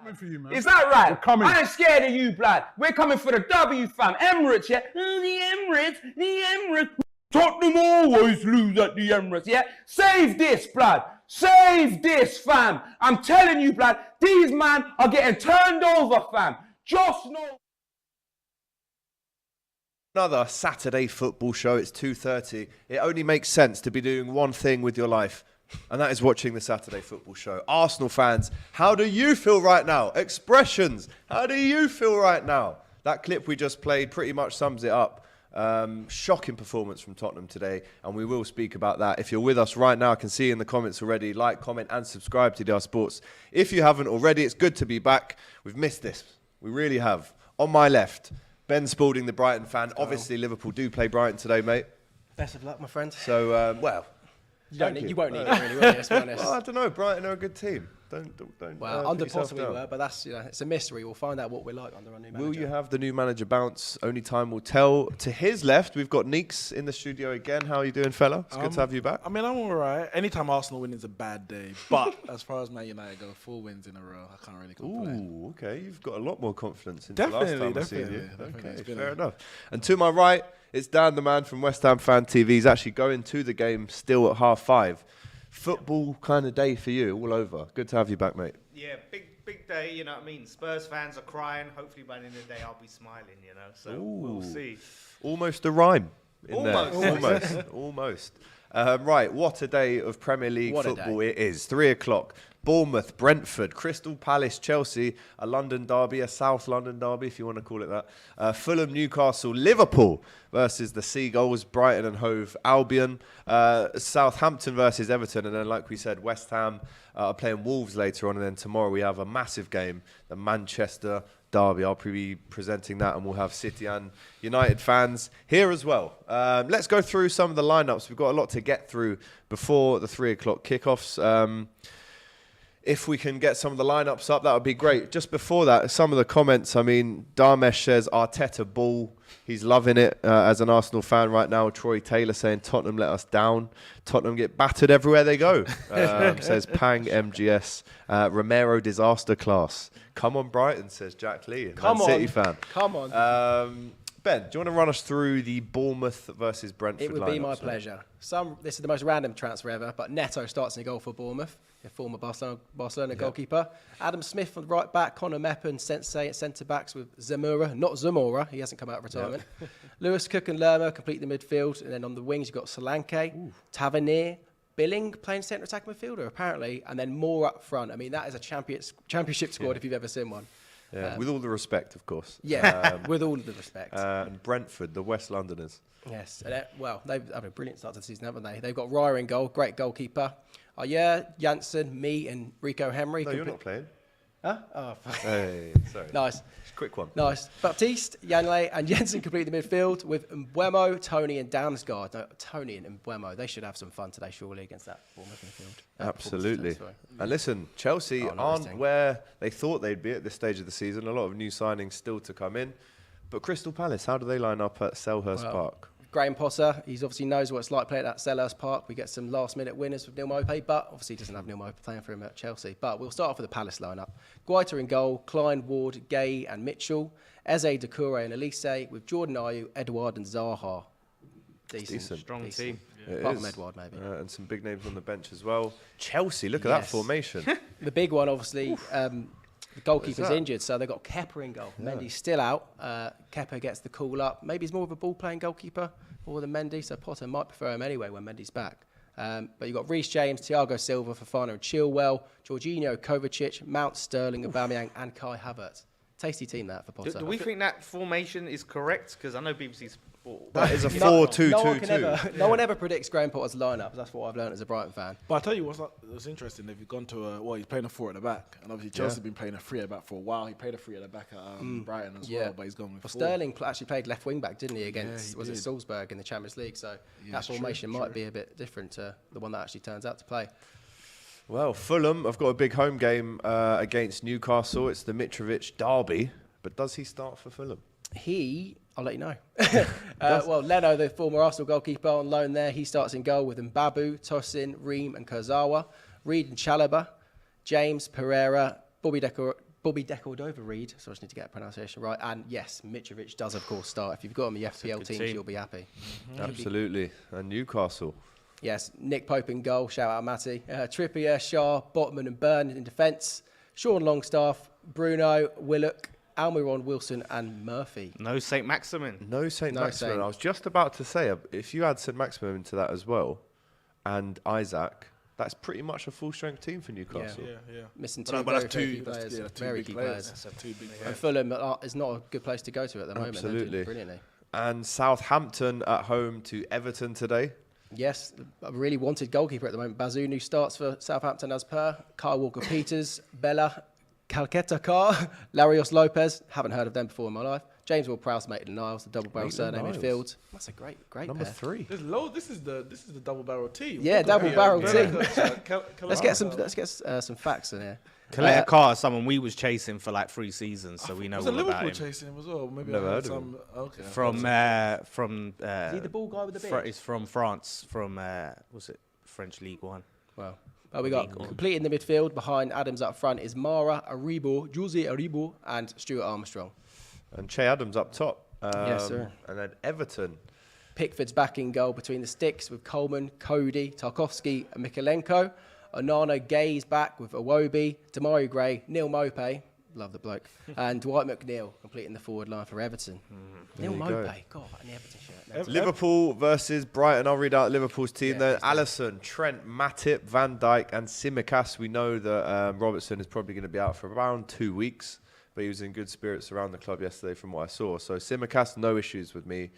Coming for you, man. Is that right? We're coming. I ain't scared of you, blood. We're coming for the W, fam. Emirates, yeah? The Emirates. Tottenham always lose at the Emirates, yeah? Save this, blood. Save this, fam. I'm telling you, blood, these man are getting turned over, fam. Just know. Another Saturday football show. It's 2:30. It only makes sense to be doing one thing with your life, and that is watching the Saturday football show. Arsenal fans, how do you feel right now? Expressions, how do you feel right now? That clip we just played pretty much sums it up. Shocking performance from Tottenham today, and we will speak about that. If you're with us right now, I can see in the comments already, like, comment and subscribe to DR Sports. If you haven't already, it's good to be back. We've missed this. We really have. On my left, Ben Spalding, the Brighton fan. Obviously, Liverpool do play Brighton today, mate. Best of luck, my friend. So, well... You won't need it, really, will you? Let's be honest. Well, I don't know. Brighton are a good team. Don't. Well, under Potter we were, but that's it's a mystery. We'll find out what we're like under our new manager. Will you have the new manager bounce? Only time will tell. To his left, we've got Neeks in the studio again. How are you doing, fella? It's good to have you back. I mean, I'm all right. Anytime Arsenal win is a bad day. But as far as Man United go, 4 wins in a row, I can't really complain. Ooh, okay. You've got a lot more confidence in Definitely, the last time I've seen you. definitely. Okay, fair enough. And to my right, it's Dan, the man from West Ham Fan TV. He's actually going to the game still at 5:30. Football kind of day for you, all over. Good to have you back, mate. Yeah, big day, you know what I mean? Spurs fans are crying. Hopefully by the end of the day I'll be smiling, you know. So we'll see. Almost a rhyme in Almost. there. Almost. Right, what a day of Premier League football it is. 3 o'clock. Bournemouth, Brentford, Crystal Palace, Chelsea, a London derby, a South London derby, if you want to call it that. Fulham, Newcastle, Liverpool versus the Seagulls, Brighton and Hove Albion, Southampton versus Everton, and then, like we said, West Ham are playing Wolves later on, and then tomorrow we have a massive game, the Manchester derby. I'll be presenting that, and we'll have City and United fans here as well. Let's go through some of the lineups. We've got a lot to get through before the 3 o'clock kickoffs. If we can get some of the lineups up, that would be great. Just before that, some of the comments. I mean, Darmesh says Arteta ball. He's loving it as an Arsenal fan right now. Troy Taylor saying Tottenham let us down. Tottenham get battered everywhere they go. Says Pang MGS. Romero disaster class. Come on, Brighton, says Jack Lee. Man City fan. Come on. Ben, do you want to run us through the Bournemouth versus Brentford It would be my pleasure. This is the most random transfer ever, but Neto starts in a goal for Bournemouth, a former Barcelona goalkeeper. Adam Smith on the right back, Conor Meppen, Sensei at centre-backs with Zamora, not Zamora, he hasn't come out of retirement. Yeah. Lewis, Cook and Lerma complete the midfield, and then on the wings you've got Solanke, Tavernier, Billing playing centre-attack midfielder, apparently, and then more up front. I mean, that is a championship squad if you've ever seen one. Yeah, with all the respect, of course. Yeah, with all of the respect. And Brentford, the West Londoners. Yes, and they've had a brilliant start to the season, haven't they? They've got Raya in goal, great goalkeeper. Janssen, me, and Rico Henry. No, you're not playing. Huh? Oh, hey, sorry. Nice. Just a quick one. Nice. Baptiste, Janle, and Jensen complete the midfield with Mbuemo, Tony, and Damsgaard. No, Tony and Mbuemo, they should have some fun today, surely, against that Bournemouth midfield. Absolutely. And listen, Chelsea aren't where they thought they'd be at this stage of the season. A lot of new signings still to come in. But Crystal Palace, how do they line up at Selhurst Park? Graham Potter, he obviously knows what it's like playing at Selhurst Park. We get some last-minute winners with Neil Maupay, but obviously he doesn't have Neil Maupay playing for him at Chelsea. But we'll start off with the Palace lineup. Guaita in goal, Klein, Ward, Gay and Mitchell, Eze, Doucouré and Elise, with Jordan Ayew, Edouard and Zaha. Decent. Strong team. Yeah. Apart from Edouard, maybe. And some big names on the bench as well. Chelsea, look at that formation. The big one, obviously, the goalkeeper's injured, so they've got Kepa in goal. Yeah. Mendy's still out. Kepa gets the call up. Maybe he's more of a ball-playing goalkeeper more than Mendy, so Potter might prefer him anyway when Mendy's back. But you've got Reece James, Thiago Silva, Fofana and Chilwell, Jorginho, Kovacic, Mount, Sterling, Aubameyang and Kai Havertz. Tasty team that for Potter. Do we think that formation is correct? Because I know BBC Sport... That is a 4-2-2-2. No one ever predicts Graham Potter's lineup. That's what I've learned as a Brighton fan. But I tell you what's interesting. If you've gone to he's playing a 4 at the back, and obviously Chelsea's been playing a 3 at the back for a while. He played a 3 at the back at Brighton as well, but he's gone with 4. Sterling actually played left wing back, didn't he? Against it Salzburg in the Champions League. So that formation might be a bit different to the one that actually turns out to play. Well, Fulham have got a big home game against Newcastle. It's the Mitrovic derby. But does he start for Fulham? I'll let you know. Well, Leno, the former Arsenal goalkeeper, on loan there. He starts in goal with Mbabu, Tosin, Ream and Kurzawa. Reed and Chalobah, James, Pereira, Bobby De Bobby Decordova-Reid, so I just need to get a pronunciation right. And yes, Mitrovic does, of course, start. If you've got him in the FPL teams, you'll be happy. Absolutely. And Newcastle. Yes, Nick Pope in goal. Shout out, Matty. Trippier, Shah, Botman and Byrne in defence. Sean Longstaff, Bruno, Willock, Almiron, Wilson and Murphy. No St. Maximin. No St. Maximin. I was just about to say, if you add St. Maximin into that as well, and Isaac, that's pretty much a full-strength team for Newcastle. Yeah. Missing two key players. Very key players. That's two big players. And Fulham is not a good place to go to at the moment. Absolutely. They're doing brilliantly. And Southampton at home to Everton today. Yes, a really wanted goalkeeper at the moment. Bazunu starts for Southampton as per. Kyle Walker-Peters, Bella, Calcutta Carr, Larios Lopez. Haven't heard of them before in my life. James Ward-Prowse, Maitland-Niles, the double-barrel surname midfield. That's a great Number pair. 3. This is the double-barrel team. Yeah, double-barrel team. Let's Let's get some facts in here. Kalea Carr is someone we was chasing for like 3 seasons, so we know was all it Liverpool about him. chasing him as well? Maybe Never I heard of some. Okay. From Is he the ball guy with the beard? he's from France. From was it French League One? Well, we got completing the midfield behind Adams up front is Mara, Jose Aribo, and Stuart Armstrong. And Che Adams up top. Yes, sir. And then Everton. Pickford's back in goal between the sticks with Coleman, Cody, Tarkovsky, and Mikalenko. Onana Gay's back with Iwobi, Demario Gray, Neil Mope, love the bloke, and Dwight McNeil completing the forward line for Everton. Neil Mope, God, an Everton shirt. Liverpool versus Brighton. I'll read out Liverpool's team. Yeah, Then Alisson, Trent, Matip, Van Dijk, and Tsimikas. We know that Robertson is probably going to be out for around 2 weeks, but he was in good spirits around the club yesterday from what I saw. So Tsimikas, no issues with me.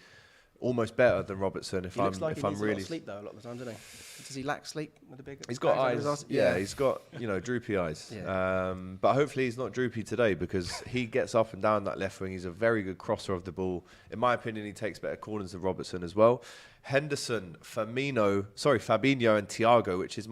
Almost better than Robertson if He looks like he needs really a lot of sleep though a lot of the time, doesn't he? Does he lack sleep with the big? He's got bags under eyes. his Yeah, he's got, droopy eyes. Yeah. But hopefully he's not droopy today because he gets up and down that left wing. He's a very good crosser of the ball. In my opinion, he takes better corners than Robertson as well. Henderson, Fabinho and Thiago, which is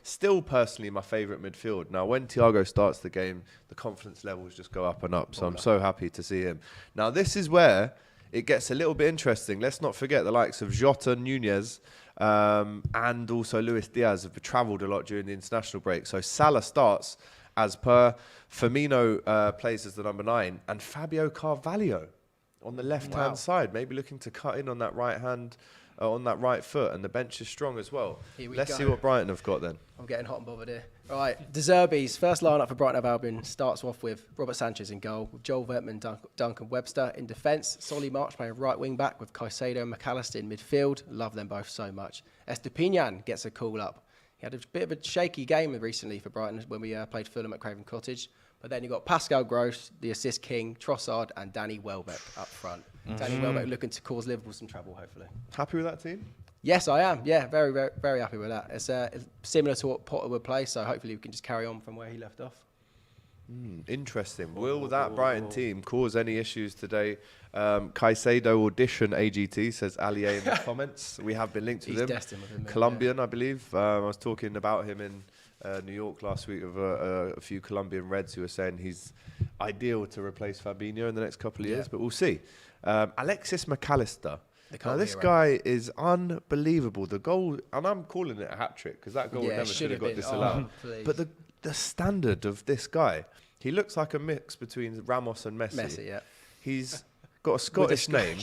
still personally my favourite midfield. Now, when Thiago starts the game, the confidence levels just go up and up. So I'm so happy to see him. Now, this is where it gets a little bit interesting. Let's not forget the likes of Jota, Nunez, and also Luis Diaz have travelled a lot during the international break. So Salah starts as per. Firmino plays as the number 9, and Fabio Carvalho on the left-hand side, maybe looking to cut in on that right hand, on that right foot, and the bench is strong as well. Let's see what Brighton have got then. I'm getting hot and bothered here. Right, De Zerbi's first lineup for Brighton & Albion starts off with Robert Sanchez in goal, with Joel Vertman, Duncan Webster in defence, Solly March playing right wing back with Caicedo and McAllister in midfield. Love them both so much. Estepinian gets a call up. He had a bit of a shaky game recently for Brighton when we played Fulham at Craven Cottage. But then you got Pascal Gross, the assist king, Trossard and Danny Welbeck up front. Danny Welbeck looking to cause Liverpool some trouble, hopefully. Happy with that team? Yes, I am. Yeah, very, very, very happy with that. It's similar to what Potter would play, so hopefully we can just carry on from where he left off. Interesting. Will that Brighton team cause any issues today? Caicedo audition AGT, says Alier in the comments. We have been linked with He's him. destined with him. Colombian, I believe. I was talking about him in New York last week with a few Colombian Reds who were saying he's ideal to replace Fabinho in the next couple of years, but we'll see. Alexis McAllister. Now, this guy is unbelievable. The goal, and I'm calling it a hat-trick because that goal never should have got disallowed. But the standard of this guy, he looks like a mix between Ramos and Messi. He's got a Scottish name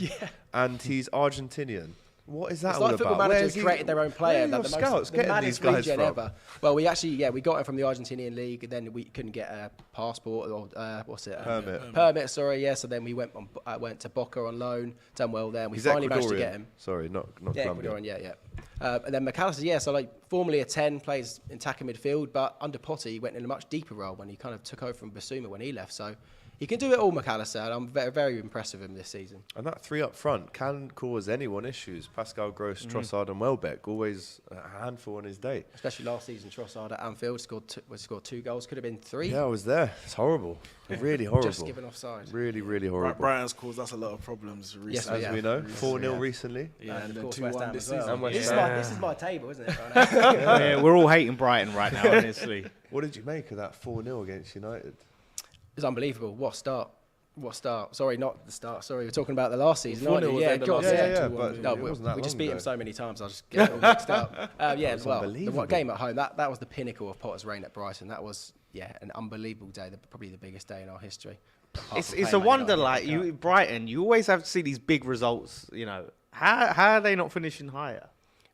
and he's Argentinian. What is that all about? It's like football managers created their own player. Where are your scouts getting these guys from? Ever. Well, we got him from the Argentinian league, and then we couldn't get a passport or permit. Sorry, yeah. So then we went to Boca on loan, done well there. And we finally managed to get him. Sorry, not Colombian. And then McAllister, so formerly a 10, plays in attacking midfield, but under Potter he went in a much deeper role when he kind of took over from Basuma when he left. So he can do it all, McAllister, and I'm very, very impressed with him this season. And that 3 up front can cause anyone issues. Pascal Gross, Trossard and Welbeck, always a handful on his day. Especially last season, Trossard at Anfield scored 2 goals, could have been 3. Yeah, I was there. It's horrible. Really horrible. Just given offside. Really, really horrible. Brighton's caused us a lot of problems recently. As we know, 4-0 recently. Yeah, and then of course 2-1 this season. This is my table, isn't it? Right now? Yeah, we're all hating Brighton right now, honestly. What did you make of that 4-0 against United? It's unbelievable. What start? Sorry, not the start. Sorry, we're talking about the last season. 4-0 was yeah, God, we just beat him so many times. I just get it all mixed up. The game at home, that was the pinnacle of Potter's reign at Brighton. That was, an unbelievable day. Probably the biggest day in our history. It's a wonder, like Brighton. You always have to see these big results. You know, how are they not finishing higher?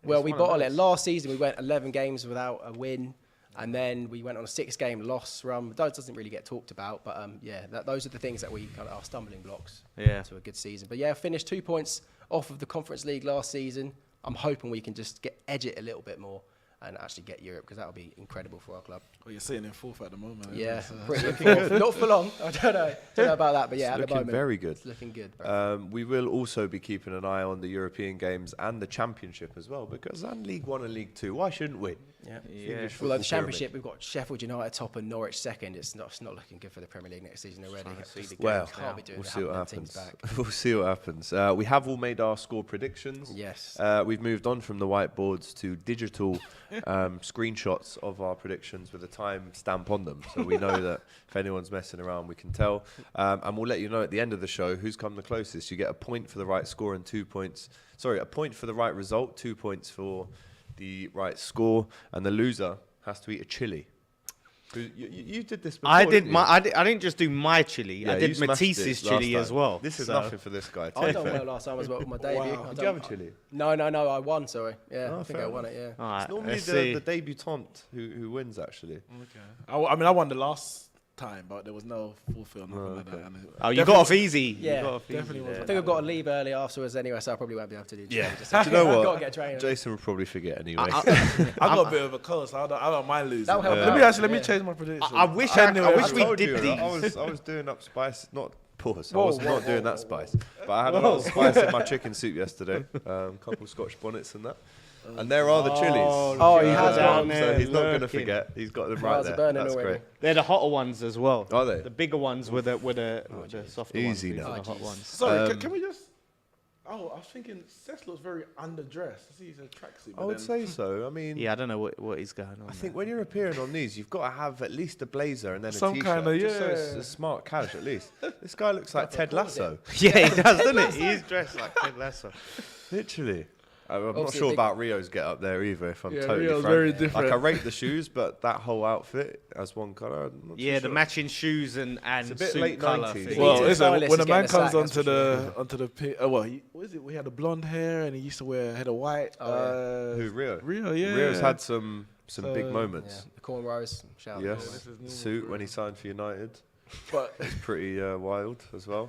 Well, we bottled it. Last season, we went 11 games without a win. And then we went on a 6-game loss run. That doesn't really get talked about. But, those are the things that we kind of are stumbling blocks to a good season. But, finished 2 points off of the Conference League last season. I'm hoping we can just edge it a little bit more and actually get Europe, because that would be incredible for our club. Well, you're sitting in fourth at the moment. Yeah, pretty good. Not for long. I don't know about that, but it's at the moment, very good. It's looking good. We will also be keeping an eye on the European games and the Championship as well, because and League One and League Two, why shouldn't we? Yeah. Well, the Championship, we've got Sheffield United top and Norwich second. It's not looking good for the Premier League next season already. Well, we'll see what happens. We'll see what happens. We have all made our score predictions. Yes. We've moved on from the whiteboards to digital screenshots of our predictions with a time stamp on them, so we know that if anyone's messing around, we can tell. And we'll let you know at the end of the show who's come the closest. You get a point for the right score and 2 points. Sorry, a point for the right result, 2 points for the right score, and the loser has to eat a chili. You did this before. I didn't just do my chili. I did Matisse's chili as well. This is nothing for this guy. I done well last time as well with my debut. Did you have a chili? No, I won. Sorry. Yeah, I think I won it. Yeah. All right, it's normally the debutante who wins actually. Okay. I won the last time, but there was no fulfill, nothing like that. Oh, you got off easy. Yeah, definitely was. I think I've got to leave early afterwards anyway, so I probably won't be able to do. Do you know what? Got to get trained. Jason will probably forget anyway. I got a bit of a cold, so I don't mind losing. That'll help Let me change my prediction. I wish we did these. I was doing up spice, not pause. I was not doing that spice, but I had a lot of spice in my chicken soup yesterday. Couple Scotch bonnets and that. And there are the chilies. Oh, he has down so there. he's not going to forget. He's got them right there. That's great. They're the hotter ones as well. Are they? The bigger ones with the softer ones. Easy now. The hot ones. Sorry, can we just... Oh, I was thinking Seth looks very underdressed. I see he's a tracksuit. I would say so. I mean... Yeah, I don't know what he's going on. I think when you're appearing on these, you've got to have at least a blazer and then some a t-shirt. kind of, just so it's a smart cash at least. This guy looks like Ted Lasso. Yeah, he does, doesn't he? He's dressed like Ted Lasso. Literally. I'm not sure about Rio's get up there either, if I'm totally Rio's frank. very different. Like, I rate the shoes, but that whole outfit as one colour, I'm not Yeah, too the sure. matching shoes and It's a bit suit late colour 90s. thing. Well, Stylist listen, when a is man getting comes a onto sack, the what is it? We had the blonde hair, and he used to wear a head of white. Who, Rio? Rio, yeah. Rio's had some big moments. Yeah, the cornrows. Shout out. Yes, suit when he signed for United. But It's pretty wild as well.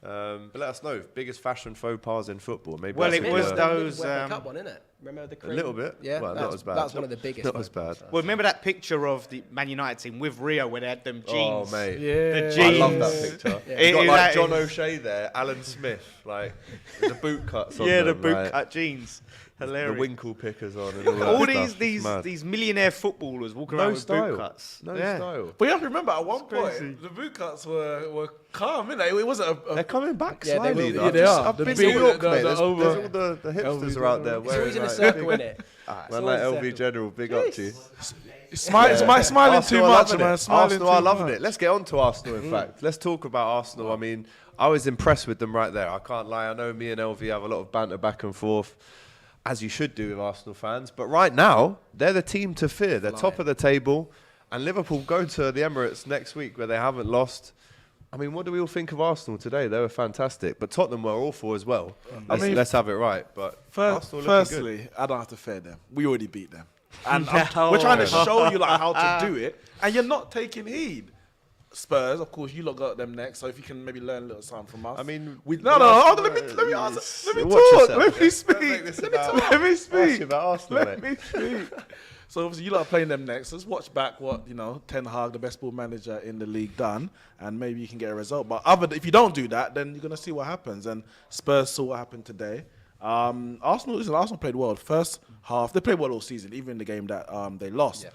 But let us know, biggest fashion faux pas in football. Maybe Well, that's it a was good, those. World Cup one, isn't it? Remember the a cream? little bit. Yeah, Well, not as bad. That's one of the biggest. Not as bad. Well, remember that picture of the Man United team with Rio where they had them jeans? Oh, mate. yeah, The I jeans. love that picture. Yeah. You got It- like that John is- O'Shea there, Alan Smith, like with the boot cuts on Yeah, them, the boot like, cut jeans. the Hilarious. winkle pickers on and all that All stuff. It's mad. these millionaire footballers walking No around with style. boot cuts. No Yeah. style. But you have to remember, at one crazy. point, the boot cuts were calm, innit? It wasn't a They're coming back Yeah, they slightly. will though. be. Yeah, they are. I've The been big- to New York, the- mate. the There's over- all the hipsters are out there It's always wearing in a like, circle, isn't it? man like LV General, big up to you. smiling too Arsenal are much, loving man. it. Smiling Arsenal are too loving much. it. Let's get on to Arsenal, in fact. Let's talk about Arsenal. I mean, I was impressed with them right there. I can't lie. I know me and LV have a lot of banter back and forth, as you should do with Arsenal fans. But right now, they're the team to fear. They're top of the table. And Liverpool go to the Emirates next week where they haven't lost. I mean, what do we all think of Arsenal today? They were fantastic. But Tottenham were awful as well. Let's have it right. But Arsenal looking Firstly, I don't have to fear them. We already beat them. And we're trying to show you like how to do it. And you're not taking heed. Spurs, of course, you lot got them next. So if you can maybe learn a little something from us. I mean, let me answer. Let me Watch talk. yourself. Let me Let's speak. make this Let me about- talk. Let me Ask you speak. about Arsenal, Let mate. me speak. So obviously you lot are playing them next. Let's watch back what, Ten Hag, the best ball manager in the league, done, and maybe you can get a result. But if you don't do that, then you're gonna see what happens. And Spurs saw what happened today. Arsenal played well. First half, they played well all season, even in the game that they lost. Yeah.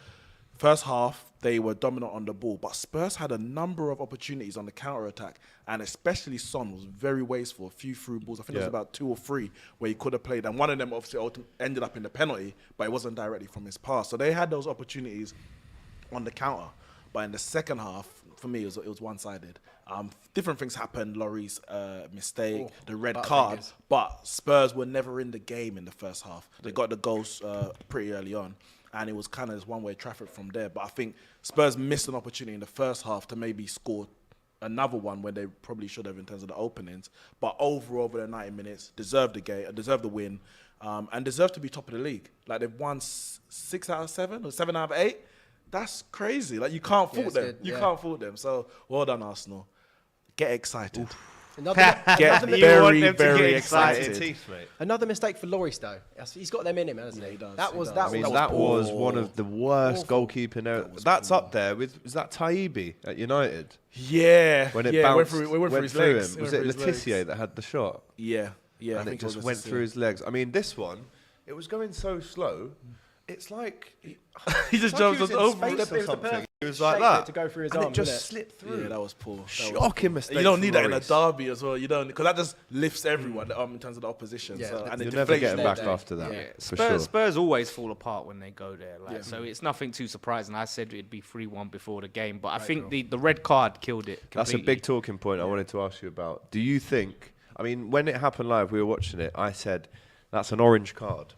First half, they were dominant on the ball, but Spurs had a number of opportunities on the counter-attack, and especially Son was very wasteful. A few through balls. I think it was about 2 or 3 where he could have played, and one of them obviously ended up in the penalty, but it wasn't directly from his pass. So they had those opportunities on the counter, but in the second half, for me, it was one-sided. Different things happened. Lloris mistake, the red card, but Spurs were never in the game in the first half. They got the goals pretty early on. and it was kind of this one-way traffic from there. But I think Spurs missed an opportunity in the first half to maybe score another one when they probably should have in terms of the openings. But overall, over the 90 minutes, deserved the win, and deserved to be top of the league. Like, they've won 6 out of 7 or 7 out of 8. That's crazy. Like, you can't fault them. You can't fault them. So, well done, Arsenal. Get excited. Get very excited. Another mistake for Lloris, though. He's got them in him, hasn't he? He does. That was one of the worst goalkeeping errors. That's up there with, is that Taibbi at United? Yeah. When it bounced, went through his legs. Was it Letitia that had the shot? Yeah. And it just went through his legs. I mean, this one, it was going so slow. It's like he just jumped us over or something. It was like that to go through his and arm. it just slipped through. Yeah, that was poor. Shocking mistake. You don't need that in a derby as well. You don't, because that just lifts everyone in terms of the opposition. Yeah, so, and you're never getting back after that. Yeah. Spurs always fall apart when they go there. So it's nothing too surprising. I said it'd be 3-1 before the game, but I think the red card killed it completely. That's a big talking point I wanted to ask you about. Do you think? I mean, when it happened live, we were watching it. I said that's an orange card.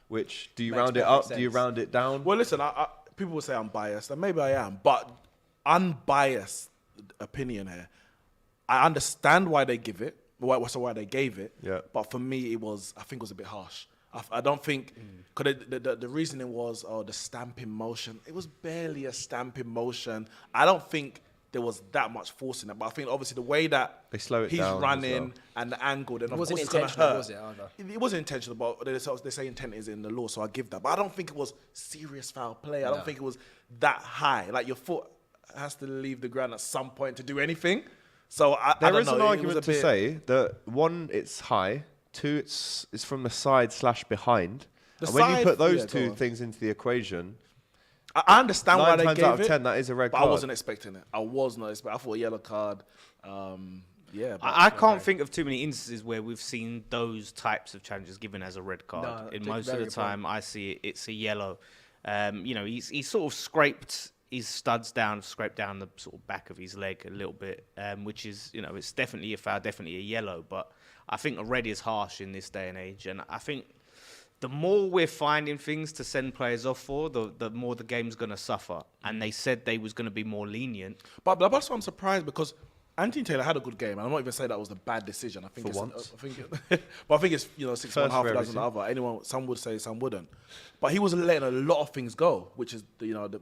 Which, do you round it up? Do you round it down? Well, listen, people will say I'm biased, and maybe I am, but unbiased opinion here. I understand why they give it, why they gave it. Yeah. But for me, I think it was a bit harsh. I don't think, because the reasoning was, the stamping motion. It was barely a stamping motion. I don't think there was that much force in it, but I think obviously the way that they slow it he's down running and the angle, then It of wasn't course it's going to intentional, hurt. was it, either? It wasn't intentional, but they say intent is in the law, so I give that. But I don't think it was serious foul play. I don't think it was that high. Like, your foot has to leave the ground at some point to do anything. So there is an argument to say that 1, it's high. 2, it's from the side / behind. And when you put those two things into the equation, I understand why they 9 gave times out of it. 10, that is a red card. But I wasn't expecting it. I was not expecting. I thought a yellow card. I can't think of too many instances where we've seen those types of challenges given as a red card. In most of the time, I see it's a yellow. He sort of scraped his studs down, scraped down the sort of back of his leg a little bit, which is, it's definitely a foul, definitely a yellow. But I think a red is harsh in this day and age, and I think the more we're finding things to send players off for, the more the game's going to suffer. And they said they was going to be more lenient. But that's why I'm surprised, because Anthony Taylor had a good game, and I'm not even saying that was a bad decision. I think For once. But I think it's 6 1 half a dozen the other. Some would say, some wouldn't. But he was letting a lot of things go, which is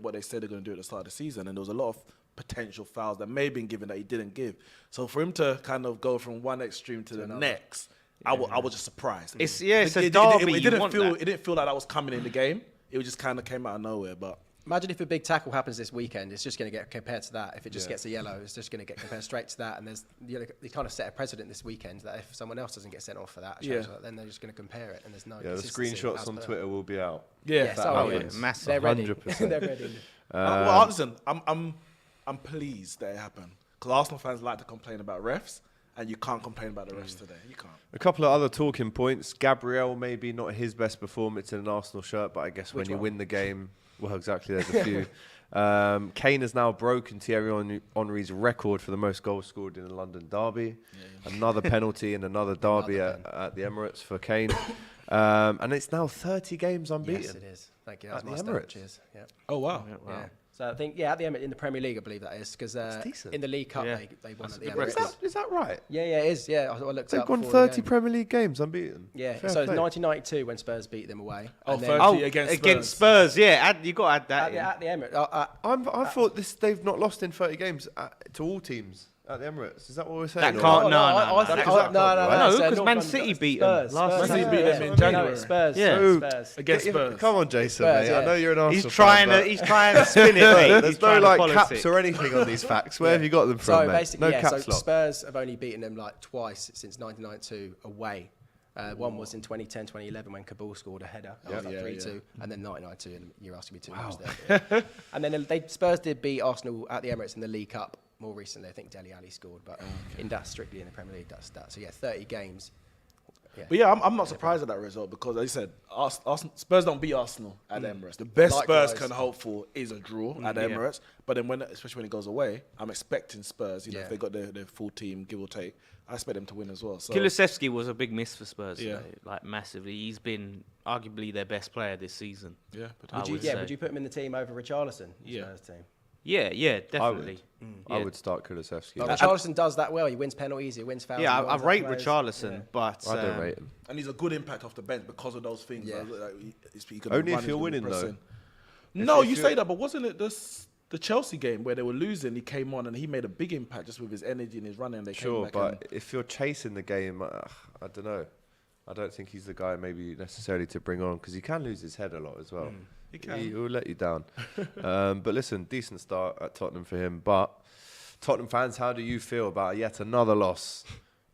what they said they're going to do at the start of the season, and there was a lot of potential fouls that may have been given that he didn't give. So for him to kind of go from one extreme to the next, I was just surprised. It's a derby. It didn't feel like that was coming in the game. It just kind of came out of nowhere. But imagine if a big tackle happens this weekend, it's just going to get compared to that. If it just gets a yellow, it's just going to get compared straight to that. And they kind of set a precedent this weekend that if someone else doesn't get sent off for that, then they're just going to compare it. And there's no. Yeah, the screenshots on Twitter will be out. Yeah, massive. They're ready. 100%. They're ready. Well, listen, I'm pleased that it happened, because Arsenal fans like to complain about refs. And you can't complain about the refs today. You can't. A couple of other talking points. Gabriel, maybe not his best performance in an Arsenal shirt, but I guess when you win the game, well, exactly, there's a few. Kane has now broken Thierry Henry's record for the most goals scored in a London derby. Another penalty in another derby at the Emirates for Kane. And it's now 30 games unbeaten. Yes, it is. Thank you. At the Emirates. Cheers. Yeah. Oh, wow. Yeah. So I think, at the Emirates, in the Premier League, I believe that is, because in the League Cup, they won at the Emirates. Is that right? Yeah, it is. Yeah, I looked They've up won before 30 Premier League games unbeaten. Yeah, Fair so it's play. 1992 when Spurs beat them away. Oh, and 30 against Spurs. Yeah, you got to add that. At the Emirates. I thought they've not lost in 30 games to all teams at the Emirates. Is that what we're saying? That can't. No, because Man City beat them last Man City season. beat them in January. Spurs. Yeah. Against Spurs. Come on, Jason, Spurs, mate. I know you're an Arsenal He's trying to spin it, mate. There's no caps or anything on these facts. Where have you got them from, So mate? basically, No caps so lock. Spurs have only beaten them twice since 1992 away. One was in 2010, 2011 when Kabul scored a header. That was 3-2. And then 1992, and you're asking me too much there. And then Spurs did beat Arsenal at the Emirates in the League Cup more recently. I think Dele Alli scored, but in that strictly in the Premier League, that's that. So 30 games But yeah, I'm not surprised at that result because, as you said, Spurs don't beat Arsenal at Emirates. The best Spurs can hope for is a draw at Emirates. But then, especially when it goes away, I'm expecting Spurs, if they got their full team, give or take, I expect them to win as well. So. Kulusevski was a big miss for Spurs today, like massively. He's been arguably their best player this season. Yeah, would you put him in the team over Richarlison? Spurs team? Yeah, definitely. I would start Kulusevski. Richarlison does that well. He wins penalties, he wins fouls. Yeah, I rate Richarlison, but I don't rate him. And he's a good impact off the bench because of those things. Yeah. He Only if you're winning, though. No, you say that, but wasn't it the Chelsea game where they were losing? He came on and he made a big impact just with his energy and his running. They came back but if you're chasing the game, I don't know. I don't think he's the guy maybe necessarily to bring on because he can lose his head a lot as well. He will let you down. But listen, decent start at Tottenham for him. But Tottenham fans, how do you feel about yet another loss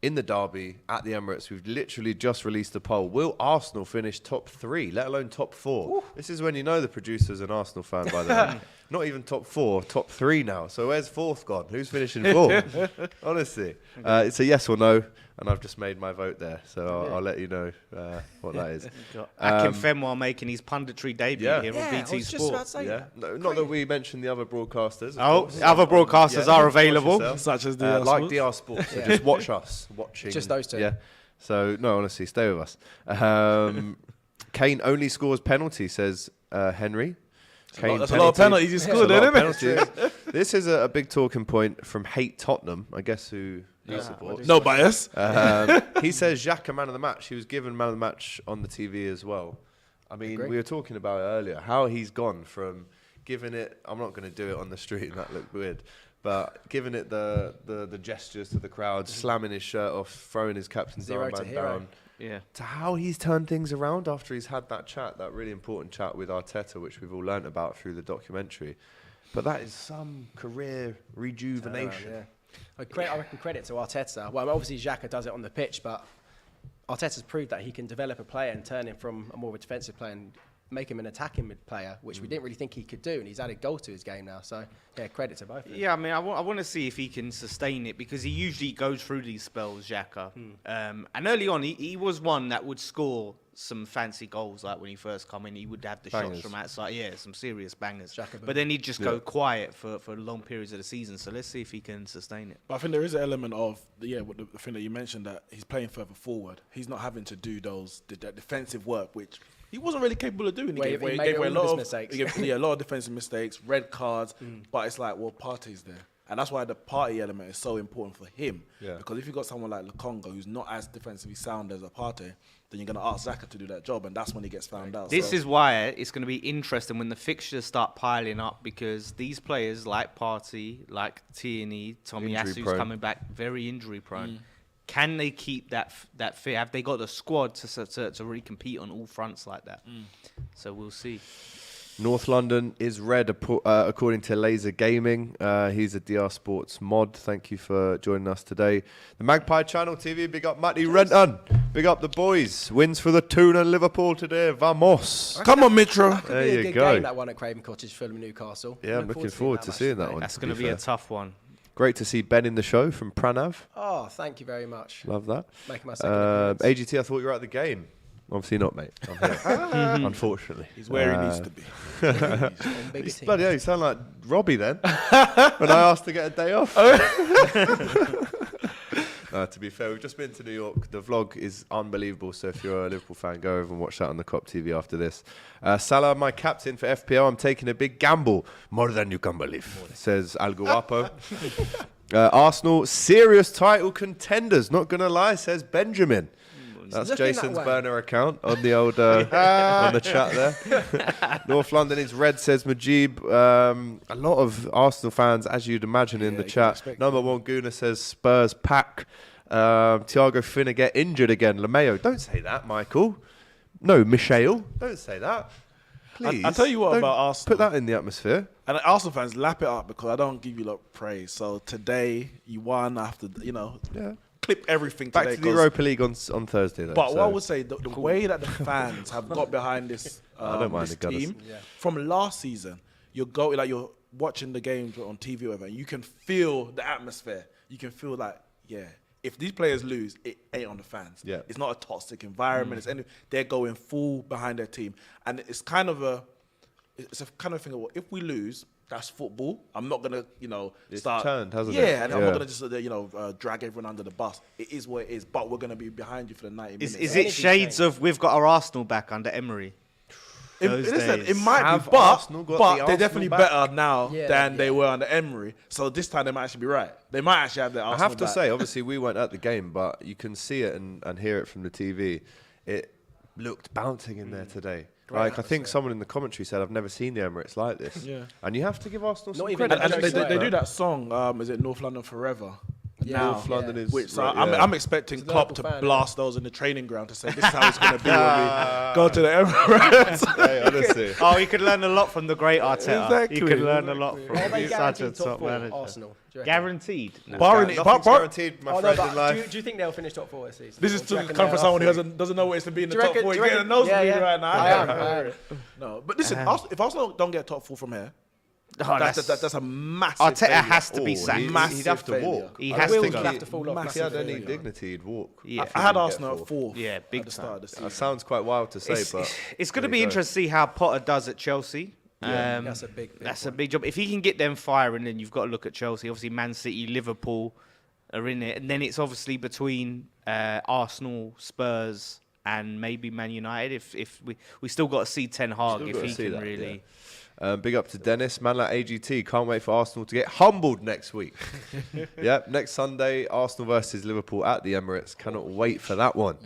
in the derby at the Emirates? We've literally just released a poll. Will Arsenal finish top 3, let alone top 4? Ooh. This is when you know the producer's an Arsenal fan, by the way. Not even top 4, top 3 now. So where's 4th gone? Who's finishing 4th? Honestly. It's a yes or no. And I've just made my vote there, so I'll let you know what that is. Akin Fenwar making his punditry debut here on BT Sport. Not that we mentioned the other broadcasters. Other broadcasters are available, such as DR like DR Sports. So just watch us watching. Just those two. Yeah. So no, honestly, stay with us. Kane only scores penalty, says Henry. That's a lot of penalties he scored, isn't it? This is a big talking point from Hate Tottenham, I guess, who you support. No bias. He says Xhaka man of the match. He was given man of the match on the TV as well. I mean, we were talking about it earlier, how he's gone from giving it, I'm not going to do it on the street, that looked weird, but giving it the gestures to the crowd, slamming his shirt off, throwing his captain's armband down. Yeah. To how he's turned things around after he's had that chat, that really important chat with Arteta, which we've all learnt about through the documentary. But that is some career rejuvenation. I reckon credit to Arteta. Well, obviously Xhaka does it on the pitch, but Arteta's proved that he can develop a player and turn him from a more of a defensive player and make him an attacking player, which we didn't really think he could do, and he's added goals to his game now. So, yeah, credit to both of them. Yeah, I mean, I want to see if he can sustain it because he usually goes through these spells, Xhaka. And early on, he was one that would score some fancy goals. Like when he first come in, he would have the shots from outside. Some serious bangers. But then he'd just go quiet for long periods of the season. So let's see if he can sustain it. But I think there is an element of, the thing that you mentioned, that he's playing further forward. He's not having to do the defensive work, which he wasn't really capable of doing. He gave away a lot of mistakes. A lot of defensive mistakes, red cards. But it's like, well, Partey's there. And that's why the party element is so important for him. Yeah. Because if you've got someone like Lukonga who's not as defensively sound as a Partey, then you're going to ask Xhaka to do that job, and that's when he gets found out. This is why it's going to be interesting when the fixtures start piling up, because these players like Partey, like Tierney, Tomiyasu's coming back, very injury prone. Can they keep that fit? Have they got the squad to really compete on all fronts like that? So we'll see. North London is red, according to Laser Gaming. He's a DR Sports mod. Thank you for joining us today. The Magpie Channel TV, big up Matty Renton. Big up the boys. Wins for the Tuna Liverpool today. Vamos. Come on, Mitro. There you good go. Game, that one at Craven Cottage, Fulham, Newcastle. Yeah, I'm looking forward to seeing that one. That's going to be a tough one. Great to see Ben in the show from Pranav. Oh, thank you very much. Love that. Making my second appearance. AGT, I thought you were at the game. Obviously not, mate. I'm here. Unfortunately. He's where he needs to be. Bloody hell, you sound like Robbie then. When I asked to get a day off. To be fair, we've just been to New York. The vlog is unbelievable. So if you're a Liverpool fan, go over and watch that on the Cop TV after this. Salah, my captain for FPL. I'm taking a big gamble. More than you can believe, says Al Guapo. Arsenal, serious title contenders. Not going to lie, says Benjamin. That's Jason's burner account on the old on the chat there. North London is red, says Majib. A lot of Arsenal fans, as you'd imagine, in the chat. Number one Guna says Spurs pack. Thiago Finna get injured again. LeMayo, don't say that, Michael. No, Michelle, don't say that. Please. I'll tell you what about Arsenal. Put that in the atmosphere. And Arsenal fans, lap it up because I don't give you praise. So today you won after clip everything back today. To the Europa League on Thursday, though. But what I would say, the way that the fans have got behind this, I don't mind this team from last season, you're watching the games on TV or whatever, and you can feel the atmosphere. You can feel if these players lose, it ain't on the fans. Yeah. It's not a toxic environment. They're going full behind their team. And it's a kind of thing of, if we lose, that's football. I'm not going to, It's start. turned, hasn't it? Yeah, and I'm not going to just, drag everyone under the bus. It is what it is, but we're going to be behind you for the 90 minutes. Is it shades of we've got our Arsenal back under Emery? Listen, it might Have be, but Arsenal got the they're Arsenal definitely back? better now than they were under Emery. So this time they might actually be right. They might actually have their I Arsenal have to back. say, obviously, we weren't at the game, but you can see it and hear it from the TV. It looked bouncing in there today. Like, I think someone in the commentary said, I've never seen the Emirates like this. Yeah. And you have to give Arsenal some even credit. And That's they do that song, is it North London Forever? Yeah. North London is... Which, so right, I'm expecting a Klopp Liverpool to fan, blast those in the training ground to say, this is how it's going to be when we go to the Emirates. Hey, honestly. Oh, he could learn a lot from the great Arteta. Exactly. He could learn a lot from Are him. they He's such a guaranteed top top 4, manager. Arsenal? Do you reckon? Guaranteed. No. Barring Nothing's guaranteed, my Oh, no, friend, in but life. do you think they'll finish top 4 this season? This is Or do to you reckon come from they're someone who up doesn't know what it's to be in the Do you top reckon- 4. do He's you getting a reckon- nosebleed yeah, right now. I am. No, but listen, if Arsenal don't get top 4 from here, Oh, that's a massive Arteta failure. has to be sacked. He'd Massive have to failure. walk. He I has don't to think go. He'd have to fall off If he had massive any failure. dignity, he'd walk. Yeah. I had Arsenal at 4th Yeah, big at the start of the season. That sounds quite wild to say, but... It's going to there be you go. interesting to see how Potter does at Chelsea. That's a big That's a big job. If he can get them firing, then you've got to look at Chelsea. Obviously, Man City, Liverpool are in it. And then it's obviously between Arsenal, Spurs, and maybe Man United. If we still got to see Ten Hag Still if gotta he see can that, really... Big up to Dennis, man like AGT. Can't wait for Arsenal to get humbled next week. Yep, next Sunday, Arsenal versus Liverpool at the Emirates. Cannot wait for that one.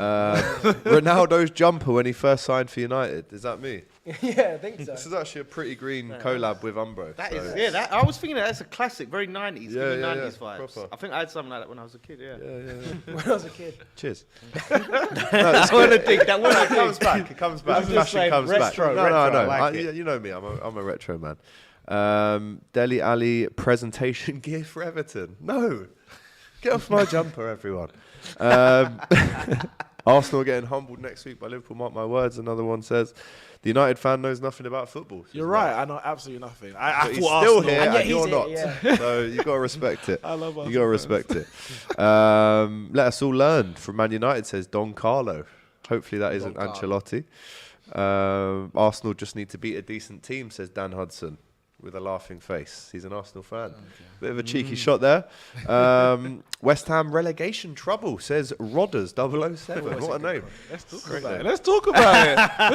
Ronaldo's jumper when he first signed for United. Is that me? Yeah, I think so. This is actually a pretty green collab with Umbro. That so- is, yeah. That I was thinking that's a classic, very 90s, Yeah, giving yeah, 90s yeah, vibes. proper. I think I had something like that when I was a kid. Yeah. When I was a kid. Cheers. That one a dig. That one It comes back. It comes back. was just Fashion saying comes retro, back. No, retro, I know. I like it. You know me. I'm a retro man. Deli Ali presentation gear for Everton. No, get off my jumper, everyone. Arsenal getting humbled next week by Liverpool. Mark my words. Another one says the United fan knows nothing about football. You're right. I know absolutely nothing. I But he's thought still Arsenal. here, And yet and you're he's not. here, yeah. So you got to respect it. I love You Arsenal got to respect it. Let us all learn from Man United, says Don Carlo. Hopefully that isn't Don Ancelotti. Arsenal just need to beat a decent team, says Dan Hudson, with a laughing face. He's an Arsenal fan. Bit of a cheeky shot there. West Ham relegation trouble, says Rodders 007. What a name. Let's talk about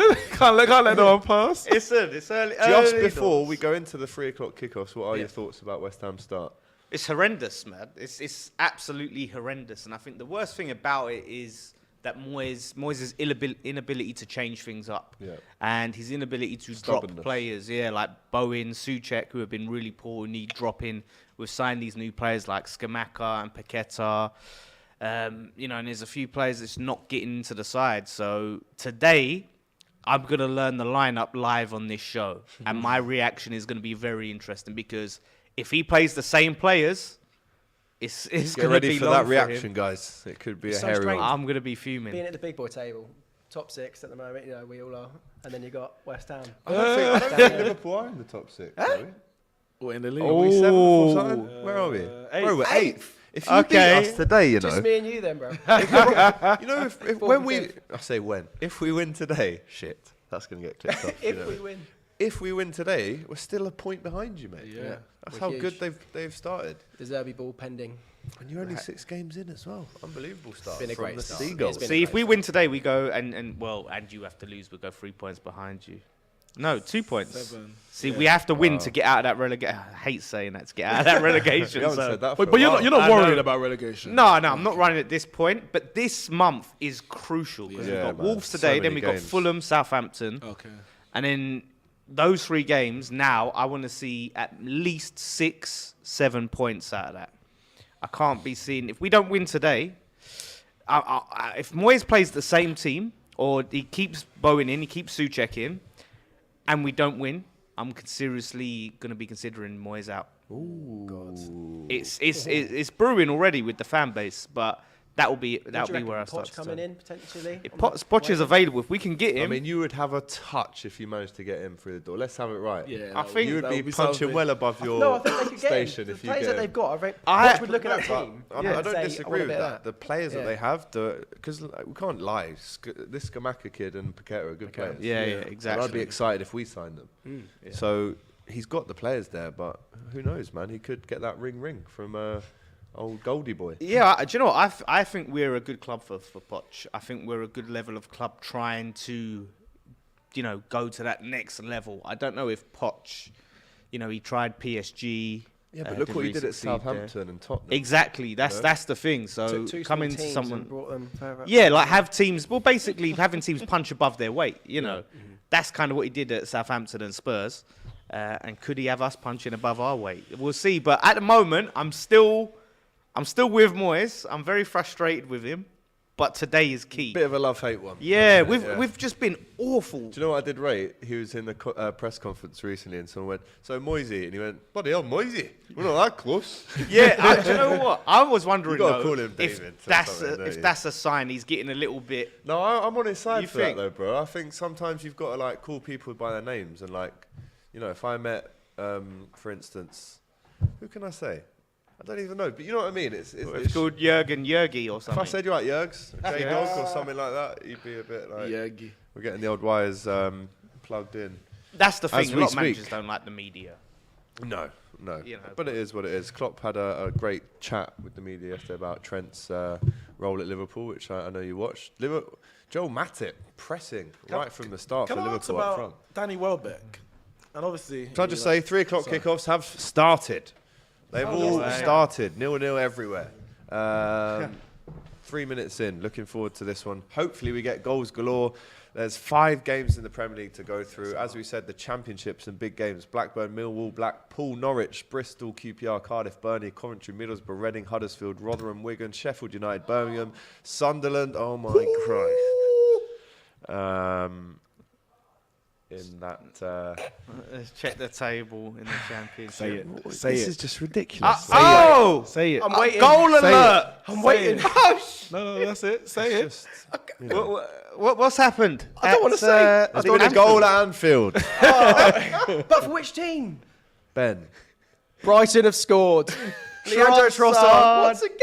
it. can't let no one pass. It's early. Just before we go into the 3 o'clock kickoffs, what are your thoughts about West Ham start? It's horrendous, man. It's absolutely horrendous. And I think the worst thing about it is that Moyes' inability to change things up. Yeah. And his inability to drop Stubbornness. players, like Bowen, Souček, who have been really poor, need dropping. We've signed these new players like Skamaka and Paqueta. And there's a few players that's not getting into the side. So today, I'm going to learn the lineup live on this show. And my reaction is going to be very interesting because if he plays the same players, it's Get going to ready be for long that for reaction, him. guys. It could be It's a so hairy strange. one. I'm going to be fuming. Being at the big boy table, top 6 at the moment, we all are. And then you got West Ham. I don't think Liverpool are in the top 6, are we? What, in the league? Are we 7th or something? Where are we? Bro, we're 8th. If you beat us today, you know. Just me and you then, bro. You know, if Fourth when and we... fifth. I say when. If we win today, shit. That's going to get clipped off. you If know. we win. If we win today, we're still a point behind you, mate. Yeah. That's We're how huge. good they've started. The Zerbi ball pending. And you're only 6 games in as well. Unbelievable start been a from great the start. Seagulls. It's been See, if we win today, we go and you have to lose. We go 3 points behind you. No, 2 points. 7. See, we have to win to get out of that relegation. I hate saying that, to get out of that relegation. We haven't so- said that for But a you're while. not I worried know. about relegation. No, I'm not running at this point. But this month is crucial because Yeah, we've got man. Wolves So today, many then we've got games. Fulham, Southampton, Okay. and then those 3 games. Now I want to see at least 6-7 points out of that. I can't be seen if we don't win today. If Moyes plays the same team or he keeps Bowen in, he keeps Souček in, and we don't win, I'm seriously going to be considering Moyes out. Ooh. It's brewing already with the fan base, but That'll be where I start to coming in potentially. If Poch is available, if we can get him. I mean, you would have a touch if you managed to get him through the door. Let's have it right. Yeah, I think you would be punching well above your no, I think they could station get him. if The you players get that him. they've got. Poch would look at that team. I don't disagree with that. The players that Yeah. they have, because we can't lie. This Skamaka kid and Paqueta are good players. Yeah, exactly. And I'd be excited if we signed them. So he's got the players there, but who knows, man? He could get that ring from old Goldie boy. Yeah, do you know what? I think we're a good club for Poch. I think we're a good level of club trying to, go to that next level. I don't know if Poch, he tried PSG. Yeah, but look what he did at Southampton and Tottenham. Exactly, that's the thing. So coming to someone, have teams. Well, basically having teams punch above their weight. That's kind of what he did at Southampton and Spurs. And could he have us punching above our weight? We'll see. But at the moment, I'm still with Moyes. I'm very frustrated with him. But today is key. Bit of a love-hate one. Yeah, we've just been awful. Do you know what I did rate? He was in the press conference recently and someone went, "So Moisey?" And he went, "Bloody hell, Moisey? We're not that close." Yeah, do you know what? I was wondering call him if David that's a sign he's getting a little bit... No, I'm on his side for that though, bro. I think sometimes you've got to call people by their names and if I met, for instance, who can I say? I don't even know, but you know what I mean? It's called Jürgen Jürgi or something. If I said you're like Jürgs, J-Dog or something like that, you'd be a bit like... Jürgi. We're getting the old wires plugged in. That's the thing. A lot of managers don't like the media. No. But it is what it is. Klopp had a great chat with the media yesterday about Trent's role at Liverpool, which I know you watched. Joel Matip pressing right from the start for Liverpool up front. Danny Welbeck? And obviously... Can I just say 3 o'clock kickoffs have started. They've all started. 0-0 everywhere. 3 minutes in. Looking forward to this one. Hopefully we get goals galore. There's 5 games in the Premier League to go through. As we said, the championships and big games. Blackburn, Millwall, Blackpool, Norwich, Bristol, QPR, Cardiff, Burnley, Coventry, Middlesbrough, Reading, Huddersfield, Rotherham, Wigan, Sheffield United, Birmingham, Sunderland. Oh my Christ. In that... Let's check the table in the championship. Say this it. is just ridiculous. Say it. I'm waiting. Goal alert! I'm waiting. No, that's it. Say it. What's happened? I don't want to say. There's been a goal at Anfield. But for which team? Ben. Brighton have scored. Leandro Trossard. Once again,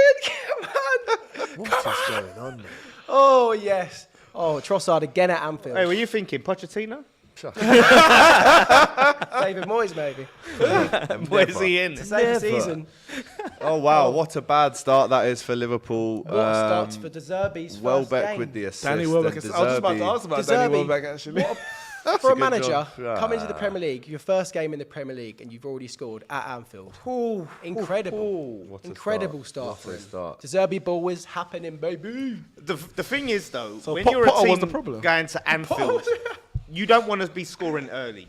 man. What is going on, man? Oh, yes. Oh, Trossard again at Anfield. Hey, were you thinking Pochettino? David Moyes, maybe. Where's he in? To save the season. Oh, wow. What a bad start that is for Liverpool. What starts for De Zerbi's first Welbeck game. with the assist. Danny Welbeck. I was just about to ask about Danny Welbeck, actually. For a manager, job. coming into the Premier League, your first game in the Premier League, and you've already scored at Anfield. Incredible. What a Incredible start for What a him. start. De Zerbi ball is happening, baby. The thing is, though, So when Potter you're a was team the problem? going to Anfield, you don't want to be scoring early.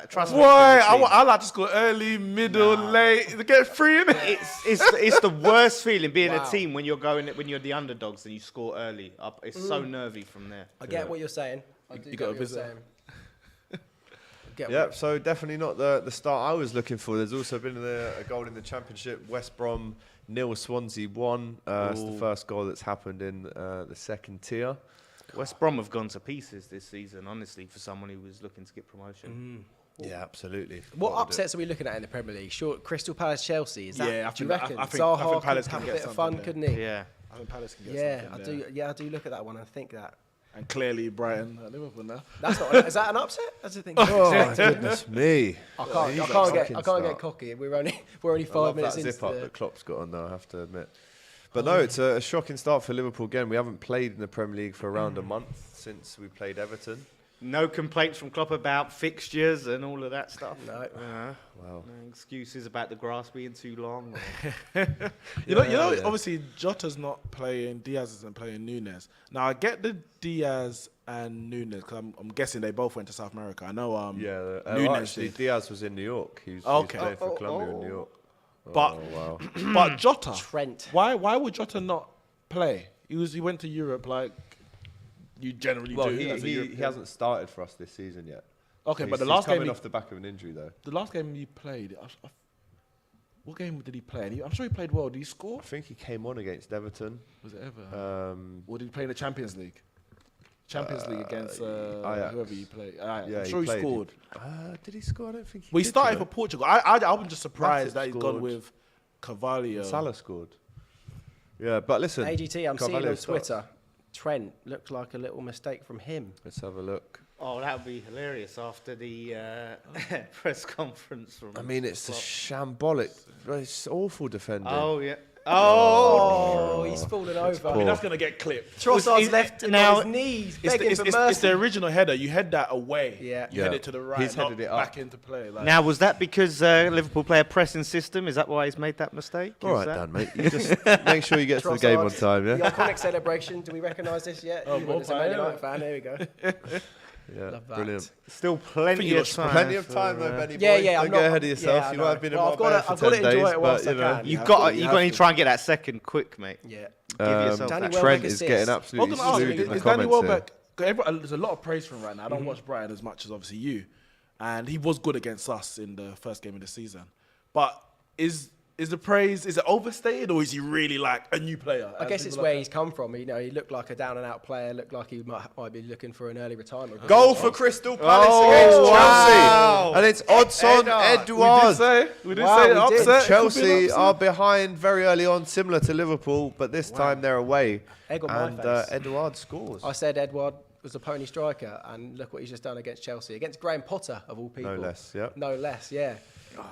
Trust me. Why? I like to score early, middle, late. To get 3 in it. It's the worst feeling being a team when you're the underdogs and you score early. It's so nervy from there. I get what you're saying. I do get what you're saying. Yep, so definitely not the start I was looking for. There's also been a goal in the Championship. West Brom 0, Swansea 1. It's the first goal that's happened in the second tier. West Brom have gone to pieces this season, honestly, for someone who was looking to get promotion. Yeah, absolutely. What upsets are we looking at in the Premier League? Sure, Crystal Palace, Chelsea. Is that? Yeah, do you reckon? I think Zaha Palace could can have a get bit of fun, something couldn't he? Yeah. I think Palace can get something there. Yeah, I do look at that one and think that. And clearly Brighton at Liverpool now. That's not. Is that an upset? That's the thing. Oh, goodness me. I can't get cocky. We're only 5 minutes into zip up that Klopp's got on though, I have to admit. But no, it's a shocking start for Liverpool again. We haven't played in the Premier League for around a month since we played Everton. No complaints from Klopp about fixtures and all of that stuff. No. Wow. No excuses about the grass being too long. You know, obviously Jota's not playing, Diaz isn't playing, Nunes. Now I get the Diaz and Nunes because I'm guessing they both went to South America. I know. Nunes actually, Diaz was in New York. He was playing for Colombia in New York. But wow. but Jota, Trent. Why would Jota not play? He went to Europe like you generally do. He hasn't started for us this season yet. Okay, So but the he's last game coming off the back of an injury though. the last game he played, What game did he play? And I'm sure he played well. Did he score? I think he came on against Everton. Was it ever? Or did he play in the Champions League? Champions League against whoever he played. I'm sure he scored. Did he score? I don't think he Well, he did, started for Portugal. I'm just surprised that he's scored. gone with Carvalho. Salah scored. Yeah, but listen. AGT, I'm seeing on Carvalho starts. Twitter, Trent looked like a little mistake from him. Let's have a look. Oh, that would be hilarious after the press conference. I mean, it's a shambolic. It's awful defending. Oh, yeah. Oh, he's fallen over. I mean, that's going to get clipped. Trossard's left now, on his knees, begging for mercy. It's the original header. You head that away. Yeah. You head it to the right, He's headed it up. back into play. Like. Now, was that because Liverpool play a pressing system? Is that why he's made that mistake? All right, Dan, mate. You just make sure you get to the game on time, yeah? The iconic celebration. Do we recognise this yet? Oh, You wouldn't say Man United fan. There we go. Yeah, Love that. brilliant. Still plenty of time. Plenty of time, though, Benny boy. Yeah, Don't get ahead of yourself. Yeah, You might have been in I've Marbella got for 10 to enjoy days, it whilst but, I you know. can. You got to try and get that second quick, mate. Yeah. Give yourself Danny that. Welbeck Trent is assist. getting I absolutely was going to slewed in ask, the is Danny comments here. Welbeck... There's a lot of praise for him right now. I don't watch Brighton as much as obviously you. And he was good against us in the first game of the season. But is the praise, is it overstated or is he really like a new player? I guess it's where he's come from. You know, he looked like a down and out player. Looked like he might be looking for an early retirement. Goal for Crystal Palace against wow. Chelsea. And it's Odson Edouard. We did say upset. Chelsea are behind very early on, similar to Liverpool, but this time they're away. Egg on my And face. Edouard scores. I said Edward was a pony striker, and look what he's just done against Chelsea, against Graham Potter of all people. No less, yeah. No less, yeah.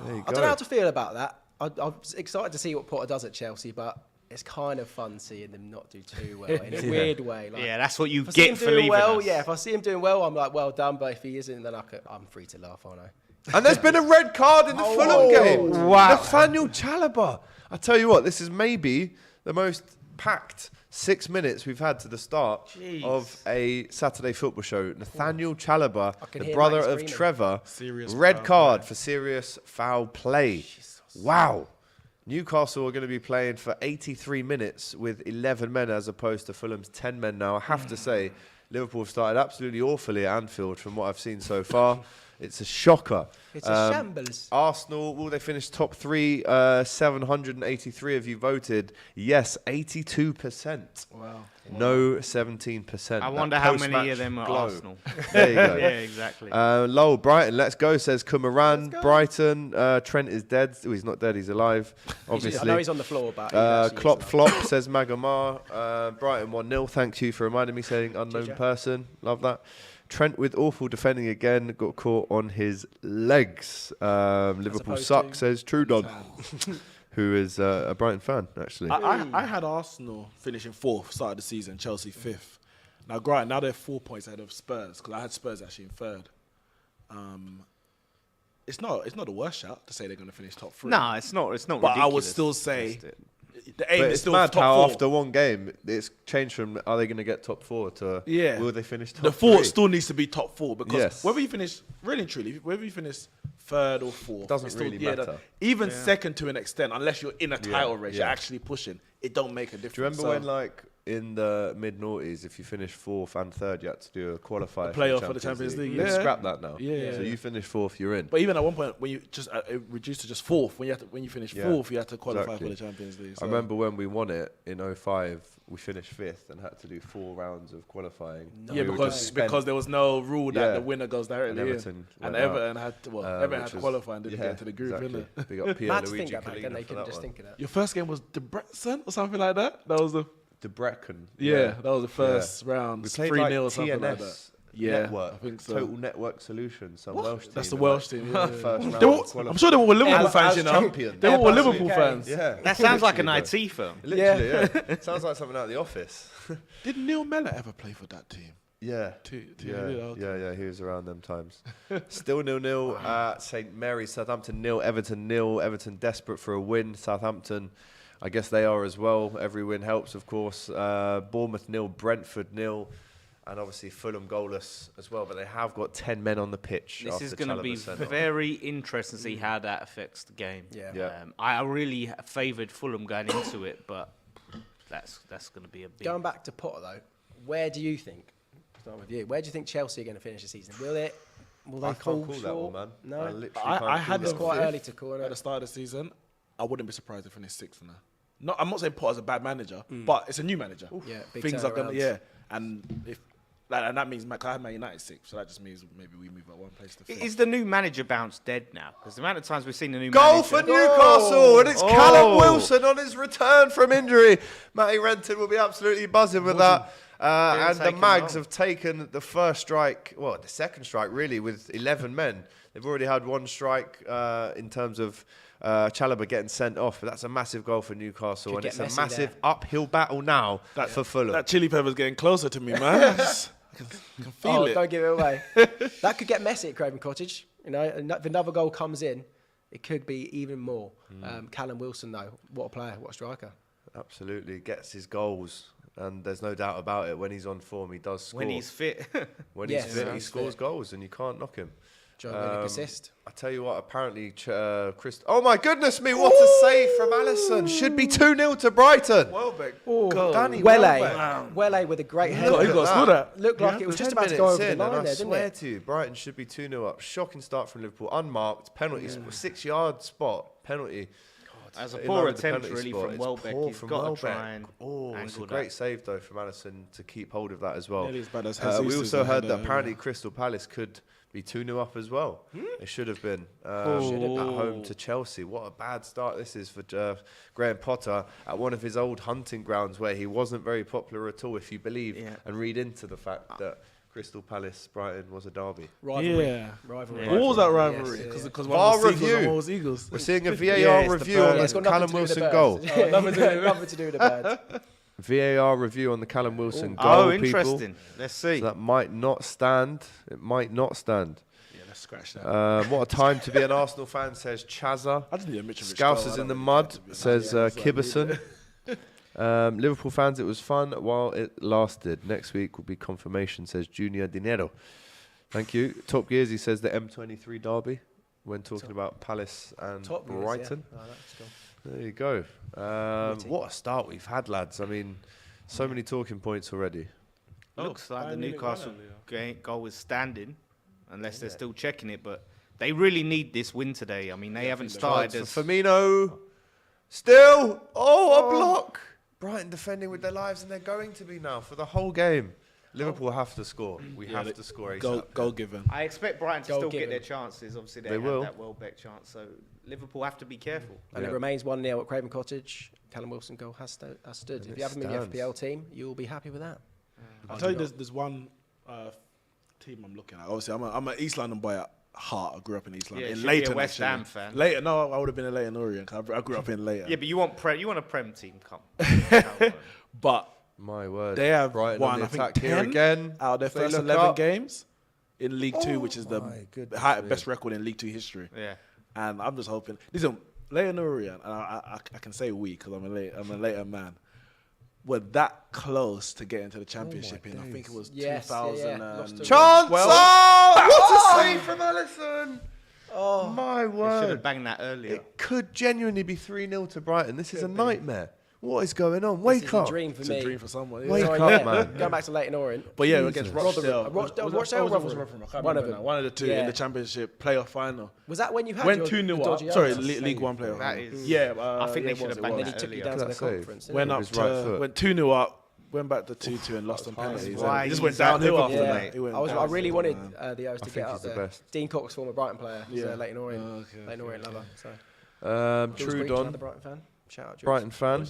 There you I don't know how to feel about that. I'm excited to see what Potter does at Chelsea, but it's kind of fun seeing them not do too well in a weird way. Like, Yeah, that's what you if I see him get for doing leaving well, us. yeah. If I see him doing well, I'm like, well done. But if he isn't, then I'm free to laugh, aren't I? And there's been a red card in the Fulham game. Wow. Nathaniel Chalobah. I tell you what, this is maybe the most packed 6 minutes we've had to the start of a Saturday football show. Nathaniel Chalobah, the hear brother Matty of screaming. Trevor, Serious red foul card play. for serious foul play. Wow. Newcastle are going to be playing for 83 minutes with 11 men as opposed to Fulham's 10 men now. I have to say, Liverpool have started absolutely awfully at Anfield from what I've seen so far. It's a shocker. It's a shambles. Arsenal, will they finish top three? 783 of you voted. Yes, 82%. Wow. No, 17%. I That wonder how post-match many of them are glow. Arsenal. There you go. Yeah, exactly. Lowell, Brighton, let's go, says Kumaran. Brighton, Trent is dead. Oh, he's not dead, he's alive, obviously. I know he's on the floor, but he actually Klopp is flop, says Magamar. Brighton 1-0. Thank you for reminding me, saying unknown GG. person. Love that. Trent with awful defending again, got caught on his legs. Liverpool opposed suck, to says Trudon, who is a Brighton fan, actually. I had Arsenal finishing fourth, start of the season, Chelsea fifth. Now, granted, now they're 4 points ahead of Spurs, because I had Spurs actually in third. It's not the worst shout to say they're going to finish top three. No, it's not. It's not. But I would ridiculous. still say Just it. the aim But is it's still mad top how four. after one game, it's changed from are they going to get top four to will they finish top the fourth three? still needs to be top four because Yes. whether you finish really and truly, whether you finish third or fourth, Doesn't it's still, really matter. Even second to an extent, unless you're in a title race, you're yeah. actually pushing. It don't make a difference. Do you remember So, when, like, in the mid-noughties, if you finished fourth and third, you had to do a qualifier playoff for the Champions League, They've yeah. scrapped that now. Yeah. So you finish fourth, you're in. But even at one point, when you just it reduced to just fourth, when you finish Yeah, fourth, you had to qualify exactly. for the Champions League. I So. remember when we won it in 2005, we finished fifth and had to do 4 rounds of qualifying. Yeah, We were just spent- because there was no rule that Yeah. the winner goes directly And in. Everton And went Everton had to, Everton had which to was- qualify and didn't yeah, get to the group, exactly. innit? Big up Mad to Pierluigi think that back then Collina they for couldn't that just one. think of that. Your first game was Debrecen or something like that? That was the Debrecen. that was the first round. We played 3-0 like or something like that. TNS Yeah, network, I think so. Total Network Solution, some Welsh team. That's the and, Welsh like, team. Yeah, First round They were, qualifying. I'm sure they were all Liverpool As fans, you know. champion. They were all Airbus Liverpool UK. fans. Yeah. That sounds like an Literally, IT film. bro. Literally, yeah. Sounds like something out of The Office. Did Neil Mellor ever play for that team? Yeah. Yeah. He was around them times. Still 0-0 at St Mary's, Southampton 0, Everton 0. Everton desperate for a win. Southampton, I guess they are as well. Every win helps, of course. Bournemouth 0, Brentford 0. And obviously Fulham goalless as well, but they have got 10 men on the pitch. This after is going to be Chalobah sent off. very interesting to see how that affects the game. Yeah. I really favoured Fulham going into it, but that's going to be a big. Going back to Potter though, where do you think? Start with you. Where do you think Chelsea are going to finish the season? Will they I can't fall call that short? one, man. No, I literally I can't had call it's them that quite one. early to call At it. the start of the season, I wouldn't be surprised if finished 6th now. No, I'm not saying Potter's a bad manager, but it's a new manager. Yeah, big things are gonna turnarounds. and if and that means I have Man United 6th, so that just means maybe we move at one place to 5th. Is the new manager bounce dead now? Because the amount of times we've seen the new Goal manager. for Newcastle, and it's Callum Wilson on his return from injury. Matty Renton will be absolutely buzzing with that. And the Mags have taken the first strike, well, the second strike really, with 11 men. They've already had one strike in terms of Chalobah getting sent off, but that's a massive goal for Newcastle, and it's a massive uphill battle now for Fulham. That chili pepper's getting closer to me, man. I can feel it. Don't give it away. That could get messy at Craven Cottage. You know, and if another goal comes in, it could be even more. Callum Wilson, though, what a player, what a striker. Absolutely, gets his goals, and there's no doubt about it. When he's on form, he does score. When he's fit. When he's fit, he scores goals, and you can't knock him. Assist. I tell you what, apparently, Chris. Oh my goodness me! What a save from Alisson! Should be 2-0 to Brighton. Welbeck. Danny Welle with a great header. He got scored at. Looked like it was just about to go over the line there, I didn't swear it? to you, Brighton should be 2-0 up. Shocking start from Liverpool, unmarked penalties, 6-yard spot penalty. As a In poor line with the attempt, penalty really, spot. from It's Welbeck. poor He's from got to Welbeck. try and It's a angle great that. save though from Alisson to keep hold of that as well. Nearly as bad as We Jesus' also heard header, that apparently Crystal Palace could be 2-0 up as well. They should have been at home to Chelsea. What a bad start this is for Graham Potter at one of his old hunting grounds where he wasn't very popular at all, if you believe and read into the fact that Crystal Palace Brighton was a derby. Rivalry. Yeah. Rivalry. What was that rivalry? Because one VAR was Eagles and review. one was Eagles. We're seeing a it's VAR the review bird. on It's the got nothing Callum to do with the Wilson birds. goal. Nothing to do with the birds. VAR review on the Callum Wilson goal. Oh, interesting. People. Let's see. So that might not stand. It might not stand. Yeah, let's scratch that. What a time to be an Arsenal fan, says Chazza. I didn't need a Mitrovic goal. I Scousers don't in the really mud, care, to be honest. says Yeah, it's like Kibberson. Liverpool fans, it was fun while it lasted. Next week will be confirmation, says Junior Dinero. Thank you. Top Gears, he says the M23 derby when talking about Palace and Top Gears, Brighton. yeah. Oh, that's cool. There you go. What a start we've had, lads. I mean, so many talking points already. Looks like the Bayern Munich Newcastle won goal is standing, unless they're still checking it. But they really need this win today. I mean, they haven't started as... For Firmino, still, a block. Brighton defending with their lives, and they're going to be now for the whole game. Liverpool have to score. We have to score ASAP. Goal given. I expect Brighton to Goal still given. get their chances. Obviously, they will. have that Welbeck chance. So Liverpool have to be careful. And it remains 1-0 at Craven Cottage. Callum Wilson goal has stood. If you have him in your FPL team, you'll be happy with that. I'll tell you, there's one team I'm looking at. Obviously, I'm an East London boy at heart. I grew up in East London. Yeah, In should be Leighton, a West actually. Ham fan. Leighton, no, I would have been a Leighton Orient. 'Cause I grew up in Leighton. Yeah, but you want a Prem team. Come. But My word. they have Brighton won, on the I think, attack here 10 again. out of their If they first look 11 up. games in League Two, which is the my goodness best record in League Two history. Yeah. And I'm just hoping. Listen, Leighton Orient, and I can say we because I'm a Leighton man. We're that close to getting to the championship in, I think it was Yes, 2000. Lost to- Chance! Well- What a save from Alisson! Oh, my They should word. have banged that earlier. It could genuinely be 3-0 to Brighton. This is a nightmare. What is going on? Wake This is a up. dream for It's me. a dream for someone. Wake Yeah. up, man. Going back to Leighton Orient. But yeah, Jesus. against Rochdale. Rochdale, Rotherham. One of them. One of the two Yeah. in the championship playoff final. Was that when you had Went your 2-0 up. dodgy Sorry, eyes? League One playoff. That final. is- Yeah, I think they yeah, should have it banged was. Then he took you earlier. down to the That save. conference. didn't Went he? up With his right foot. went 2-0 up. Went back to 2-2 and lost on penalties. why It just he's went at downhill Liverpool, after mate. that. It went I downhill, really wanted man. the O's to think get he's up the there. best. Dean Cox, former Brighton player, was Yeah. Leighton Orient, Okay, Leighton Orient lover. So True Jules Breach, Don. another Brighton fan. Shout out, Jules. Brighton fan.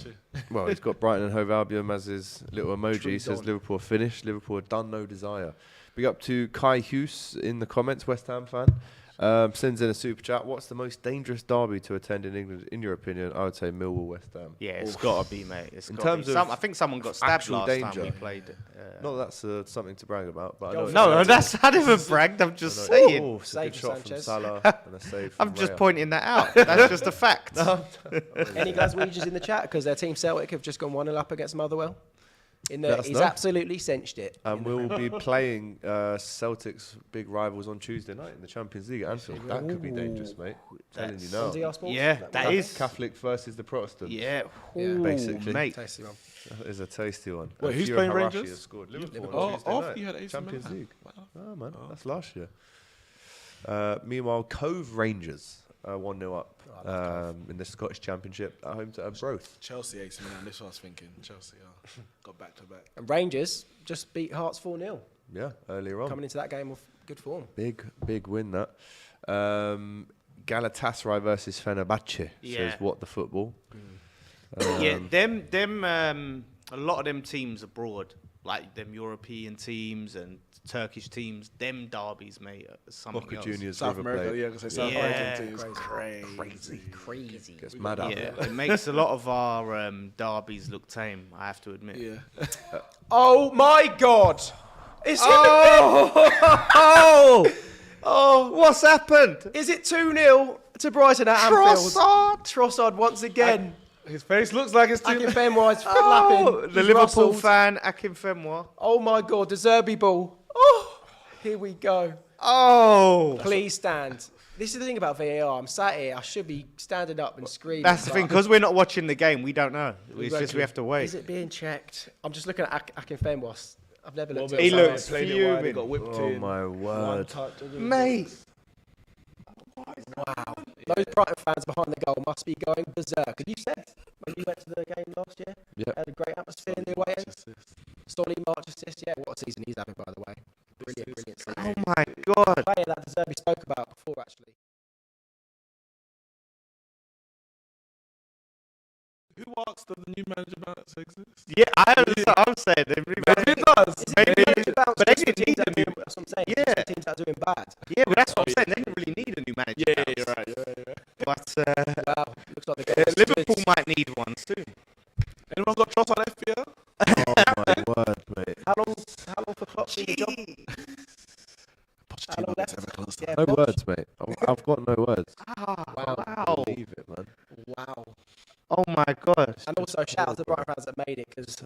Well, he's got Brighton and Hove Albion as his little emoji. True He says Don. Liverpool are finished. Liverpool are done, no desire. Big up to Kai Hughes in the comments, West Ham fan. Sends in a super chat. What's the most dangerous derby to attend in England, in your opinion? I would say Millwall, West Ham. Yeah, it's got to be, mate. It's In gotta terms be. of I think someone got stabbed actual last danger. time we played. Not that that's something to brag about, but I Go know for it's- No, that's I never bragged. I'm just saying. Oh, it's a Save good for shot from Sanchez. Salah and a save from I'm just Raya. pointing that out. That's just a fact. Any Glaswegians in the chat? Because their team Celtic have just gone 1-0 up against Motherwell. Let us He's know. absolutely cinched it. And we'll be playing Celtic's big rivals on Tuesday night in the Champions League at Anfield. That could be dangerous, mate. Telling you now. On DR Sports? Yeah, that is. Catholic versus the Protestant. Yeah, Yeah. Ooh, Basically. mate. Tasty one. That is a tasty one. Wait, And who's Fio playing Harashi Rangers? has scored. Liverpool Liverpool. on Tuesday Oh, night. you had AC Champions Milan. League. Wow. Oh, man, that's last year. Meanwhile, Cove Rangers 1-0 up in the Scottish Championship at home to Arbroath. Chelsea, AC Milan. This is what I was thinking. Chelsea got back to back. And Rangers just beat Hearts 4-0. Yeah, earlier on. Coming into that game with good form. Big win, that. Galatasaray versus Fenerbahce, says What the Football. A lot of them teams abroad, like them European teams and Turkish teams, them derbies, mate, something Boca else. Juniors, South River America, Plate. yeah, because South American teams Crazy. Gets mad out there. It makes a lot of our derbies look tame, I have to admit. Yeah. Oh my God! It's What's happened? Is it 2-0 to Brighton at Anfield? Trossard once again. His face looks like it's too. Akinfenwa's flapping. The He's Liverpool rustled. fan, Akinfenwa. Oh my God, the Zerbi ball. Oh, here we go. Oh! Please stand. This is the thing about VAR. I'm sat here. I should be standing up and screaming. That's the thing, because we're not watching the game, we don't know. It's just we have to wait. Is it being checked? I'm just looking at Akinfenwa. I've never looked at He him. looks Played it wide, he fuming. got whipped Oh in. my word. Mate! Wow. Those Brighton fans behind the goal must be going berserk. And you said when you went to the game last year, had a great atmosphere in the away end. Solly March assist. Yeah, what a season he's having, by the way. Brilliant season. Oh my God! Player that De Zerbi spoke about before, actually. Who asked the new manager about to exist? Yeah, I'm saying everybody. It does. Maybe, But but they didn't need a new. That's what I'm saying. Yeah. Some teams that are doing bad. Yeah, but that's what I'm saying. They didn't really need a new manager. Yeah, you're right. Yeah. But Wow. Looks like the Liverpool might need one soon. Anyone got trust on FPL? Oh my word, mate. How long for Klopp to do the job? How long left? Yeah, No Poch. words, mate. I've got no words. Wow. Believe it, man. Wow. Oh my God. And also shout out to the Brighton fans that made it because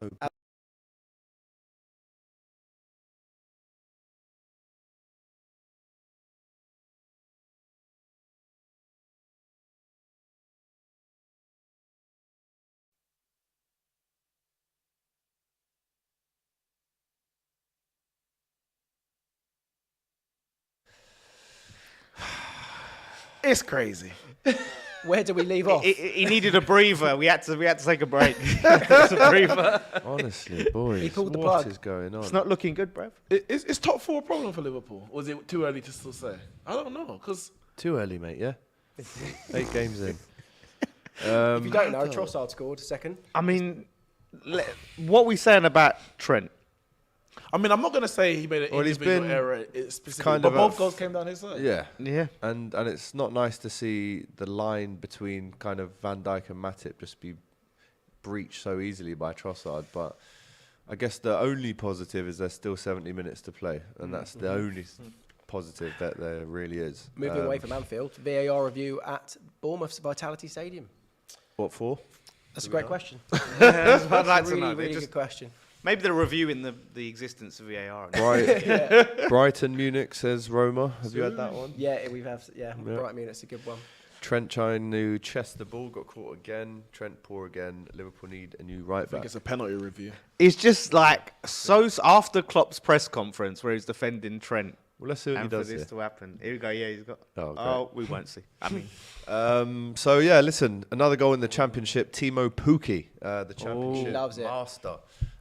It's crazy. where do we leave off? He needed a breather. We had to take a break. It's a breather. Honestly, boys, He pulled the what plug. is going on? It's not looking good, bruv. Is top four a problem for Liverpool? Or is it too early to still say? I don't know, because Too early, mate, yeah? 8 games in. If you don't know, Trossard scored second. I mean, what we saying about Trent? I'm not going to say he made an Well, he's individual been error specifically, kind but of both goals came down his side. Yeah. Yeah. And it's not nice to see the line between kind of Van Dijk and Matip just be breached so easily by Trossard. But I guess the only positive is there's still 70 minutes to play. And that's the only positive that there really is. Moving away from Anfield, VAR review at Bournemouth's Vitality Stadium. What for? That's a great question. I'd like That's to a know. really, They really just- good question. Maybe they're reviewing the existence of VAR. Brighton Munich says Roma. Have you had that one? Yeah, Brighton Munich's a good one. Trent trying to chest the ball, got caught again. Trent poor again. Liverpool need a new right I think back. it's a penalty review. It's just like after Klopp's press conference where he's defending Trent. Well, let's see what he And for does this here. to happen, here we go. Yeah, he's got. Oh, great. We won't see. I mean, So yeah, listen, another goal in the championship. Timo Pukki, the championship Loves it. master,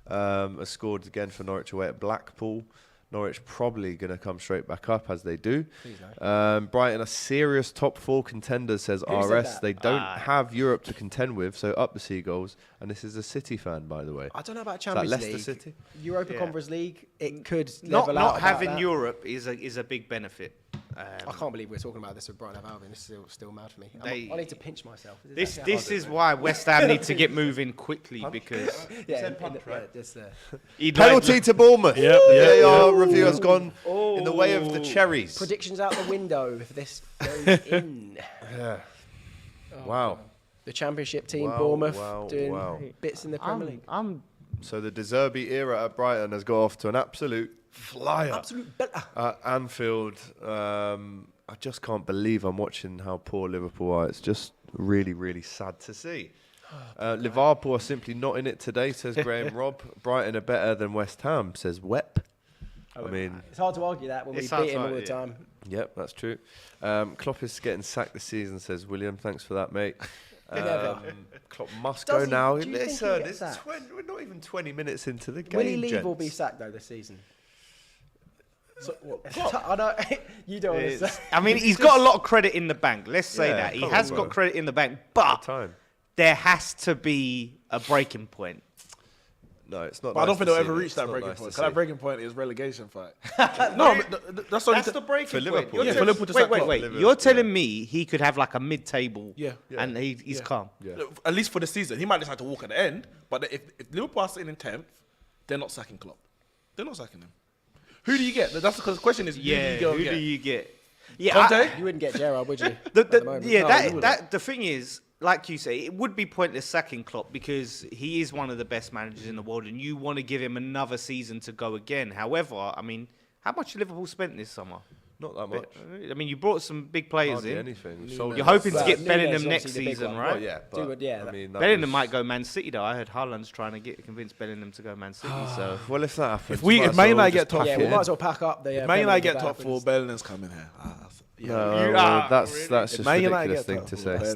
has scored again for Norwich away at Blackpool. Norwich probably going to come straight back up as they do. Brighton are serious top 4 contenders, says Who said RS. that? They don't have Europe to contend with, so up the Seagulls. And this is a City fan, by the way. I don't know about Is that Champions Leicester League. City? Europa Yeah. Conference League, it could not level out about having that. Europe is a big benefit. I can't believe we're talking about this with Brighton Albion. This is still mad for me. They- I need to pinch myself. This is why West Ham need to get moving quickly because Penalty to Bournemouth. VAR review has gone in the way of the cherries. predictions out the window if this goes in. Wow. The Championship team, Wow, Bournemouth, wow, doing wow. bits in the Premier League. So the De Zerbi era at Brighton has got off to an absolute flyer. Absolute better. At Anfield, I just can't believe I'm watching how poor Liverpool are. It's just really, really sad to see. Liverpool are simply not in it today, says Graham Robb. Brighton are better than West Ham, says Wep. I mean, It's hard to argue that when we It's beat hard him to all the argue. time. Yep, that's true. Klopp is getting sacked this season, says William. Thanks for that, mate. Klopp must go now. Do you think he'll get sacked? We're not even 20 minutes into the game. Will he leave gents. or be sacked though this season? So, I know you don't want to say. I mean, he's got a lot of credit in the bank. Let's say that. He has got credit in the bank, but there has to be a breaking point. No, it's not. But I don't think they'll ever reach that breaking point. Because that breaking point is relegation fight. No, but that's the breaking for Liverpool. Yeah, for Liverpool to sack Klopp. Wait. You're telling me he could have like a mid-table, and he's calm. Yeah. At least for the season, he might decide to walk at the end. But if Liverpool are sitting in 10th, they're not sacking Klopp. They're not sacking him. Who do you get? That's because the question is, who do you get? Yeah, Conte? You wouldn't get Gerrard, would you? The thing is, like you say, it would be pointless sacking Klopp because he is one of the best managers in the world, and you want to give him another season to go again. However, I mean, how much Liverpool spent this summer? Not that much. I mean, you brought some big players Hardly in. anything. You're hoping to get Bellingham next season, right? Well, yeah, but, I mean, Bellingham might go Man City though. I heard Haaland's trying to convince Bellingham to go Man City. So well, if that happens, if Man United get top 4, we might as well pack up the. Man United get top 4, Bellingham's coming here. That's just a ridiculous thing to say.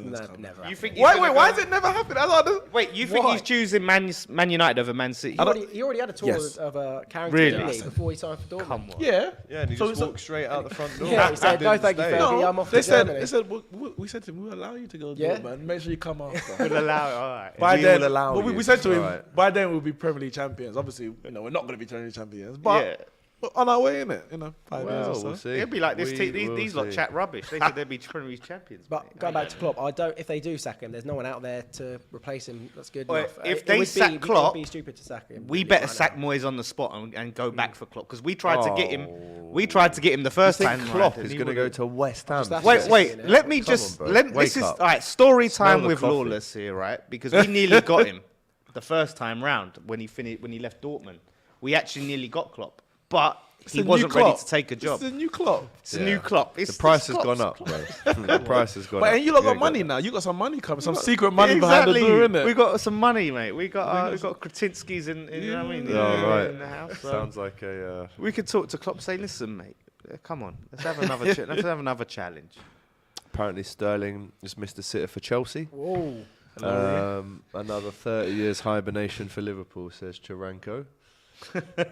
You think? Wait, why has it never happened? Wait, you think he's choosing Man United over Man City? He already had a tour of Carrington before he signed for Dortmund. Come on. Yeah, and he just walked straight out the front door. Yeah, he said, no, thank you, Fergie, I'm off to Germany. They said, we said to him, we'll allow you to go to Dortmund. Make sure you come after. We'll allow it, all right. By then, we said to him, by then we'll be Premier League champions. Obviously, we're not going to be Premier League champions, but we're on our way, innit? 5 years or so. We'll see. It'll be like this. These lot chat rubbish. They said they'd be Premier League champions. But going back to Klopp, if they do sack him, there's no one out there to replace him. That's good enough. If they sack Klopp, it would be stupid to sack him. We better sack Moyes on the spot and go back for Klopp because we tried to get him. We tried to get him the first time. Klopp is going to go to West Ham. Wait. Let me just. This is all right. Story time with Lawless here, right? Because we nearly got him the first time round when he left Dortmund. We actually nearly got Klopp, but he wasn't ready to take a job. It's a new Klopp. It's a new Klopp. The price has gone up, bro. The price has gone up. And you lot got money now. You got some money coming. Some secret money behind the door, innit? We got some money, mate. We got Kratinski's in you know what I mean? In the house. Sounds like a... We could talk to Klopp, say, listen, mate, come on. Let's have another challenge. Apparently Sterling just missed a sitter for Chelsea. Whoa. Another 30 years hibernation for Liverpool, says Chiranko.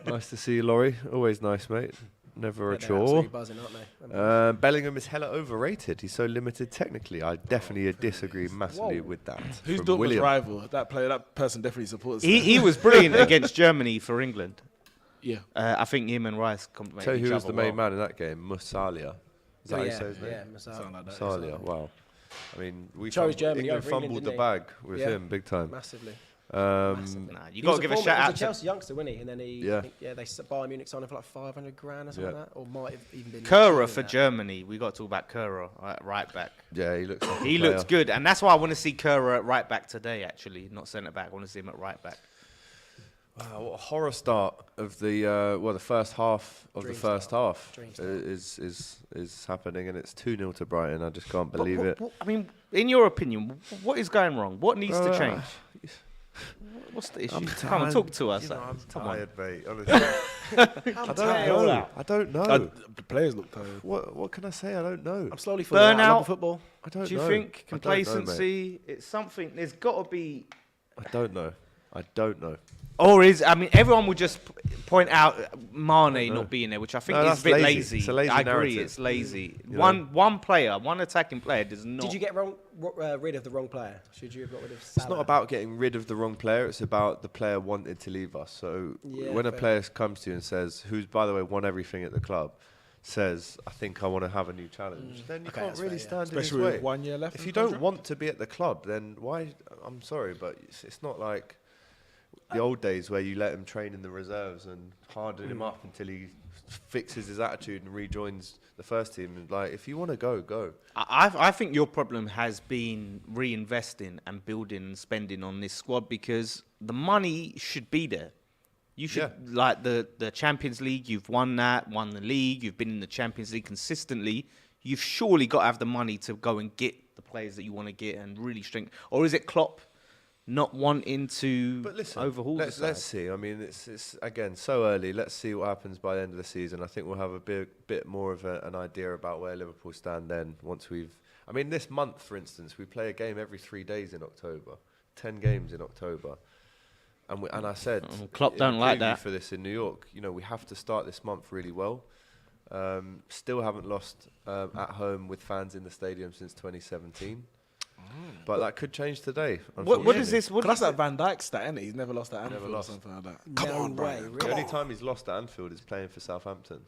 Nice to see you, Laurie. Always nice, mate. Never a chore. Absolutely buzzing, aren't they? Bellingham is hella overrated. He's so limited technically. I definitely disagree massively with that. Who's Dortmund's rival? That person definitely supports. He was brilliant against Germany for England. Yeah. I think him and Rice complemented Tell each you other who was the main man in that game? Musalia. Is that how you say his name? Yeah, Musalia. Wow. I mean, England Germany fumbled the bag with him big time. Massively. You got to give a shout out to Chelsea youngster, wasn't he? And then they Bayern Munich signed him for like 500 grand or something like that, or might have even been. Kerr for Germany. We got to talk about Kerr right back. Yeah, he looks. Like he looks good, and that's why I want to see Kerr at right back today. Actually, not centre back. I want to see him at right back. Wow, what a horror start of the first half of the first half is happening, and it's 2-0 to Brighton. I just can't believe it. I mean, in your opinion, what is going wrong? What needs to change? What's the issue? Come on, talk to us. I'm tired, mate. Honestly, I don't know. The players look tired. What can I say? I don't know. I'm slowly falling out of football. I don't know. Do you think complacency? It's something. There's got to be. I don't know. Or everyone will just point out Mane not being there, which I think is a bit lazy. It's a lazy narrative. Agree, it's lazy. One player, one attacking player does not. Did you get rid of the wrong player? Should you have got rid of Salah? It's not about getting rid of the wrong player. It's about the player wanted to leave us. So when a player comes to you and says, who's, by the way, won everything at the club, says, I think I want to have a new challenge, then you can't really stand in his way. With 1 year left. If you don't want to be at the club, then why? I'm sorry, but it's not like the old days where you let him train in the reserves and harden him up until he fixes his attitude and rejoins the first team. And like, if you want to go. I think your problem has been reinvesting and building and spending on this squad because the money should be there. You should, like the Champions League, you've won the league, you've been in the Champions League consistently. You've surely got to have the money to go and get the players that you want to get and really strengthen. Or is it Klopp not wanting to overhaul the side. Let's see. I mean, it's again so early. Let's see what happens by the end of the season. I think we'll have a bit more of an idea about where Liverpool stand then. Once I mean, this month, for instance, we play a game every 3 days in October. 10 games in October. And I said, Klopp don't like that for this in New York. You know, we have to start this month really well. Still haven't lost at home with fans in the stadium since 2017. But that could change today. What is this? That's that Van Dijk stat, isn't it? He's never lost at Anfield or something like that. Come on, way, Brian. The only time he's lost at Anfield is playing for Southampton.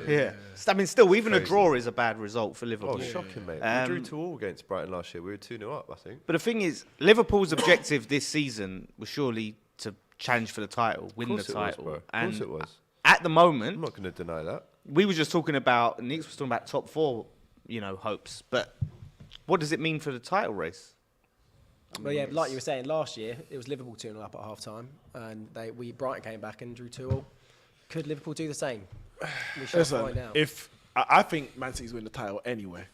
Yeah. I mean, still, even a draw is a bad result for Liverpool. Oh, shocking, mate. We drew 2-2 against Brighton last year. We were 2-0 up, I think. But the thing is, Liverpool's objective this season was surely to challenge for the title, win the title. Of course it was. At the moment, I'm not going to deny that. we were just talking about, Neeks was talking about top 4, hopes. But what does it mean for the title race? Well, yeah, like you were saying, last year it was Liverpool 2-0 up at half time, and Brighton came back and drew 2-2. Could Liverpool do the same? We shall find out. I think Man City's win the title anyway,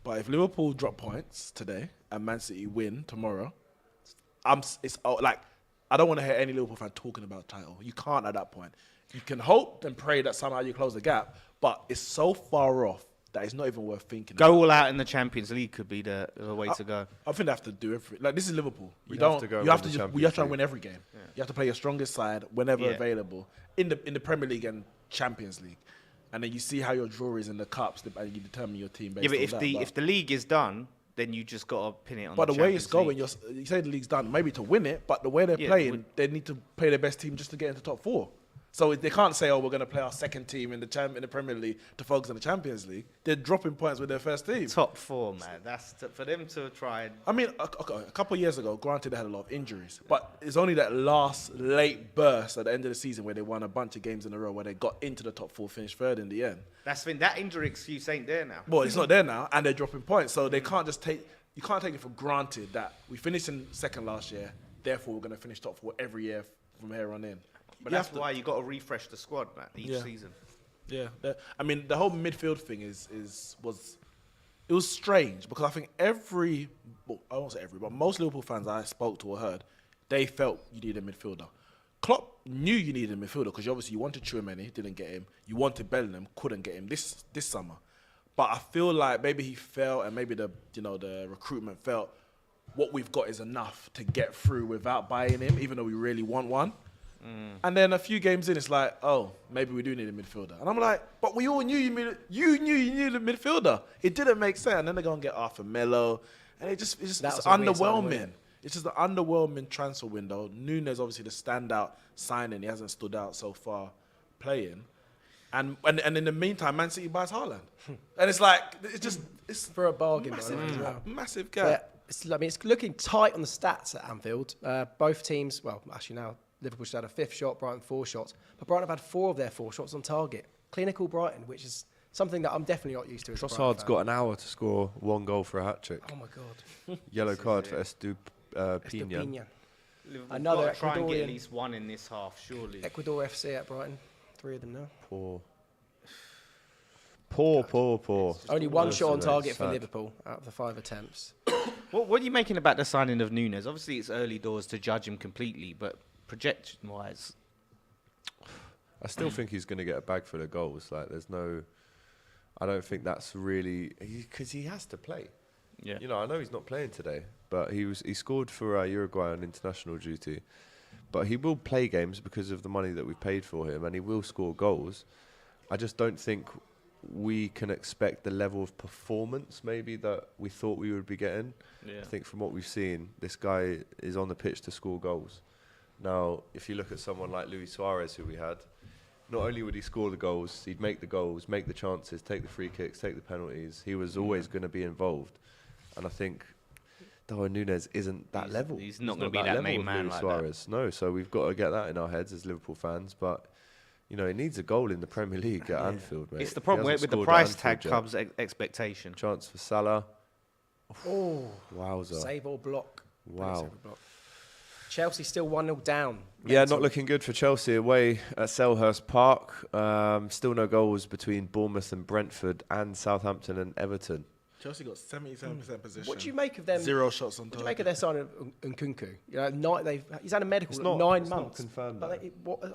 but if Liverpool drop points today and Man City win tomorrow, I don't want to hear any Liverpool fan talking about title. You can't at that point. You can hope and pray that somehow you close the gap, but it's so far off that it's not even worth thinking. Go all out in the Champions League could be the way to go. I think they have to do everything. Like, this is Liverpool. We have to try and win every game. Yeah. You have to play your strongest side whenever available in the Premier League and Champions League, and then you see how your draw is in the cups, and you determine your team based on that. If the league is done, then you just got to pin it on. But the way it's going, League. you say the league's done, maybe to win it, but the way they're playing, they need to play their best team just to get into top 4. So they can't say, we're going to play our second team in the Premier League to focus on the Champions League. They're dropping points with their first team. Top 4, man. That's for them to try. And I mean, a couple of years ago, granted they had a lot of injuries, but it's only that last late burst at the end of the season where they won a bunch of games in a row where they got into the top 4, finished third in the end. That injury excuse ain't there now. Well, it's not there now, and they're dropping points, so they can't just take. You can't take it for granted that we finished in second last year, therefore we're going to finish top 4 every year from here on in. But that's why you got to refresh the squad, man, each season. Yeah, I mean the whole midfield thing was strange because I think I won't say every, but most Liverpool fans I spoke to or heard, they felt you needed a midfielder. Klopp knew you needed a midfielder because obviously you wanted Tchouaméni, didn't get him. You wanted Bellingham, couldn't get him this summer. But I feel like maybe he felt, and maybe the recruitment felt, what we've got is enough to get through without buying him, even though we really want one. And then a few games in, it's like, maybe we do need a midfielder. And I'm like, but we all knew you needed a midfielder. It didn't make sense. And then they're going to get Arthur Melo. And it's underwhelming. It's just an underwhelming transfer window. Nunes, obviously, the standout signing. He hasn't stood out so far playing. And in the meantime, Man City buys Haaland. And it's like, it's for a bargain. Massive gap. It's looking tight on the stats at Anfield. Both teams, well, actually now, Liverpool should have had a 5th shot, Brighton 4 shots. But Brighton have had 4 of their 4 shots on target. Clinical Brighton, which is something that I'm definitely not used to. Trossard's got an hour to score 1 goal for a hat-trick. Oh, my God. Yellow card for Estupinian. Another try and get at least 1 in this half, surely. Ecuador FC at Brighton. 3 of them now. Poor. Only 1 shot on target for Liverpool out of the 5 attempts. What are you making about the signing of Nunes? Obviously, it's early doors to judge him completely, but projection-wise, I still think he's going to get a bag full of goals. Like, I don't think that's really because he has to play. Yeah, I know he's not playing today, but he scored for Uruguay on international duty. But he will play games because of the money that we've paid for him, and he will score goals. I just don't think we can expect the level of performance maybe that we thought we would be getting. Yeah. I think from what we've seen, this guy is on the pitch to score goals. Now, if you look at someone like Luis Suarez, who we had, not only would he score the goals, he'd make the goals, make the chances, take the free kicks, take the penalties. He was always going to be involved. And I think Darwin Núñez isn't that level. He's not going to be that main man like Suarez. No, so we've got to get that in our heads as Liverpool fans. But, he needs a goal in the Premier League at Anfield, mate. It's the problem with the price tag comes expectation. Chance for Salah. Oh, wowza. Save or block. Wow. Chelsea still 1-0 down. Yeah, not looking good for Chelsea away at Selhurst Park. Still no goals between Bournemouth and Brentford and Southampton and Everton. Chelsea got 77% possession. What do you make of them? 0 shots on target. What do you make of their signing of Nkunku? You know, he's had a medical It's for not- 9 it's not months. confirmed, But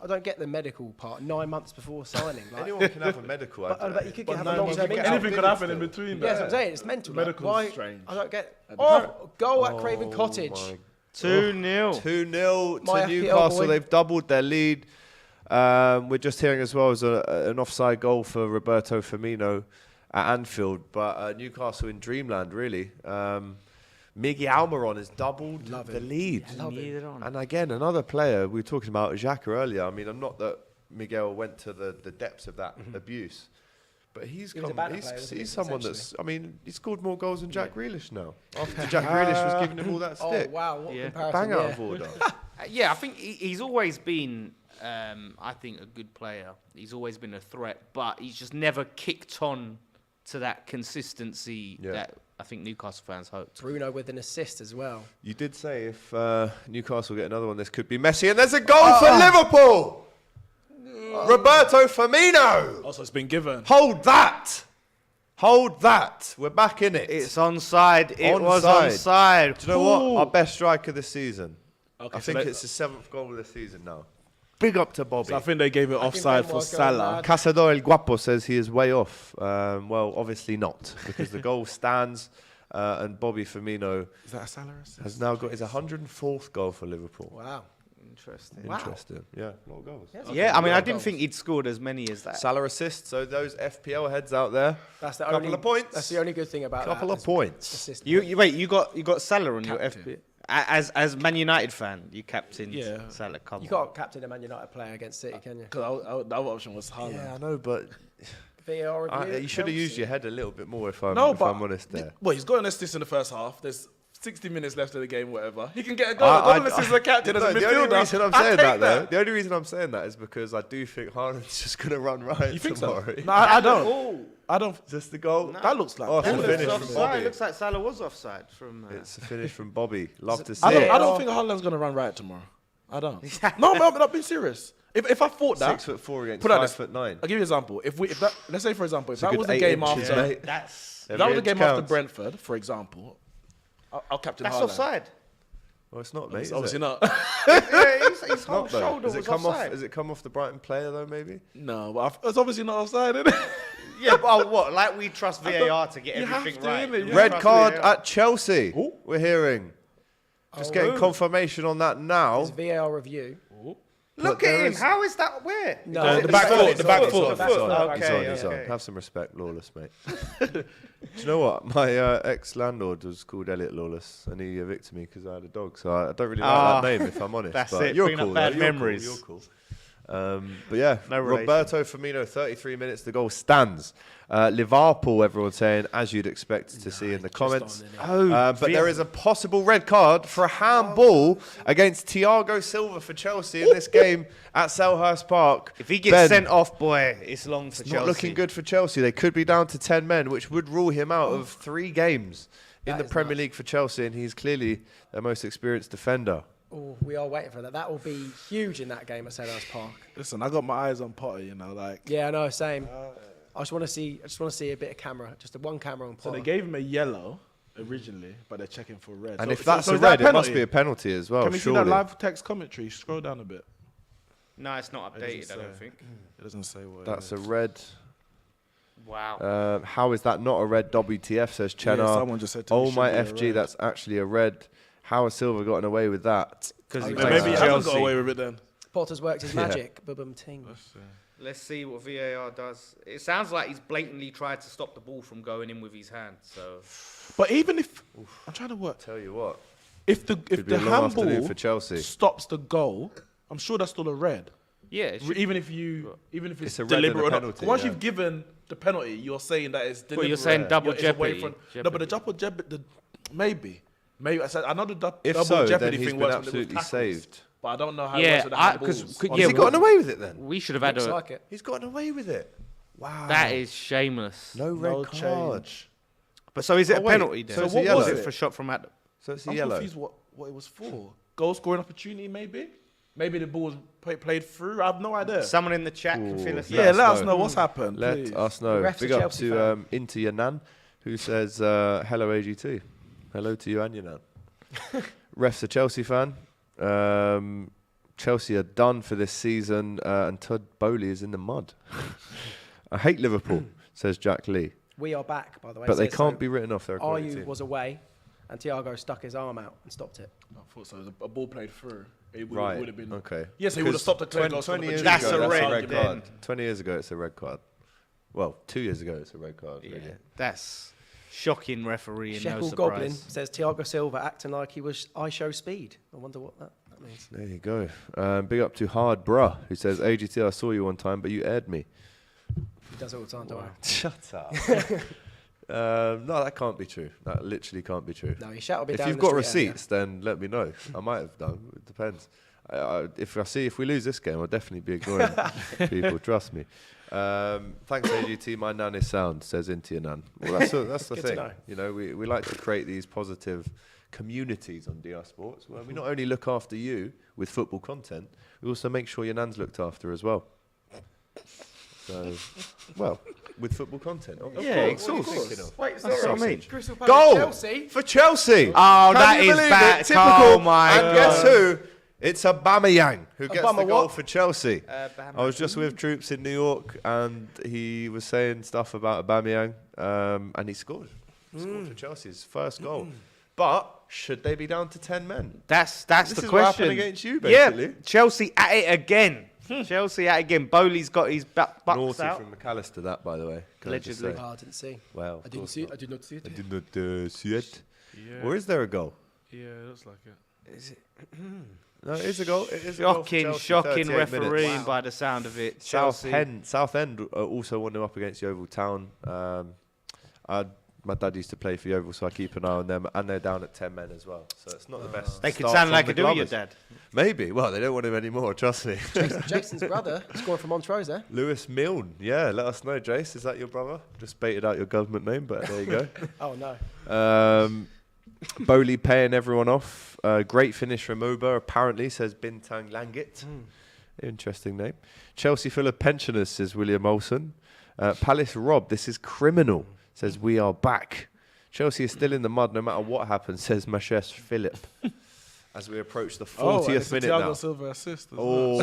I don't get the medical part. 9 months before signing. Like, Anyone can have a medical. but you could have a 9 months, long-term injury. anything could happen in between. Yeah, that's what I'm saying. It's mental. Like, Medical's why? strange. I don't get. Oh, goal at Craven Cottage. 2-0. 2-0 My to FPL Newcastle. boy. They've doubled their lead. We're just hearing as well as an offside goal for Roberto Firmino at Anfield. But Newcastle in dreamland, really. Miggy Almiron has doubled the lead. And again, another player, we were talking about Xhaka earlier. I mean, I'm not that Miguel went to the depths of that abuse. But he's someone that's, I mean, he scored more goals than Jack Grealish now. After Jack Grealish was giving him all that stick. Oh, wow. What comparison. Bang out of order. Yeah, I think he's always been, I think, a good player. He's always been a threat, but he's just never kicked on to that consistency that I think Newcastle fans hoped. Bruno with an assist as well. You did say if Newcastle get another one, this could be Messi. And there's a goal for Liverpool! Roberto Firmino! Also, it's been given. Hold that! Hold that! We're back in it. It's onside. It was onside. Do you know what? Our best striker this season. Okay, I think it's his 7th goal of the season now. Big up to Bobby. So I think they gave it offside for Salah. Cazador El Guapo says he is way off. Well, obviously not, because the goal stands, and Bobby Firmino Is that a Salah assist? has now got his 104th goal for Liverpool. Wow. Interesting. Interesting. Yeah, a lot of goals. Yeah, I mean, I didn't think he'd scored as many as that. Salah assist. So those FPL heads out there, That's the couple only of points. That's the only good thing about Couple that. of points. Assist. You got Salah on your Captain. FP. As Man United fan, you captained Salah. You can't captain a Man United player against City, can you? Because the other option was Haaland. Yeah, I know, but VAR review. you should have used Chelsea. your head a little bit more if I'm honest there. Well, he's got an assist in the first half. There's 60 minutes left of the game, whatever. He can get a goal. Double assist as a captain, as a The midfielder. only reason I'm I saying take that, though, the only reason I'm saying that is because I do think Haaland's just going to run right You think tomorrow. so? No, I don't. I don't. Just the goal. That looks like. Oh, it's a Looks finish from offside. Bobby. Looks like Salah was offside from. It's a finish from Bobby. Love to see I it. don't think Haaland's going to run right tomorrow. I don't. No, I'm not being serious. If I thought that, 6'4" against put out this- 5'9". I'll give you an example. If that, let's say for example, if a that good was the 8 game inches, after, mate. That's if that was the Every game inch after counts. Brentford, for example, I'll captain Haaland. offside. Well, it's not, mate. It's Is obviously it? not. Yeah, his whole Not, though. shoulder Has it was come offside. off? Has it come off the Brighton player though? Maybe. No, but it's obviously not offside, is it? Yeah, but what? Like we trust VAR to get you have everything to, right. innit? You Red Trust card VAR. at Chelsea. Ooh. We're hearing. Just getting confirmation on that now. There's VAR review. Look at him. How is that? Where? No, the back foot. The back foot. He's on. Okay, He's on. okay. Have some respect, Lawless, mate. Do you know what? My ex-landlord was called Elliot Lawless, and he evicted me because I had a dog. So I don't really like that name, if I'm honest. That's but it. You're Bringing up cool. bad though. You're memories. Cool. You're cool. But yeah, No relation. Roberto Firmino, 33 minutes. The goal stands. Liverpool, everyone saying, as you'd expect to see in the comments. But there is a possible red card for a handball against Thiago Silva for Chelsea in this game at Selhurst Park. If he gets Ben, sent off, boy, it's long for Chelsea. not looking good for Chelsea. They could be down to 10 men, which would rule him out of 3 games in the Premier League for Chelsea, and he's clearly their most experienced defender. Oh, we are waiting for that. That will be huge in that game at Selhurst Park. Listen, I got my eyes on Potter. You know, like. Yeah, I know. Same. I just want to see a bit of camera, just one camera on So Potter. they gave him a yellow originally, but they're checking for red. And So- if that's so a is that red, it must penalty? be a penalty as well, Can we see surely. that live text commentary? Scroll down a bit. No, it's not updated, doesn't I don't say. think. It doesn't say what. That's it a is. red. Wow. How is that not a red? WTF, says Chenar. someone just said to me Oh it my should be a FG, red. that's actually a red. How has Silva gotten away with that? Because he Maybe plays he for hasn't Chelsea. got away with it then. Potter's worked his Yeah. magic. Bum ting. Let's see what VAR does. It sounds like he's blatantly tried to stop the ball from going in with his hand. So But even if I'm trying to work, Tell you what, if the could be a long afternoon handball for Chelsea. stops the goal, I'm sure that's still a red. yeah, it should- Even if it's It's a red and a deliberate or not. penalty, Once yeah. you've given the penalty, you're saying that it's deliberate. Well, you're saying double It's away jeopardy. No, but the double jeopardy, maybe. I said I know the If double so, then jeopardy he's thing been works when absolutely it was saved. but I don't know how it Yeah, works with the I- handballs. 'cause- on yeah, Has he gotten away with it then? we should have had Looks a. like it. He's gotten away with it. Wow. That is shameless. no red No card. change. But so is it a wait, penalty then? so it's a what yellow. was it for shot from Adam? So it's a I'm yellow. confused what it was for. Goal scoring opportunity, maybe. Maybe the ball was played through. I have no idea. Someone in the chat can fill us Yeah, in. let us know what's happened. Let please. us know. The ref's a Big up Chelsea to fan. Into Yanan, who says, hello, AGT. Hello to you and your nan. Ref's a Chelsea fan. Chelsea are done for this season, and Todd Bowley is in the mud. I hate Liverpool, says Jack Lee. We are back, by the way. But they can't be written off their quality Ayew was away, and Thiago stuck his arm out and stopped it. I thought so. A ball played through. It would have been. Okay. Yes, he would have stopped the clear goals. 20 years That's ago, a red card. 20 years ago, it's a red card. Well, 2 years ago, it's a red card. Yeah, really. that's shocking referee and no Shekel surprise. Goblin says Thiago Silva acting like he was I show speed. I wonder what that means. There you go. Big up to Hard Bruh, who says, AGT, I saw you one time, but you aired me. He does it all the time, don't worry. Shut up. No, that can't be true. That literally can't be true. No, he shouted me If down you've the got street receipts, then let me know. I might have done. It depends. If we lose this game, I'll definitely be ignoring people. Trust me. Thanks, AGT. My nan is sound, says Inti Nan. Well, that's the Good to thing. know. You know, we like to create these positive communities on DR Sports where we not only look after you with football content, we also make sure your nan's looked after as well. So, well, with football content. Of course. What are you thinking of? Wait, That's what I mean. Crystal Palace, Goal Chelsea. for Chelsea. Oh, Can that you is believe bad. it? Typical. Oh, my and guess God. who? It's Aubameyang who gets Obama the goal what? for Chelsea. Aubameyang. I was just with troops in New York, and he was saying stuff about Aubameyang, and he scored. Scored for Chelsea's first goal. But should they be down to 10 men? That's This the is question. what happened against you, basically. Yeah, Chelsea at it again. Chelsea at it again. Bowley's got his bucks Naughty out. from McAllister, that, by the way. Can I just Allegedly. say? Oh, I didn't see. Well, I didn't see it. I did not see it. I did not see it. Yeah. Or is there a goal? Yeah, it looks like it. No, it is a goal. It is a goal for Chelsea, Shocking 38 refereeing minutes. by the sound of it. Chelsea. Southend also won them up against Yeovil Town. My dad used to play for Yeovil, so I keep an eye on them, and they're down at 10 men as well. So it's not the best. They could start sound from like the a do your Glovers. dad. Maybe. Well, they don't want him anymore. Trust me. Jason's brother scored for Montrose there. Lewis Milne. Yeah, let us know, Jace. Is that your brother? Just baited out your government name, but there you go. Oh, no. Bowley paying everyone off. Great finish from Uber, apparently, says Bintang Langit. Interesting name. Chelsea full of pensioners, says William Olsen. Palace Rob, this is criminal, says we are back. Chelsea is still in the mud no matter what happens, says Mashesh Philip. As we approach the 40th minute now. Thiago Silva assist. Oh,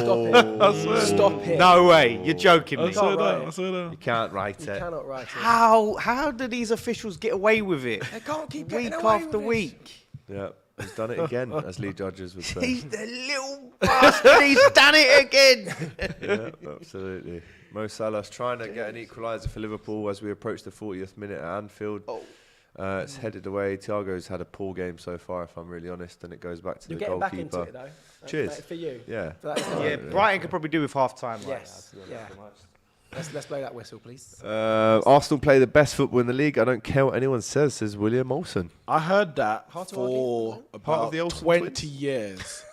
Stop it. No way. You're joking me. I saw that. you can't write You it. cannot write it. How do these officials get away with it? They can't keep Week getting away after with it. week. Yeah, he's done it again, as Lee Judges would say. He's the little bastard. He's done it again. Yeah, absolutely. Mo Salah's trying to get an equaliser for Liverpool as we approach the 40th minute at Anfield. It's headed away. Thiago's had a poor game so far, if I'm really honest, and it goes back to You're the getting back goalkeeper. into it, though. Cheers. That's for you. Yeah. For that Yeah, Brighton could probably do with half time right Yes. now. Yeah. Let's blow that whistle, please. Arsenal play the best football in the league. I don't care what anyone says, says William Olsen. I heard that Hard to for Part of about the Olsen 20 twins? years,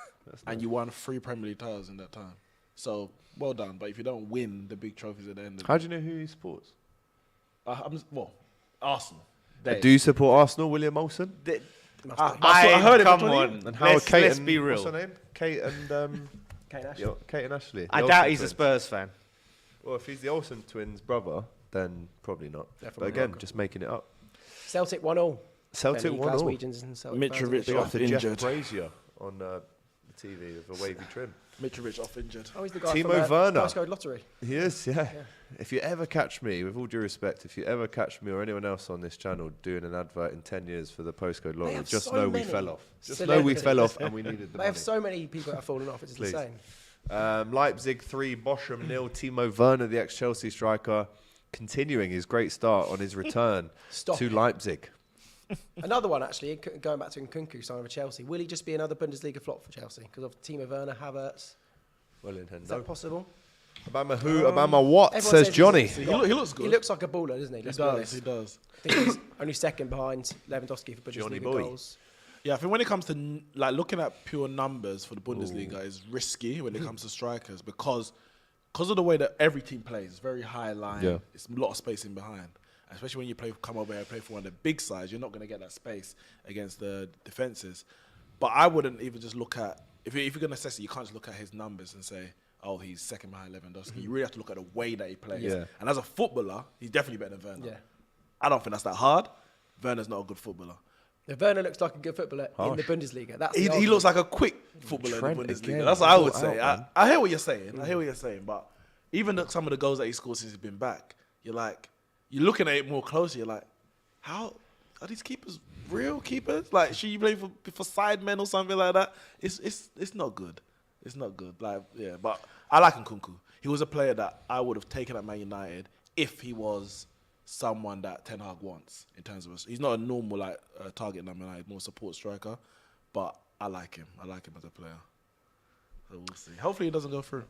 and you won 3 Premier League titles in that time. So, well done. But if you don't win the big trophies at the end of How do you know who he supports? Arsenal. Do you support Arsenal, William Olsen? I heard it Come for 20 on. years. And how are Kate Let's and, be real. What's her name? Kate and Kate Ashley. Kate and Ashley. I the doubt Olsen he's a twins. Spurs fan. Well, if he's the Olsen twins' brother, then probably not. Definitely But again, not. just making it up. Celtic 1-0. Celtic Any 1-0. Glaswegians and Celtic fans in Mitrovic the Big off up to injured. Jeff Brazier on the TV with a wavy trim. Mitrovic off injured. Oh, he's the guy Timo from Werner. Postcode Lottery. He is, yeah. If you ever catch me, with all due respect, if you ever catch me or anyone else on this channel doing an advert in 10 years for the postcode lottery, have just so know we many fell off. Just know celebrities. we fell off and we needed the They money. have so many people that have fallen off. It's Please. insane. Leipzig 3, Bochum 0. Timo Werner, the ex-Chelsea striker, continuing his great start on his return Stop to it. Leipzig. Another one, actually, going back to Nkunku signing for Chelsea. Will he just be another Bundesliga flop for Chelsea? Because of Timo Werner, Havertz. Well in hand. Is that possible? Obama who? Obama what? Everyone Says says Johnny. He looks good. He looks like a baller, doesn't he? He Let's be does. honest. He does. I think he's only second behind Lewandowski for Johnny Bundesliga boy. goals. Yeah, I think when it comes to like looking at pure numbers for the Bundesliga is risky when it comes to strikers because of the way that every team plays. It's very high line. Yeah. It's a lot of space in behind. Especially when you come over here and play for one of the big sides, you're not going to get that space against the defenses. But I wouldn't even just look at if you're going to assess it, you can't just look at his numbers and say, oh, he's second behind Lewandowski. You really have to look at the way that he plays. Yeah. And as a footballer, he's definitely better than Werner. Yeah. I don't think that's that hard. Werner's not a good footballer. If Werner looks like a good footballer in the Bundesliga. That's He looks like a quick footballer in the Bundesliga. again. That's what I would say. I hear what you're saying. But even some of the goals that he scored since he's been back, you're looking at it more closely. You're like, how are these keepers real keepers? Like, should you play for side men or something like that? It's not good. It's not good. Like, yeah, but I like Nkunku. He was a player that I would have taken at Man United if he was someone that Ten Hag wants in terms of us. He's not a normal target number, more support striker, but I like him. I like him as a player. So we'll see. Hopefully he doesn't go through.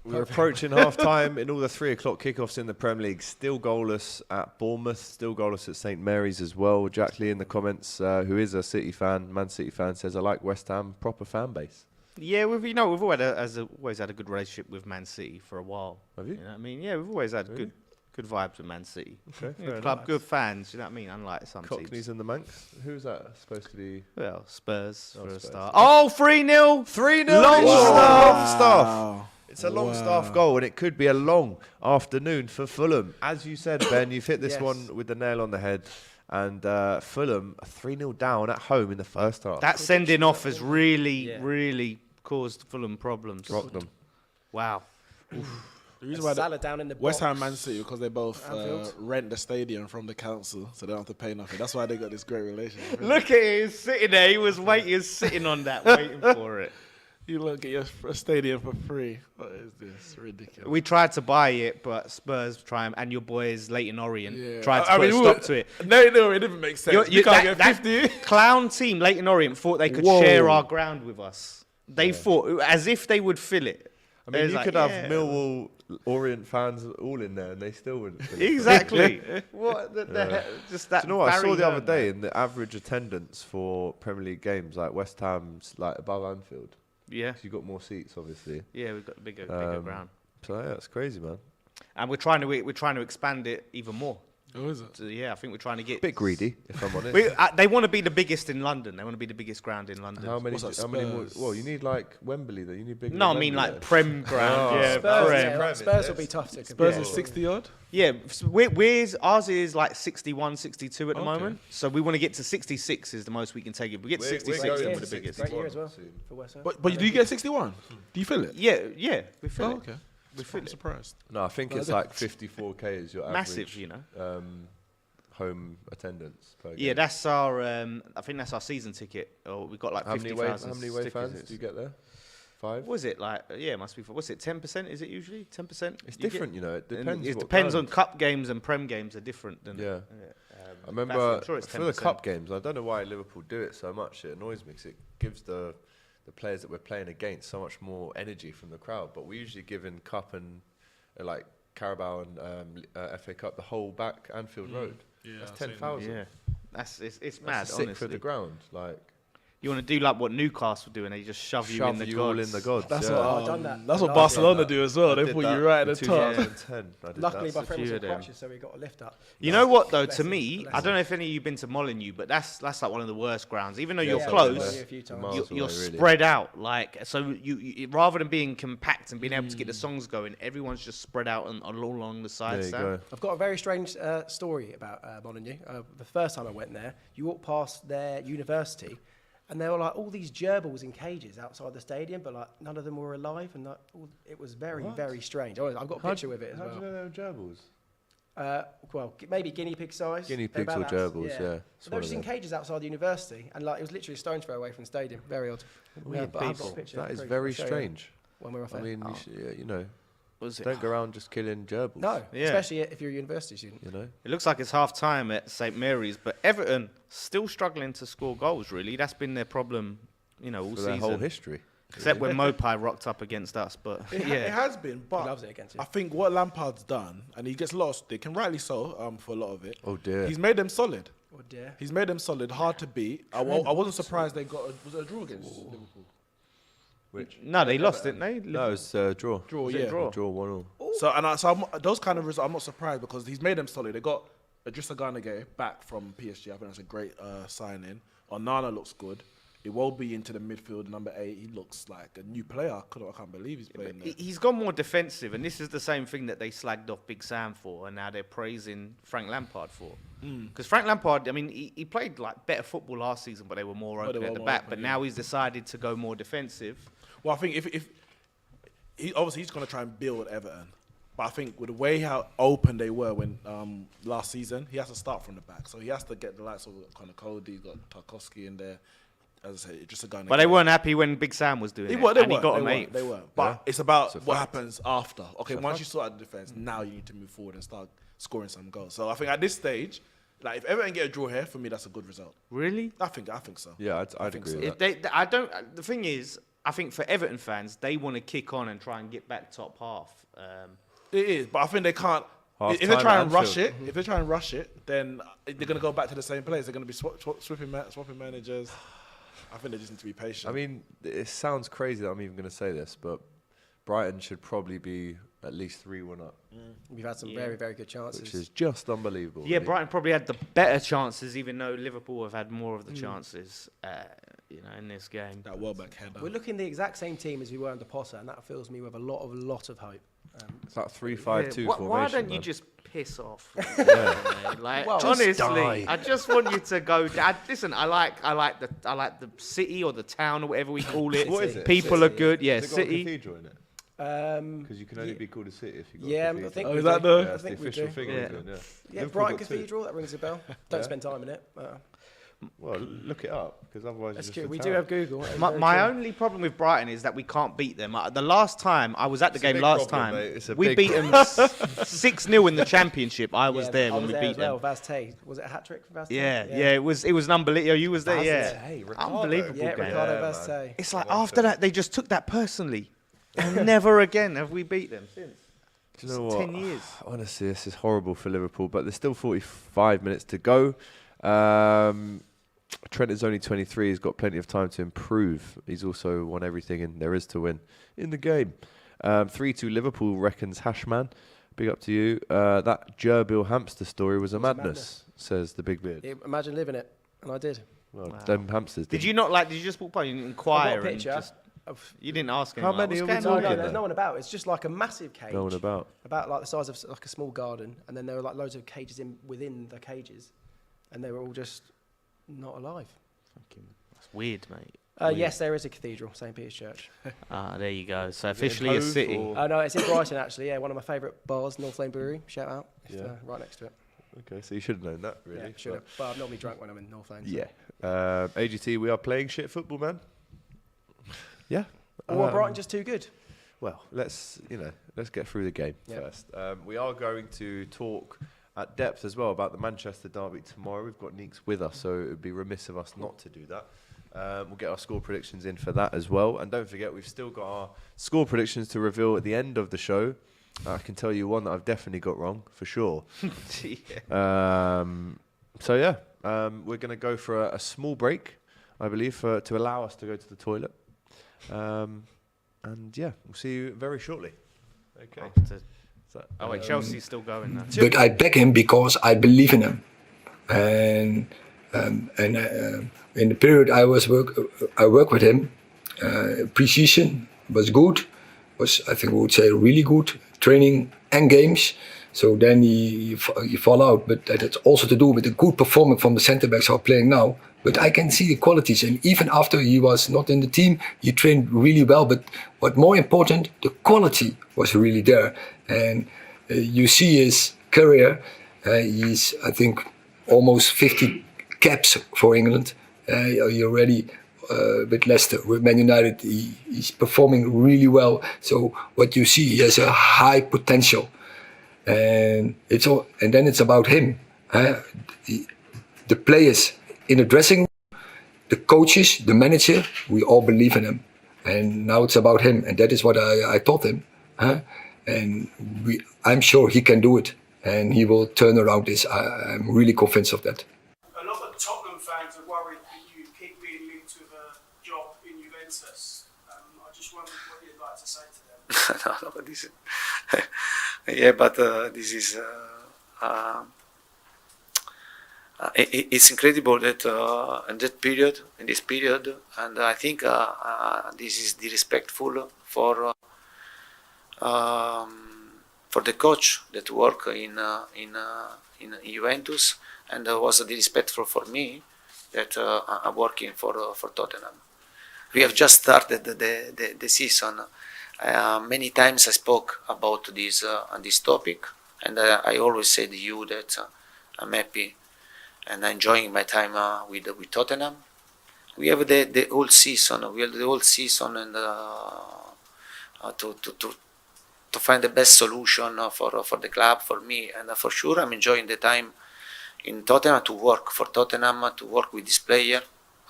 We're approaching half-time in all the 3 o'clock kickoffs in the Premier League. Still goalless at Bournemouth, still goalless at St Mary's as well. Jack Lee in the comments, who is a City fan, Man City fan, says, I like West Ham, proper fan base. Yeah, we've always had a good relationship with Man City for a while. Have you? You know what I mean? Yeah, we've always had good vibes with Man City. Okay, fair club, enough. good fans. You know what I mean? Unlike some Cockneys teams. and the Manx. Who's that supposed to be? Well, Spurs for a Spurs. start. Oh, 3-0. 3-0. Longstaff. Stuff. It's a Longstaff goal, and it could be a long afternoon for Fulham. As you said, Ben, you've hit this one with the nail on the head. And Fulham are 3-0 down at home in the first half. That sending off has really caused Fulham problems. Rocked them. Wow. The reason why Salah down in the West box. Ham, Man City, because they both rent the stadium from the council, so they don't have to pay nothing. That's why they got this great relationship. Look at him sitting there. He was sitting on that, waiting for it. You look at your stadium for free. What is this? Ridiculous. We tried to buy it, but Spurs and your boys Leighton Orient tried to I put mean, a stop to it. No, it didn't make sense. You can't get 50. Clown team, Leighton Orient, thought they could share our ground with us. They thought as if they would fill it. I mean, you could have Millwall Orient fans all in there, and they still wouldn't fill it. Exactly. What the heck? Just that. Do you know what I saw the other Barry day Hearn, in the average attendance for Premier League games, like West Ham's like above Anfield. Yeah. You got more seats, obviously. Yeah, we've got bigger ground, So yeah, it's crazy, man. and we're trying to expand it even more. Oh, is it? So, yeah, I think we're trying to get. Bit greedy, if I'm honest. They want to be the biggest in London. They want to be the biggest ground in London. How many? What's that, How many more? Spurs? Well, you need like Wembley, though. You need big. No, I mean like Prem ground. Yeah, Spurs, Prem. Spurs will be tough to compete. Spurs with. is 60 odd. Yeah, ours is like 61, 62 at the moment. So we want to get to 66 is the most we can take. If we get to 66, then we're the biggest. Great year as well for West Ham. But do you get 61? Do you feel it? Yeah, we feel it. Okay. We feel I'm it. surprised. No, I think it's like 54k is your Massive, average, you know. home attendance per game. Yeah, that's our. I think that's our season ticket. Or we got like 50,000. How many away fans do you get there? 5? Was it like? Yeah, it must be. What's it? 10%? Is it usually 10%? It's different, you know. It depends. It what depends on ground. cup games and Prem games are different. Than Yeah. I remember I'm sure it's for the 10%. cup games, I don't know why Liverpool do it so much. It annoys me because it gives the players that we're playing against so much more energy from the crowd. But we usually give in cup and like Carabao and FA Cup the whole back Anfield Road. Yeah, that's 10,000. Yeah, it's mad. Sick Honestly, for the ground. Like you want to do like what Newcastle do, and they just shove you in the all gods. in the gods. That's yeah. what I've done that. That's what Last Barcelona year. do as well. I They did put that you right at in the top. 2010. I did Luckily, that. my friend was few in of them. crutches, so we got a lift up. You know what though? Bless To him, me, bless I him. don't know if any of you've been to Molineux, but that's like one of the worst grounds. Even though you're Yeah, close, I've been a few times. Miles you're away, really. spread out. Like so, you rather than being compact and being able to get the songs going, everyone's just spread out and all along the There sides. you Sam. go. I've got a very strange story about Molineux. The first time I went there, you walked past their university, and there were like all these gerbils in cages outside the stadium, but like none of them were alive, and like, it was very, very strange. I've got a picture with it as How do you well. know they were gerbils? Well, maybe guinea pig size. Guinea They're pigs or about gerbils, that- yeah. So It's they one were just of in them. cages outside the university, and like it was literally a stone's throw away from the stadium. Very odd. Weird but I've got a people. picture. That is I'll very show you strange. when we're off I there. mean, you, should, you know, Was it? don't go around just killing gerbils. No, Yeah. especially if you're a university student. You know? It looks like it's half time at St Mary's, but Everton still struggling to score goals. Really, that's been their problem, all For their whole season. history. Except when Mopai rocked up against us, but It yeah, has been, but He loves it against you. I think what Lampard's done, and he gets a lot of stick, and rightly so, for a lot of it. Oh, dear. He's made them solid. Oh dear. He's made them solid, hard to beat. I wasn't surprised they got was it a draw against Liverpool. Which? no, they lost, didn't they? No, it's draw. Draw, Was it yeah. draw? Draw 1-1. So those kind of results, I'm not surprised because he's made them solid. They got Idrissa Gana Gueye back from PSG. I think that's a great signing. Onana looks good. Iwobi into the midfield, number 8. He looks like a new player. I can't believe he's playing there. He's gone more defensive, and this is the same thing that they slagged off Big Sam for, and now they're praising Frank Lampard for. Because Frank Lampard, I mean, he played like better football last season, but they were more open at the back. But now he's decided to go more defensive. Well, I think if he obviously he's going to try and build Everton, but I think with the way how open they were when last season, he has to start from the back. So he has to get the likes of kind of Cody, he's got Tarkowski in there. As I say, just a guy. But they weren't happy when Big Sam was doing it. They weren't. But it's about what happens after. Okay, once you sort out the defense, now you need to move forward and start scoring some goals. So I think at this stage, like if Everton get a draw here, for me that's a good result. Really? I think so. Yeah, I'd agree with that. The thing is, I think for Everton fans, they want to kick on and try and get back top half. It is, but I think they can't. If they try and rush it, then they're going to go back to the same place. They're going to be swapping managers. I think they just need to be patient. I mean, it sounds crazy that I'm even going to say this, but Brighton should probably be at least 3-1 up. We've had some very, very good chances. Which is just unbelievable. Yeah, really. Brighton probably had the better chances, even though Liverpool have had more of the chances, in this game. That Welbeck header. We're looking the exact same team as we were under Potter, and that fills me with a lot of hope. It's like 3-5-2 formation. Why don't you just piss off? Like, well, honestly, I just want you to go. Listen, I like the city or the town or whatever we call it. What is it? People City. are good. Yeah, Has it got city. a cathedral in it? Because you can only be called a city if you got a I cathedral. think is that the? That's the official figure. Yeah, Brighton Cathedral, that rings a bell. Don't spend time in it. Well, look it up, because otherwise That's it's true. just We a do town. have Google. My only problem with Brighton is that we can't beat them. The last time I was at the game last time, we beat them 6-0 in the Championship. I was there when we beat them. Vaz Tay. Was it a hat trick for Vaz Tay? Yeah, it was unbelievable. You was there, unbelievable Yeah, game. Ricardo Vaz Tay. It's like after that they just took that personally, and never again have we beat them since. Do you know what? 10 years. Honestly, this is horrible for Liverpool, but there's still 45 minutes to go. Trent is only 23. He's got plenty of time to improve. He's also won everything and there is to win in the game. 3-2 Liverpool, reckons Hashman. Big up to you. That gerbil hamster story was a madness, says the big beard. Yeah, imagine living it, and I did. Well, them hamsters Did you not like? Did you just walk by and inquire? I've got a picture. You didn't ask How anyone. many Like, are we what's going talking on? No, there's no one about. It's just like a massive cage. No one about. About like the size of like a small garden, and then there were like loads of cages within the cages, and they were all just not alive. That's weird, mate. Yes, there is a cathedral, St. Peter's Church. There you go. So officially a city. Oh no, it's in Brighton actually. Yeah, one of my favourite bars, North Lane Brewery. Shout out. Right next to it. Okay, so you should have known that, really. Yeah, should have. But I'm normally drunk when I'm in North Lane. So. Yeah. AGT, we are playing shit football, man. Yeah. Or Brighton just too good? Well, let's get through the game first. We are going to talk at depth as well about the Manchester derby tomorrow. We've got Neeks with us, so it would be remiss of us not to do that. We'll get our score predictions in for that as well. And don't forget, we've still got our score predictions to reveal at the end of the show. I can tell you one that I've definitely got wrong, for sure. We're going to go for a small break, I believe, to allow us to go to the toilet. We'll see you very shortly. Okay. Oh wait, Chelsea's still going now. But I back him because I believe in him, and in the period I work with him, pre-season was good, was I think we would say really good, training and games. So then he fall out, but that has also to do with the good performance from the centre backs who are playing now. But I can see the qualities, and even after he was not in the team, he trained really well. But what more important, the quality was really there, and you see his career. He's I think almost 50 caps for England. He already with Leicester, with Man United, he's performing really well. So what you see, he has a high potential, and then it's about him, the players in the dressing room, the coaches, the manager. We all believe in him, and now it's about him, and that is what I told him, and I'm sure he can do it, and he will turn around this. I'm really convinced of that. A lot of Tottenham fans are worried that you keep being linked with a job in Juventus. I just wondered what you'd like to say to them. No, this is yeah, but this is it's incredible that in this period, and I think this is disrespectful for the coach that work in Juventus, and was disrespectful for me that I'm working for Tottenham. We have just started the season. Many times I spoke about this topic, and I always said to you that I'm happy and enjoying my time with Tottenham. We have the whole season. And to find the best solution for the club, for me, and for sure I'm enjoying the time in Tottenham to work for Tottenham, to work with this player.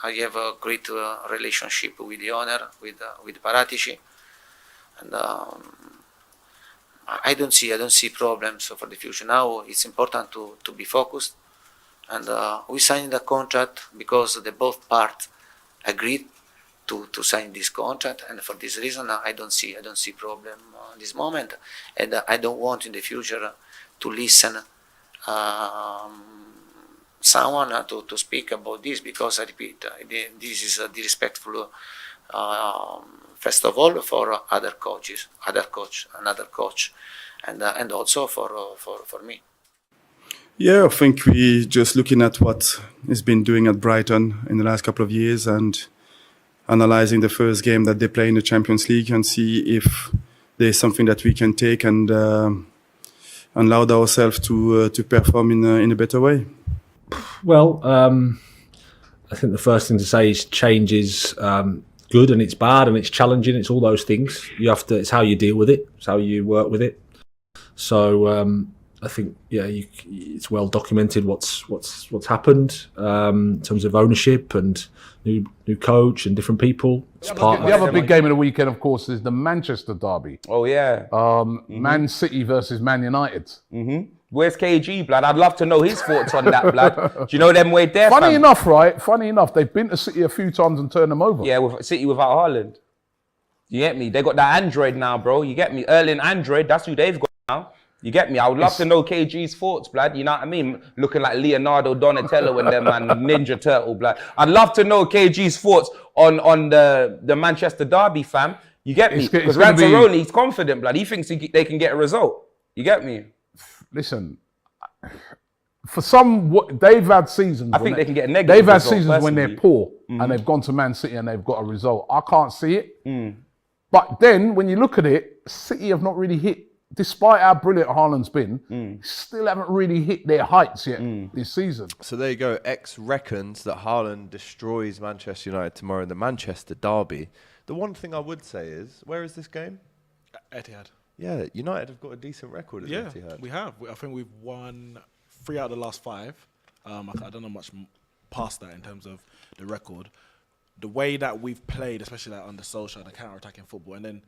I have a great relationship with the owner, with Paratici, and I don't see problems for the future. Now it's important to be focused, and we signed a contract because the both parts agreed to sign this contract, and for this reason I don't see problem at this moment, and I don't want in the future to listen someone to speak about this, because I repeat, this is disrespectful. First of all, for another coach, and also for me. Yeah, I think we just looking at what he's been doing at Brighton in the last couple of years and analyzing the first game that they play in the Champions League and see if there's something that we can take and allow ourselves to perform in a better way. Well, I think the first thing to say is change is good and it's bad and it's challenging. It's all those things. It's how you deal with it. It's how you work with it. So I think it's well documented what's happened in terms of ownership and new coach and different people. The other big game of the weekend, of course, is the Manchester derby. Oh yeah, Man City versus Man United. Mm-hmm. Where's KG, blood? I'd love to know his thoughts on that, blood. Do you know them way there? Funny enough, they've been to City a few times and turned them over. Yeah, with City without Haaland. You get me? They got that Android now, bro. You get me? Erling Android, that's who they've got now. You get me? I would love to know KG's thoughts, blood. You know what I mean? Looking like Leonardo Donatello and them, man, Ninja Turtle, blood. I'd love to know KG's thoughts on the Manchester derby, fam. You get me? Because Ranzaroni, he's confident, blood. He thinks they can get a result. You get me? Listen, for some, they've had seasons. I think they can get a negative They've had result, seasons when they're poor and they've gone to Man City and they've got a result. I can't see it. But then when you look at it, City have not really hit, despite how brilliant Haaland's been, still haven't really hit their heights yet this season. So there you go. X reckons that Haaland destroys Manchester United tomorrow in the Manchester derby. The one thing I would say is, where is this game? Etihad. Yeah, United have got a decent record at Etihad. We have. I think we've won 3 out of the last 5. I don't know much past that in terms of the record. The way that we've played, especially like under Solskjaer, the counter-attacking football, and then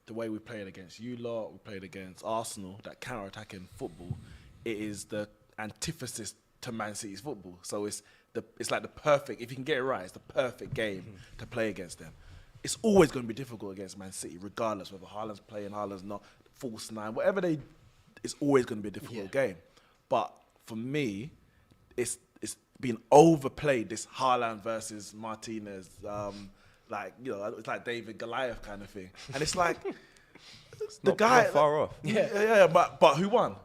the way we played against you lot, we played against Arsenal, that counter-attacking football, it is the antithesis to Man City's football. So it's like the perfect, if you can get it right, it's the perfect game to play against them. It's always going to be difficult against Man City, regardless whether Haaland's playing, Haaland's not, false 9, whatever it's always going to be a difficult game. But for me, it's been overplayed, this Haaland versus Martinez, it's like David Goliath kind of thing. And it's like, the guy... Not far off. Yeah, but who won?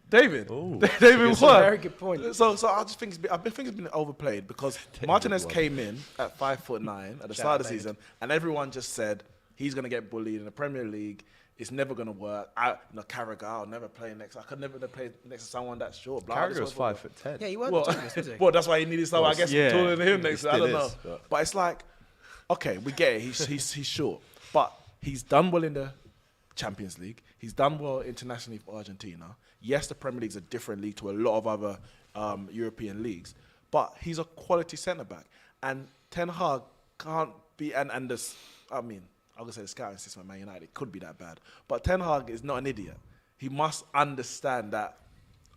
David. Ooh, David that's won. a very good point. So I just think it's been overplayed because Martinez came in at 5'9" at the start of the season, and everyone just said he's going to get bullied in the Premier League. It's never going to work. Carragher, I'll never play next. I could never play next to someone that short. Carragher was 5'10". Yeah, he wasn't tallest, was he? Well, that's why he needed someone, I guess, taller than him next to. I don't know. But it's like, okay, we get it. He's short, but he's done well in the Champions League. He's done well internationally for Argentina. Yes, the Premier League's a different league to a lot of other European leagues, but he's a quality centre-back. And Ten Hag can't be, and this, I mean, I would say the scouting system at Man United could be that bad. But Ten Hag is not an idiot. He must understand that,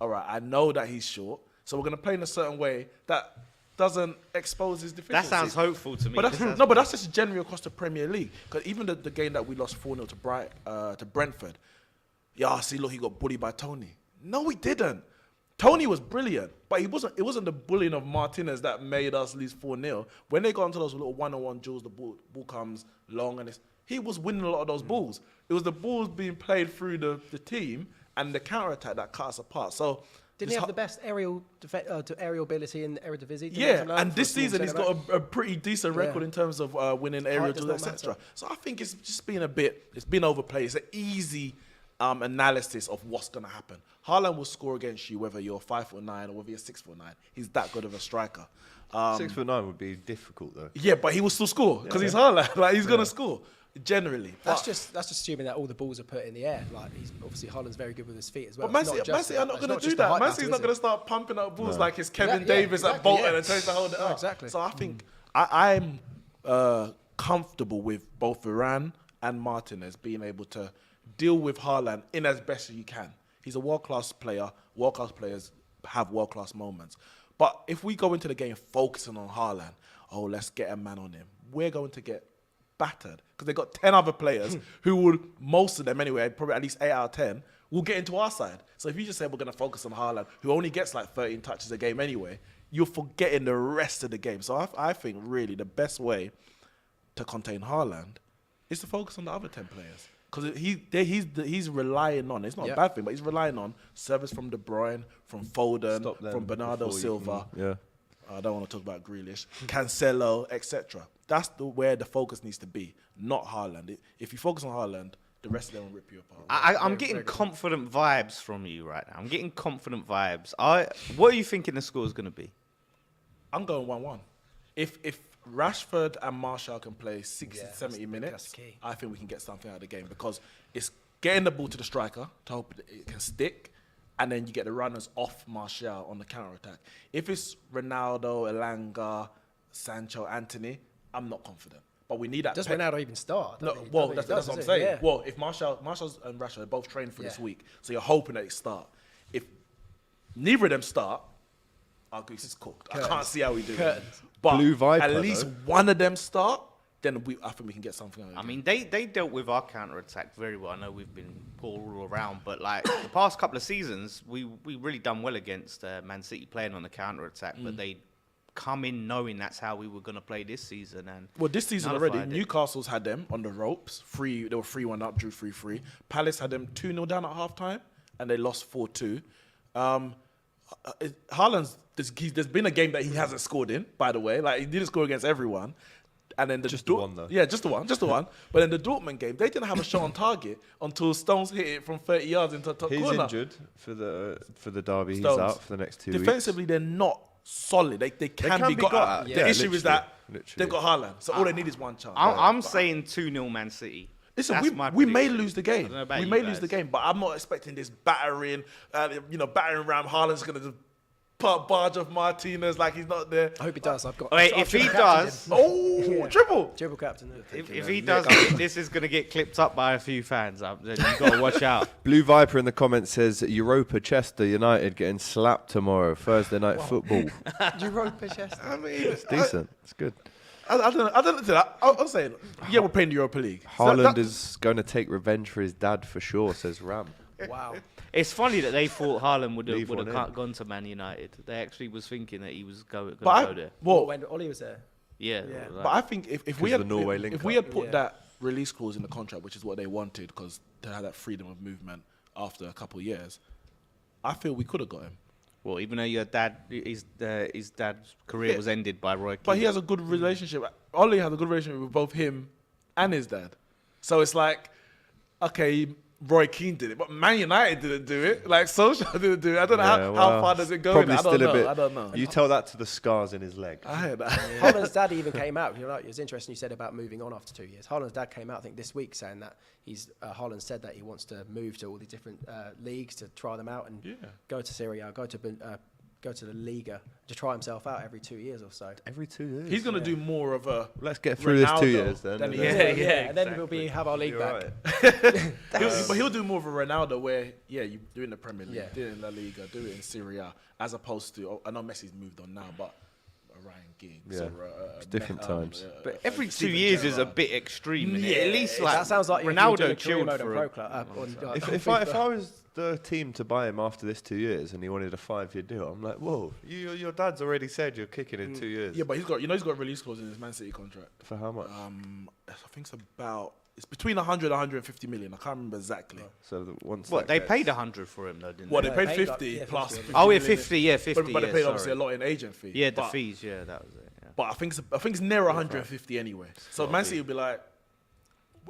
all right, I know that he's short, so we're going to play in a certain way that doesn't expose his deficiencies. That sounds hopeful to me. But that's just generally across the Premier League. Because even the game that we lost 4-0 to Brentford, see, look, he got bullied by Tony. No, he didn't. Tony was brilliant, but it wasn't the bullying of Martinez that made us lose 4-0. When they got into those little one-on-one duels, the ball comes long, and he was winning a lot of those balls. It was the balls being played through the team and the counter-attack that cut us apart. So didn't he have the best aerial ability in the Eredivisie? Yeah, and this season he's got a pretty decent record in terms of winning aerial duels, etc. So I think it's just been it's been overplayed. It's an easy analysis of what's going to happen. Haaland will score against you whether you're 5'9" or whether you're 6'9". He's that good of a striker. 6'9" would be difficult though. Yeah, but he will still score because he's Haaland. Like he's going to score. Generally, that's just assuming that all the balls are put in the air. Like he's obviously Haaland's very good with his feet as well. But Man City are not going to do that. Man City's not going to start pumping out balls like it's Kevin Davis at Bolton and trying to hold it up. Exactly. So I think I'm comfortable with both Varane and Martinez being able to deal with Haaland in as best as you can. He's a world-class player. World-class players have world-class moments. But if we go into the game focusing on Haaland, let's get a man on him, we're going to get battered because they've got 10 other players who would, most of them anyway, probably at least 8 out of 10, will get into our side. So if you just say we're going to focus on Haaland, who only gets like 13 touches a game anyway, you're forgetting the rest of the game. So I think really the best way to contain Haaland is to focus on the other 10 players. Because he's relying on, it's not a bad thing, but he's relying on service from De Bruyne, from Foden, from Bernardo Silva. I don't want to talk about Grealish, Cancelo, etc. That's where the focus needs to be, not Haaland. If you focus on Haaland, the rest of them will rip you apart. I'm getting confident vibes from you right now. I'm getting confident vibes. What are you thinking the score is going to be? I'm going 1-1. If Rashford and Martial can play 60, 70 minutes, I think we can get something out of the game because it's getting the ball to the striker to hope it can stick, and then you get the runners off Martial on the counter-attack. If it's Ronaldo, Elanga, Sancho, Anthony, I'm not confident. But we need that. Does Ronaldo even start? No, that's what I'm saying. Yeah. Well, if Martial and Rashford are both trained for this week, so you're hoping that they start. If neither of them start, our goose is cooked. I can't see how we do it. But Blue Viper, at least one of them start, then I think we can get something out of it. I mean, they dealt with our counter-attack very well. I know we've been poor all around, but like the past couple of seasons, we really done well against Man City playing on the counter-attack, but they come in knowing that's how we were going to play this season. And this season already, Newcastle's had them on the ropes. They were 3-1 up, drew 3-3. Palace had them 2-0 down at half-time, and they lost 4-2. Haaland's, there's been a game that he hasn't scored in, by the way. Like, he didn't score against everyone. And then just the one, though. Yeah, just the one. But in the Dortmund game, they didn't have a shot on target until Stones hit it from 30 yards into the top corner. He's injured for the derby. Stones. He's out for the next 2 weeks. Defensively, they're not solid. They can be got at. Yeah, the issue is that they've got Haaland. So all they need is one chance. I'm saying 2-0 Man City. Listen, we may lose the game. We may lose the game, but I'm not expecting this battering, battering ram. Haaland's going to barge off Martinez like he's not there. I hope he does. If he does, triple captain. If he does, this is going to get clipped up by a few fans. Then you've got to watch out. Blue Viper in the comments says Europa Chester United getting slapped tomorrow. Thursday night football. Europa Chester. I mean, it's decent. It's good. I don't know. I'm saying, we're playing the Europa League. Haaland is going to take revenge for his dad for sure, says Ram. Wow. It's funny that they thought Haaland would have gone to Man United. They actually was thinking that he was going to go there. Well, when Ollie was there. Yeah. But I think if we had put that release clause in the contract, which is what they wanted, because they had that freedom of movement after a couple of years, I feel we could have got him. Well, even though your dad, his dad's career was ended by Roy Keane. But he has a good relationship. Ollie has a good relationship with both him and his dad. So it's like, okay, Roy Keane did it, but Man United didn't do it. Like, Solskjaer didn't do it. I don't know how far does it go. I don't know. You tell that to the scars in his leg. I heard that. Haaland's dad even came out. It was interesting you said about moving on after 2 years. Haaland's dad came out, I think, this week saying that Haaland said that he wants to move to all the different leagues to try them out and go to Serie A, go to the Liga to try himself out every 2 years or so. Every 2 years. He's going to do more of a. Let's get through Ronaldo this 2 years then. And then we'll have our league back. Right. But he'll do more of a Ronaldo where, you do it in the Premier League, do it in La Liga, do it in Serie A, as opposed to, I know Messi's moved on now, but Ryan Giggs. Or, it's different times. But every 2 years is a bit extreme. At least like that sounds like Ronaldo chilled for if I was the team to buy him after this 2 years, and he wanted a 5-year deal. I'm like, whoa, your dad's already said you're kicking in 2 years. Yeah, but he's got a release clause in his Man City contract. For how much? I think it's between 100 and 150 million. I can't remember exactly. So once they paid 100 for him though, didn't Well, they? they paid 50 plus. 50 oh, yeah, million. 50, yeah, 50. But they paid obviously a lot in agent fee. Yeah, the fees, yeah, that was it. Yeah. But I think it's near 150 anyway. So Man City will be like,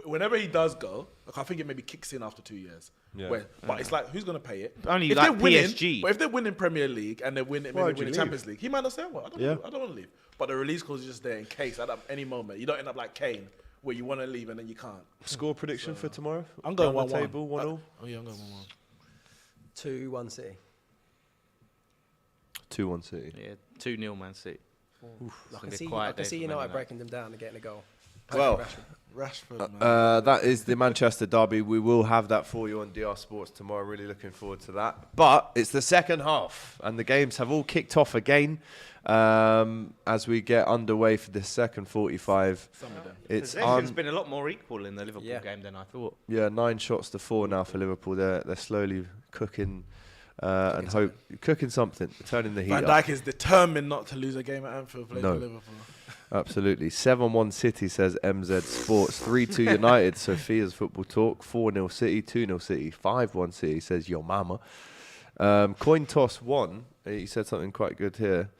whenever he does go, like I think it maybe kicks in after 2 years. Yeah. But it's like, who's going to pay it? Only if like they're winning, PSG. But if they're winning Premier League and they're winning Champions League, he might not say, well, I don't want to leave. But the release clause is just there in case at any moment. You don't end up like Kane, where you want to leave and then you can't. Score prediction for tomorrow? I'm going 1-1. Table 1-1. Oh yeah, I'm going 1-1. 2-1 City. 2-1 City. Yeah, 2-0 Man City. I can see United breaking them down and getting a goal. Well, Rashford, that is the Manchester derby. We will have that for you on DR Sports tomorrow. Really looking forward to that. But it's the second half, and the games have all kicked off again as we get underway for the second 45. It's been a lot more equal in the Liverpool game than I thought. Yeah, 9 shots to 4 now for Liverpool. They're slowly cooking cooking something, turning the heat Van up. Dijk is determined not to lose a game at Anfield playing for Liverpool. Absolutely. 7-1 City, says MZ Sports. 3-2 United, Sophia's Football Talk. 4-0 City, 2-0 City. 5-1 City, says your mama. Coin toss 1. He said something quite good here.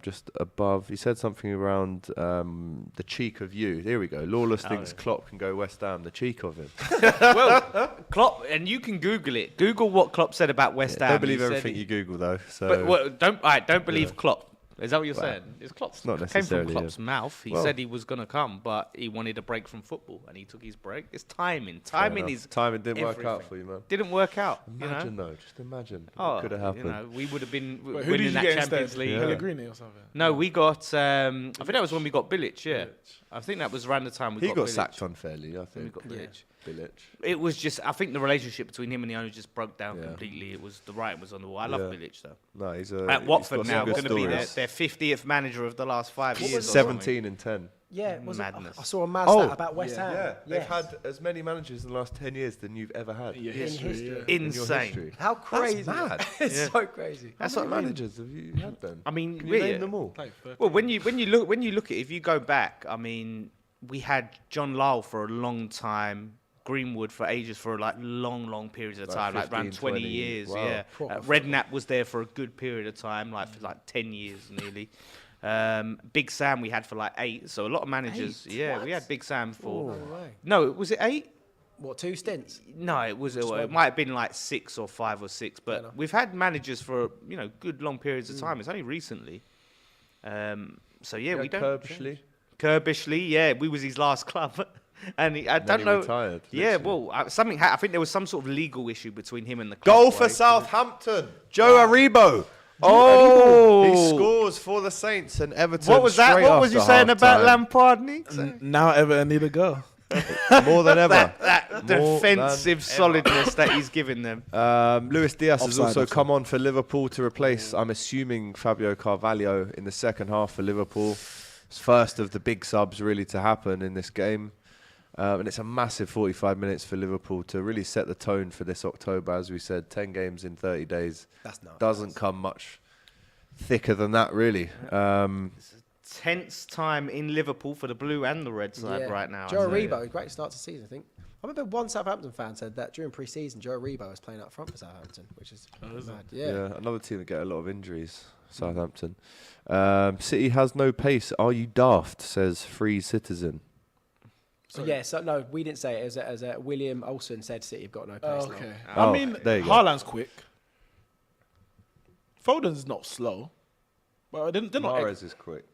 Just above. He said something around the cheek of you. Here we go. Lawless thinks Klopp can go West Ham. The cheek of him. Well, Klopp, and you can Google it. Google what Klopp said about West Ham. Don't believe everything you Google, though. So. But don't believe Klopp. Is that what you're saying? It's Klopp's. Not came from necessarily, Klopp's mouth. He said he was going to come, but he wanted a break from football, and he took his break. It's timing. Timing didn't work out for you, man. Didn't work out. Imagine though. Just imagine. Oh, what could have happened. we would have been who winning did that you get Champions instead? League. Pellegrini or something? No, we got. I think that was when we got Bilic. Yeah, I think that was around the time we got. He got Bilic. sacked unfairly. I think. We got Bilic. Bilic. It was just. I think the relationship between him and the owner just broke down completely. It was the writing was on the wall. I love Bilic though. No, he's at Watford now. Going to be their 50th manager of the last 5 years. 17 and 10. Yeah, was madness. I saw a mad stat about West Ham. Yeah, they've had as many managers in the last 10 years than you've ever had. In your history. Insane. How crazy. That's mad. It's so crazy. That's what managers have you had then? I mean, can you name them all? Well, when you look at it, if you go back, I mean, we had John Lyall for a long time. Greenwood for ages, for like long periods of time, like around 20 years. Wow. Yeah, Redknapp was there for a good period of time, like for like 10 years nearly. Big Sam we had for like 8, so a lot of managers. 8? Yeah, what? We had Big Sam for. No, was it 8? What, 2 stints? No, it was. It might have been like 6 or 5 or 6, but we've had managers for good long periods of time. It's only recently. So yeah, we don't. Kirbishley, yeah, we was his last club. And I don't know. Retired, yeah, well, I think there was some sort of legal issue between him and the club. Goal for Southampton. Joe Aribo. Oh, he scores for the Saints and Everton. What was that? What was you saying about Lampard, Neeks? Now Everton need a go. More than ever. That defensive solidness that he's given them. Luis Diaz has also come on for Liverpool to replace, I'm assuming, Fabio Carvalho in the second half for Liverpool. It's first of the big subs really to happen in this game. And it's a massive 45 minutes for Liverpool to really set the tone for this October. As we said, 10 games in 30 days. That's not doesn't come much thicker than that, really. It's a tense time in Liverpool for the blue and the red side right now. Joe Aribo, great start to the season, I think. I remember one Southampton fan said that during pre-season, Joe Aribo was playing up front for Southampton, which is mad. Yeah, another team that get a lot of injuries, Southampton. City has no pace. Are you daft, says Free Citizen. No, we didn't say it. As William Olsen said, City have got no pace. Oh, okay. I mean, Haaland's quick. Foden's not slow. But they're not. Mahrez is quick.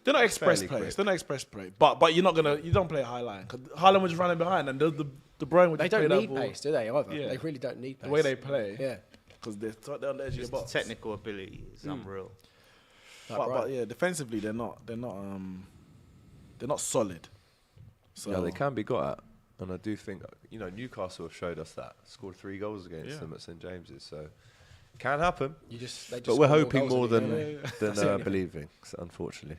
They're not express players. They're not express play. But you don't play a high line. Because Haaland was running behind, and the Bruyne would. They don't need pace, do they? Either. Yeah. They really don't need pace. The way they play. Yeah. Because they're on the edge of your box. Technical ability is unreal. But yeah, defensively they're not solid. So yeah, they can be got at, and I do think Newcastle have showed us that. Scored 3 goals against them at St James's, so can happen. They just but we're hoping more than believing, unfortunately.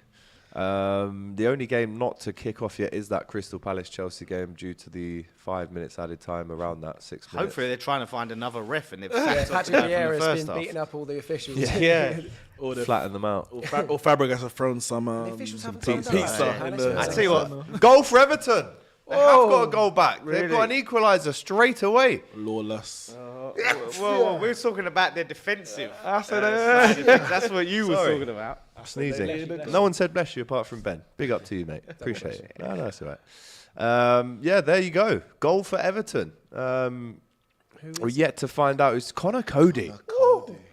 The only game not to kick off yet is that Crystal Palace Chelsea game due to the 5 minutes added time around that 6 minutes. Hopefully they're trying to find another ref and they've sacked Patrick off Vieira the has first been half. beating up all the officials. Yeah. Flatten them out. Or Fabregas have thrown some officials haven't pizza turned up. in the. I tell you what, Goal for Everton. They have got a goal back. They've got an equaliser straight away. Lawless. well, we're talking about their defensive. That's what you were talking about. Sneezing. No one said bless you apart from Ben. Big up to you, mate. Appreciate it. No, that's all right. Yeah, there you go. Goal for Everton. We're yet to find out. It's Connor Cody.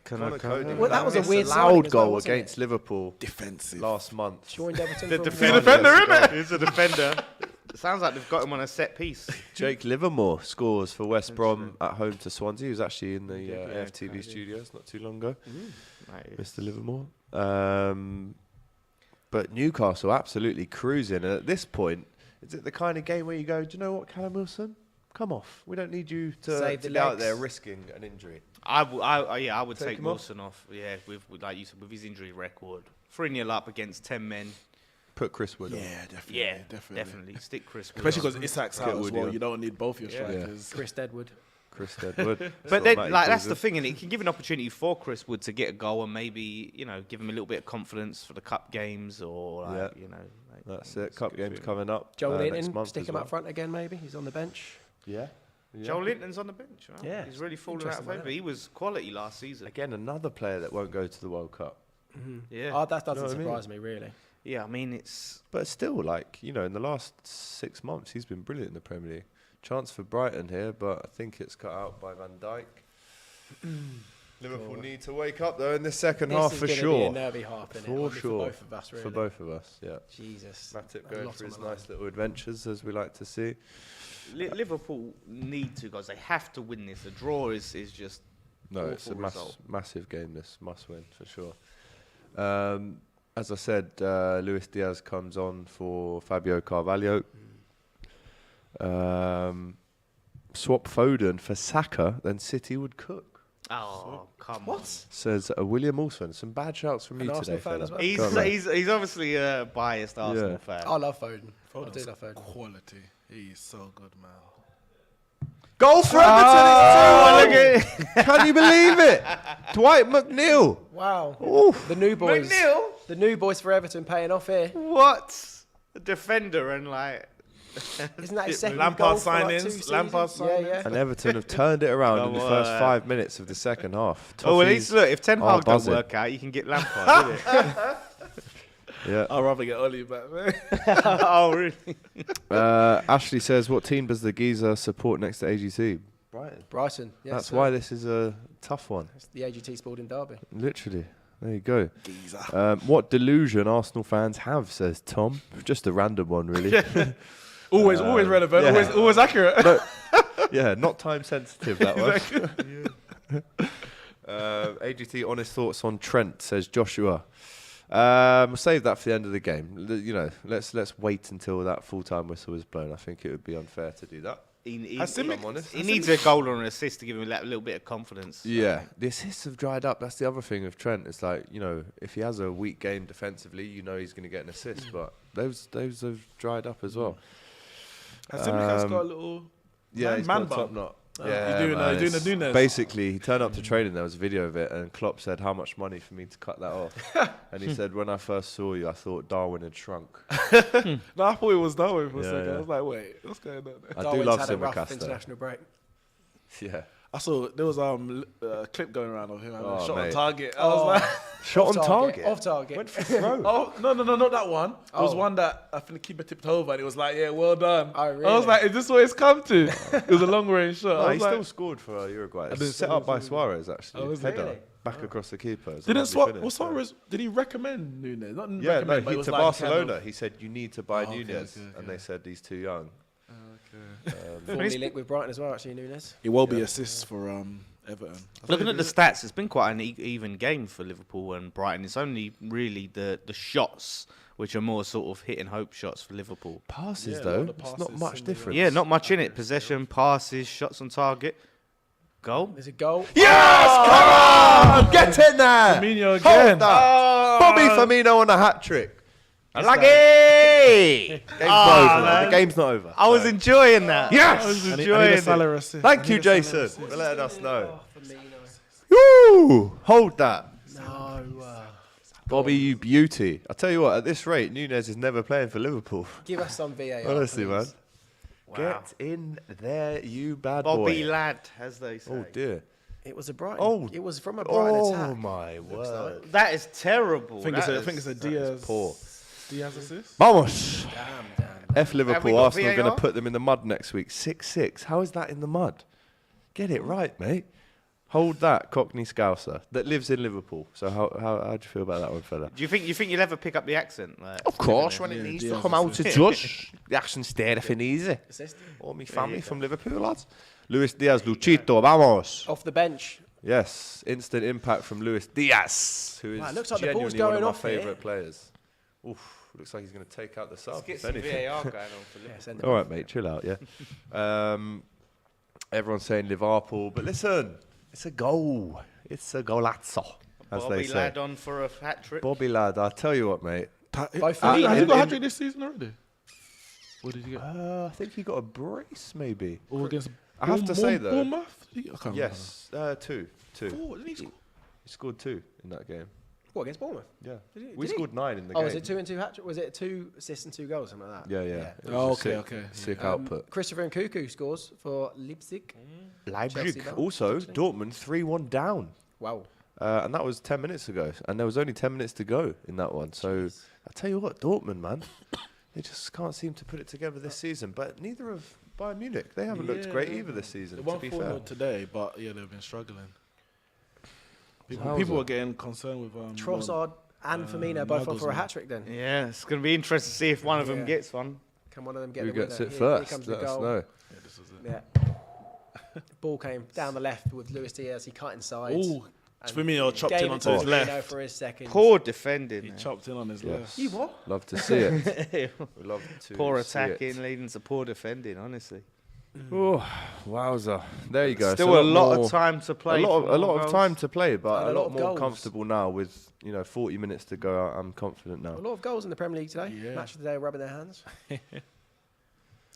Connor Cody. Well, that was a weird loud as goal well, wasn't against Liverpool Defensive. last month. Joined Everton The for a defender, while. isn't it? He's a defender. It sounds like they've got him on a set piece. Jake Livermore scores for West Brom at home to Swansea. He was actually in the AFTV studios not too long ago. Mr. Livermore. But Newcastle absolutely cruising. And at this point, is it the kind of game where you go, do you know what, Callum Wilson? Come off. We don't need you to be out there risking an injury. I would take Wilson off. Yeah, with like you said, with his injury record. 3-0 up against 10 men. Put Chris Wood on. Yeah, definitely. Yeah, definitely. Stick Chris Wood Especially on. because Isak's out as well. You don't need both your strikers. Chris Deadwood. Chris Deadwood. But then, like, that's the thing, and it can give an opportunity for Chris Wood to get a goal and maybe, give him a little bit of confidence for the cup games or, that's it. Cup games coming up. Joel next Linton, month stick as him well. up front again, maybe. He's on the bench. Yeah. Joel Linton's on the bench, right? Yeah. He's really fallen out of favour. He was quality last season. Again, another player that won't go to the World Cup. Yeah. Oh, that doesn't surprise me, really. Yeah, I mean, it's... But still, in the last 6 months, he's been brilliant in the Premier League. Chance for Brighton here, but I think it's cut out by Van Dijk. Liverpool need to wake up, though, in the second half for sure. Be a nervy half, for sure. For both of us, really. For both of us, yeah. Jesus. Matip going for his nice little adventures, as we like to see. Liverpool need to, guys. They have to win this. A draw is just... No, it's a massive game, this. Must win, for sure. As I said, Luis Diaz comes on for Fabio Carvalho. Swap Foden for Saka, then City would cook. Oh, come on. Says William Olsen. Some bad shouts from you today, fella. Well. He's obviously a biased Arsenal fan. I love Foden. I do love Foden. Quality. He's so good, man. Goal for Everton! It's 2-1! Can you believe it? Dwight McNeil. Wow. Oof. The new boys. McNeil? The new boys for Everton paying off here. What? A defender and Isn't that his second Lampard goal for signings? Lampard signings? Yeah. And Everton have turned it around in the first 5 minutes of the second half. Well, at least look, if Ten Hag don't buzzing. work out, you can get Lampard, didn't it? Yeah. I'd rather get Oli back, man. Oh, really? Ashley says, what team does the geezer support next to AGT? Brighton. Yes, That's why this is a tough one. It's the AGT Sporting Derby. Literally. There you go. Geezer. What delusion Arsenal fans have, says Tom. Just a random one, really. Always relevant. Yeah. Always accurate. Yeah, not time sensitive, that one. AGT honest thoughts on Trent, says Joshua. We'll save that for the end of the game. Let's wait until that full-time whistle is blown. I think it would be unfair to do that. He He needs a goal or an assist to give him a little bit of confidence. Yeah, the assists have dried up. That's the other thing with Trent. It's like, if he has a weak game defensively, he's going to get an assist. But those have dried up as well. Has Simicast got a little he's man got a top bum? knot. You're doing the Nunes. Basically, he turned up to training. There was a video of it, and Klopp said, "How much money for me to cut that off?" And he said, "When I first saw you, I thought Darwin had shrunk." No, I thought it was Darwin for a second. yeah. I was like, wait, what's going on there? I Darwin's do love had a rough Simicast. international break. Yeah. I saw there was a clip going around of him having a shot on mate. target. I was like, Shot on target. Off target. Went for throw. oh no, not that one. There was one that I think the keeper tipped over, and it was like, yeah, well done. Oh, really? I was like, is this what it's come to? It was a long range shot. No, I he was like, still scored for Uruguay. didn't It's set see up it. by Suarez, actually. Oh, was it? Header, Really? back across the keeper. It was a didn't lovely swap. finish, What so. Suarez? Did he recommend Nunes? Not Yeah, recommend, but it no, was to like Barcelona. kind He said, you need to buy Oh, okay, Nunez. okay. And they said he's too young. Formerly linked with Brighton as well, actually, Nunes. It will be assists for Everton. Looking at the stats, it's been quite an even game for Liverpool and Brighton. It's only really the shots which are more sort of hit and hope shots for Liverpool. Passes, Yeah, a though. lot of It's not passes much in the- difference. Yeah, not much in it. Possession, passes, shots on target, goal. There's a goal. Yes! Come on! Get in there! Firmino Hold again. that. Bobby Firmino on a hat-trick. Unlucky! Game's not over. Man. The game's not over. I was enjoying that. Yes! I was I need enjoying a Salah it. assist. Thank you, Jason, for letting us know. Woo! Hold that. Bobby, you beauty. I tell you what, at this rate, Nunez is never playing for Liverpool. Give us some VAR. Honestly, man. please. Wow. Get in there, you bad Bobby boy. lad, as they say. Oh, dear. It was a Brighton. Oh. It was from a Brighton attack. Oh, my word. That is terrible. I think it's a Diaz. Poor. Diaz assist. Vamos! Damn. F Liverpool, got Arsenal are going VAR? to put them in the mud next week. 6-6. How is that in the mud? Get it right, mate. Hold that, Cockney Scouser that lives in Liverpool. So how do you feel about that one, fella? Do you think you'll ever pick up the accent? Like, Of course, when it needs to come out to judge. The accent's there if it needs it. All my family from Liverpool, lads. Luis Diaz, Luchito, vamos. Off the bench. Yes, instant impact from Luis Diaz, who is Wow, it looks like the ball's genuinely one of going my off here. favourite players. Oof, looks like he's going to take out the sub. Let's get if some anything. VAR going on for Liverpool. Send it All off. right, mate, chill out, yeah. Everyone's saying Liverpool, but listen, it's a goal. It's a golazzo, as Bobby they say. lad on for a hat trick. Bobby lad, I tell you what, mate. Both Has for me, he then. got a hat-trick this season already? What did he get? I think he got a brace, maybe. All against I have to say, though. Bournemouth? I can't remember. Yes, two. Four, didn't he score? He scored 2 in that game. What, against Bournemouth? Yeah, Did we he? scored 9 in the Oh, game. was it 2 and 2 hat trick? Was it 2 assists and 2 goals, something like that? Yeah. It was Oh, a okay, sick, okay. Sick output. Christopher Nkunku scores for Leipzig. Leipzig. Chelsea, Also, actually. Dortmund 3-1 down. Wow. And that was 10 minutes ago. And there was only 10 minutes to go in that one. So I tell you what, Dortmund, man, they just can't seem to put it together this season. But neither have Bayern Munich. They haven't looked great either this season, They to won be 4-0 fair. today, but yeah, they've been struggling. Wowza. People were getting concerned with Trossard and Firmino both on for a Nagelsmann. hat trick then. Yeah, it's going to be interesting to see if one of them Yeah. gets one. Can one of them get Who the winner? gets it Here first? comes the Let us goal. know. Yeah, this was it. Yeah. Ball came down the left with Luis Diaz. He cut inside. Ooh, and Firmino chopped gave in it onto to his Firmino left. for his second. Poor defending. He there. chopped in on his Yes. left. You what? Love to see it. We love to Poor see attacking it. leading to poor defending, honestly. Oh, wowza. There you go. Still It's a lot more- of time to play. A lot for more of goals. time to play, but And a a lot lot of more goals. comfortable now with 40 minutes to go. I'm confident now. A lot of goals in the Premier League today. Yeah. Match of the day, rubbing their hands.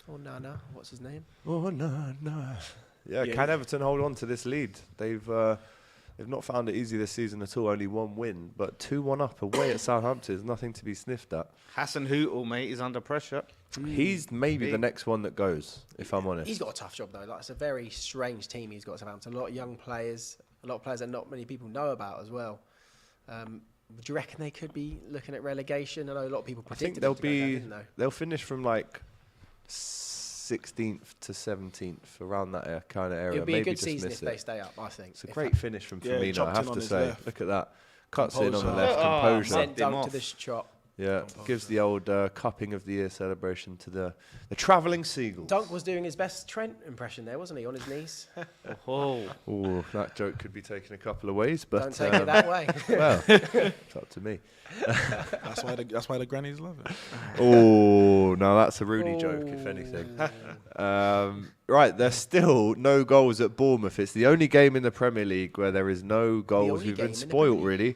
Oh, Nana. What's his name? Oh no. Yeah, can Everton hold on to this lead? They've not found it easy this season at all. Only 1 win, but 2-1 up away at Southampton is nothing to be sniffed at. Hassan Hootel, mate, is under pressure. He's maybe the next one that goes, if I'm honest. He's got a tough job though. Like, it's a very strange team he's got Southampton. A lot of young players, a lot of players that not many people know about as well. Do you reckon they could be looking at relegation? I know a lot of people I think predicted them to go down, didn't they? they'll finish from like 16th to 17th around that kind of area. It'll be maybe a good just season miss if it. they stay up, I think. It's a If great finish from Yeah, Firmino, chopped I in have on to his say. left. Look at that. Cuts in on the Composure. left, composure. Sent him dunk off. to the shot. Yeah, gives the old cupping of the year celebration to the travelling seagulls. Dunk was doing his best Trent impression there, wasn't he? On his knees. Oh, Oh, that joke could be taken a couple of ways, but Don't take it that way. well, it's up to me. That's why the grannies love it. Oh, now that's a Rooney joke, if anything. Right, there's still no goals at Bournemouth. It's the only game in the Premier League where there is no goals. only We've game been in the spoilt, Premier League. really.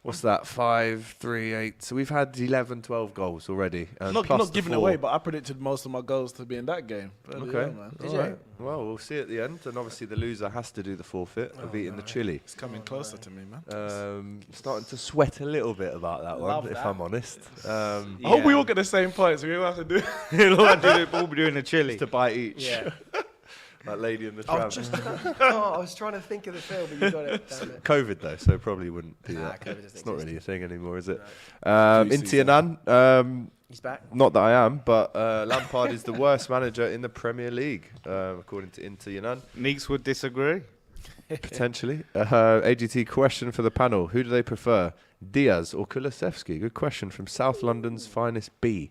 What's that? 5, 3, 8. So we've had 11, 12 goals already. And Not plus the giving 4. away, but I predicted most of my goals to be in that game. Bloody Okay. hell, man. Did All you? right. Well, we'll see at the end. And obviously the loser has to do the forfeit of eating the chili. It's coming closer to me, man. Starting to sweat a little bit about that Love one, if that. I'm honest. I hope we all get the same points. We all have to do we'll be doing the chili. Just a bite each. Yeah. Like Lady and the I Tramp. was just I was trying to think of the film, but you got it. Damn it. COVID though, so probably wouldn't be Nah, that. COVID doesn't It's not exist. really a thing anymore, is it? No. Inti Annan, He's back. not that I am, but Lampard is the worst manager in the Premier League, according to Inti Annan. Neeks would disagree. Potentially. AGT question for the panel: who do they prefer, Diaz or Kulusevski? Good question from South London's finest B.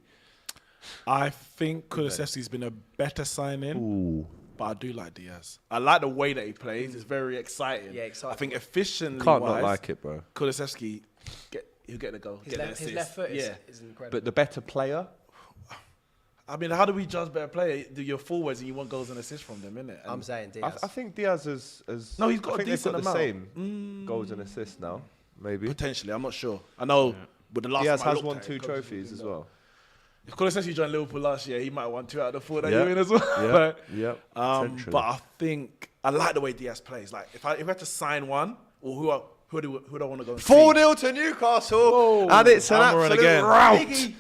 I think Kulusevski's been a better signing, Ooh, but I do like Diaz. I like the way that he plays. It's very exciting. Yeah, exciting. I think efficiently can't wise, not like it, bro. Kulusevski, he'll get the goal. His Get the left, assist. his left foot Yeah. is incredible. But the better player. I mean, how do we judge better player? Do your forwards and you want goals and assists from them, innit? I'm saying Diaz. I think Diaz is. No, he's got I a think they've decent got the amount. same goals and assists now. Maybe. Potentially, I'm not sure. I know With the last Diaz time I has looked won at it, 2 Coach trophies as well. Of course, since he joined Liverpool last year, he might have won 2 out of the 4 that Yeah. you're in as well. Yeah, yeah, potentially. But I think I like the way Diaz plays. Like if I had to sign one, or who do I want to go and 4-0 to Newcastle, and it's an Almiron absolute again. rout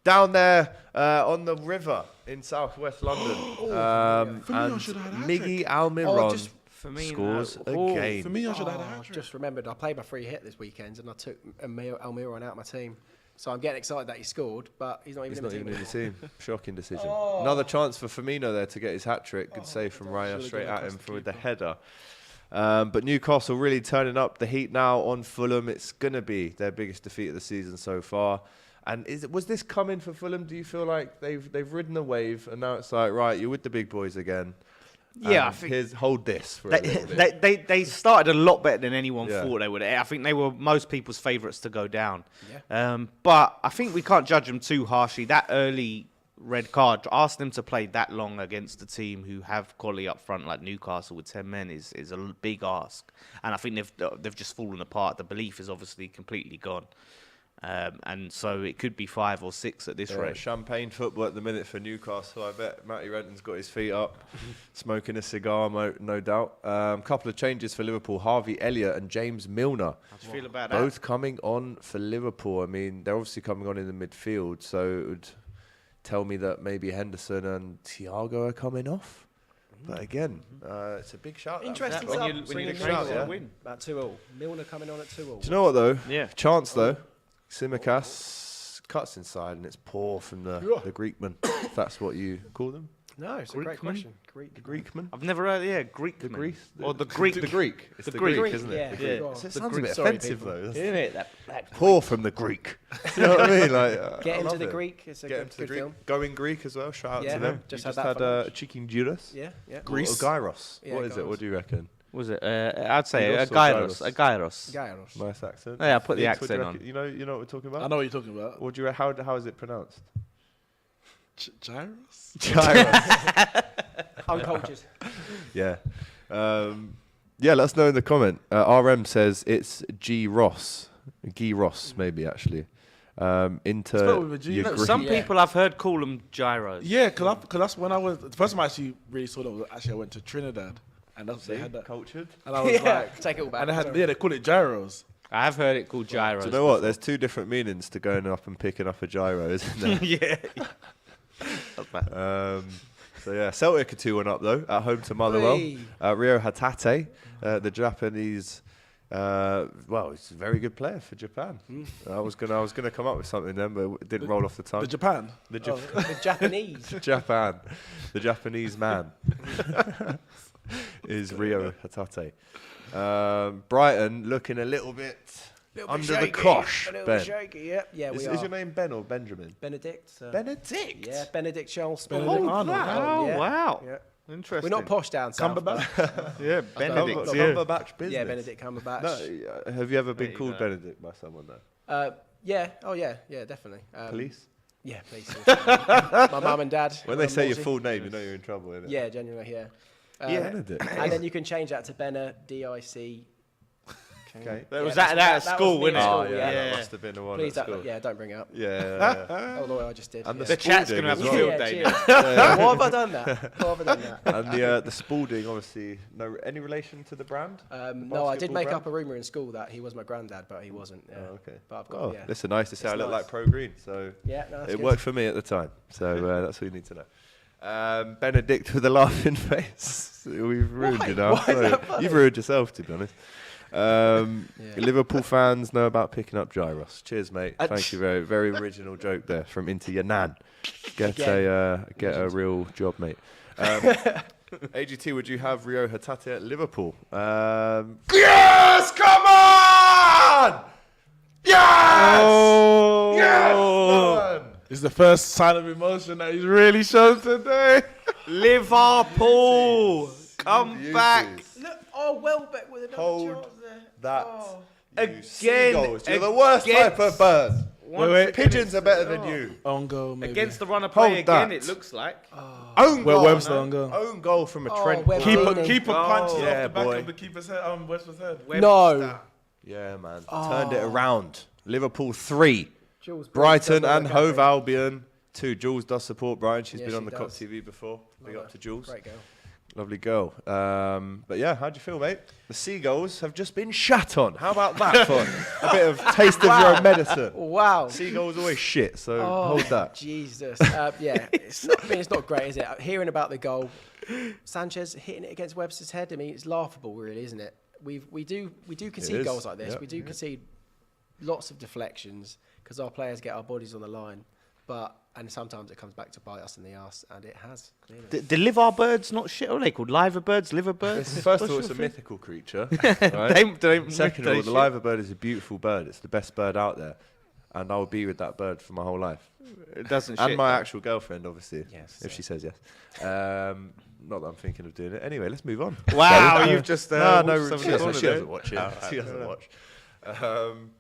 down there on the river in southwest London. Firmino should have had a hat-trick. Miggy Almiron Firmino. scores again. Firmino should have had a I hat-trick. just remembered I played my free hit this weekend and I took Almiron out of my team. So I'm getting excited that he scored, but he's not even He's in not the team. even in the team. Shocking decision. Another chance for Firmino there to get his hat-trick. Good save from Raya straight at him with the header. But Newcastle really turning up the heat now on Fulham. It's going to be their biggest defeat of the season so far. And was this coming for Fulham? Do you feel like they've ridden the wave and now it's like, right, you're with the big boys again? Yeah, I think hold this for a little bit. they started a lot better than anyone Yeah. thought they would. I think they were most people's favourites to go down. But I think we can't judge them too harshly. That early red card, ask them to play that long against a team who have quality up front like Newcastle with 10 men is a big ask. And I think they've just fallen apart. The belief is obviously completely gone. And so it could be 5 or 6 at this rate. Champagne football at the minute for Newcastle. I bet Matty Renton's got his feet up, smoking a cigar, no doubt. Couple of changes for Liverpool. Harvey Elliott and James Milner. How do you feel about Both coming on for Liverpool. I mean, they're obviously coming on in the midfield, so it would tell me that maybe Henderson and Thiago are coming off. But again, it's a big shout. Interesting When stuff. you Swinging look Milner straight, on. win. About 2-2. Milner coming on at 2-2. Do you know what though? Yeah. Chance though. Simicas cuts inside and it's poor from the Greekman. If that's what you call them. No, it's a great question. Greek. Greekman. I've never heard, Greek. The Greek. Or the Greek. The Greek. It's the Greek, isn't it? Yeah. The Greek. Yeah. It The sounds a bit Sorry, offensive people. though. Isn't it? That Poor from the Greek. You know what I mean? Like, Get I into love the it. Greek. It's a Get good, into the good Greek. film. Going Greek as well. Shout out Yeah, to them. just You had that for a lunch. chicken gyros. Yeah, yeah. Greece. Or gyros. Yeah, What is it? gyros. What do you reckon? was it? I'd say Gyros a or gyros. gyros? A gyros. Gyros. Nice accent. Yeah, I put the Neeks, what do accent you on. reckon? You know what we're talking about? I know what you're talking about. What do you? How is it pronounced? Gyros? Gyros. Uncultured. Yeah. Yeah, let us know in the comment. RM says it's G. Ross. Guy Ross, maybe, actually. Spelled with a G. your No, Greek- Some people I've heard call them gyros. Yeah, because that's when I was the first time I actually really saw that was actually I went to Trinidad and that's they had that cultured. and I was like, Take it all back. and they had Sorry. they call it gyros. I have heard it called gyros. Do you know what? There's 2 different meanings to going up and picking up a gyro, isn't there? Yeah. So yeah, Celtic are 2-1 up though at home to Motherwell. Hey. Ryo Hatate, the Japanese. Well, he's a very good player for Japan. I was gonna come up with something then, but it didn't roll off the tongue. The Japan. The The Japanese. Japan, the Japanese man is Ryo Hatate. Brighton looking a little bit under the cosh. A little Ben, bit shaky, yep. Yeah, we is are. your name Ben or Benjamin? Benedict. Benedict. Yeah, Benedict Charles. Benedict Arnold. Oh, Yeah. wow. Yeah. Interesting. We're not posh down south. Cumberbatch. Yeah, Benedict. Cumberbatch business. Yeah, Benedict Cumberbatch. No, have you ever been you called go. Benedict by someone though? Yeah. Oh, yeah. Yeah, definitely. Police? Yeah, police. My mum and dad. When they say your Morty. full name, you know you're in trouble, innit? Yeah, genuinely, yeah. Benedict. And then you can change that to Benna, D-I-C. Okay. That was Yeah, at that school, was me wasn't at it? Oh, school, yeah, yeah. that must have been the one Please at school. don't bring it up. Yeah. Oh, no, I just did. And yeah. The chat's Spalding going to have as a well. field day cheers. now. Why have I done that? Why have I done that? And the Spalding, obviously, any relation to the brand? No, I did basketball make brand? up a rumour in school that he was my granddad, but he wasn't. Yeah. Oh, okay. But I've got, Oh, yeah. listen, nice to say I It's look nice. like Pro Green, so Yeah, no, that's it good. worked for me at the time. So that's all you need to know. Benedict with a laughing face. We've ruined you now. Why is Sorry. that funny? You've ruined yourself, to be honest. Liverpool fans know about picking up gyros. Cheers, mate. Thank you. Very, very original joke there from Into Your Nan. Get a real job, mate. AGT, would you have Ryo Hatate at Liverpool? Yes! Come on! Yes! Oh. Yes! man! It's the first sign of emotion that he's really shown today. Liverpool, come back. Look, Welbeck with another Hold chance there. that. Oh. You Again, seagulls. You're the worst again. type of bird. Wait. Pigeons are better than you. On goal, maybe. Against the runner play Hold again, that. it looks like. Own Well, goal. Webster man. on goal. Own goal from a Oh, Trent. Webster. corner. Really? Keeper punches yeah, off the back boy. of the keeper's head, Webster's head. No. Yeah, man. Turned it around. Liverpool 3, Jules, Brighton does and look Hove like Albion. Jules does support Brighton. She's been she on the COP does. TV before. Big up to Jules. Great girl. Lovely girl. But yeah, how do you feel, mate? The Seagulls have just been shat on. How about that for a bit of taste of your own medicine? Wow. Seagulls always shit, so hold that. Jesus. Yeah, it's not great, is it? Hearing about the goal, Sanchez hitting it against Webster's head. I mean, it's laughable, really, isn't it? We do concede goals like this. Yep. We do concede lots of deflections because our players get our bodies on the line, and sometimes it comes back to bite us in the arse, and it has. Clearly. The liver birds not shit? What are they called? Liver birds? Liver birds? First of all, it's a mythical creature. Right? Second of all, the liver bird is a beautiful bird. It's the best bird out there. And I'll be with that bird for my whole life. It doesn't and shit. my actual girlfriend, obviously. Yes. If she says yes. Not that I'm thinking of doing it. Anyway, let's move on. Wow, you've just... she doesn't watch it. She doesn't watch.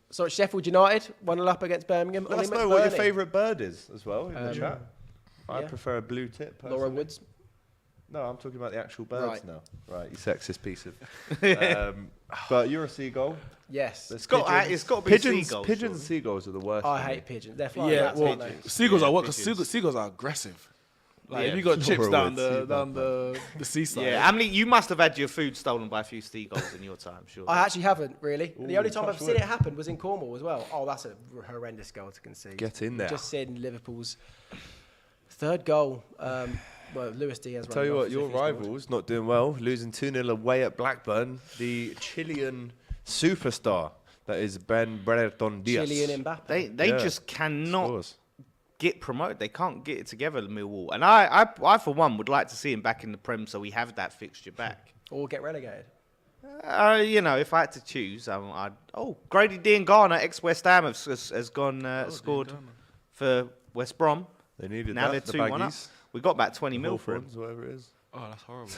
So Sheffield United 1-0 up against Birmingham. Let us know what your favourite bird is as well in the chat. I yeah. prefer a blue tip. Personally. Laura Woods. No, I'm talking about the actual birds Right. now. Right, you sexist piece of. But you're a seagull. Yes. It's got to be pigeons. seagulls. Pigeons and seagulls are the worst. I for me. hate pigeons. They're flying Yeah, rats, well, aren't they? seagulls are what? pigeons. Because seagulls are aggressive. Like Yeah. if you got chips Laura down Woods, the seaside. Yeah, Emily, you must have had your food stolen by a few seagulls in your time, sure. I actually haven't, really. The only time touch I've seen wood. it happen was in Cornwall as well. Oh, that's a horrendous goal to concede. Get in there. Just seen Liverpool's third goal. Well, Lewis Diaz. Tell you what, your rivals not doing well, losing 2-0 away at Blackburn. The Chilean superstar that is Ben Brereton Diaz. Chilean Mbappe. They just cannot get promoted. They can't get it together, Millwall. And I for one would like to see him back in the Prem so we have that fixture back. Or get relegated. If I had to choose, Grady Dean Garner, ex-West Ham, has gone scored for West Brom. They needed now that, they're 2-1 up. We got about 20 mil for him. Whatever it is. Oh, that's horrible.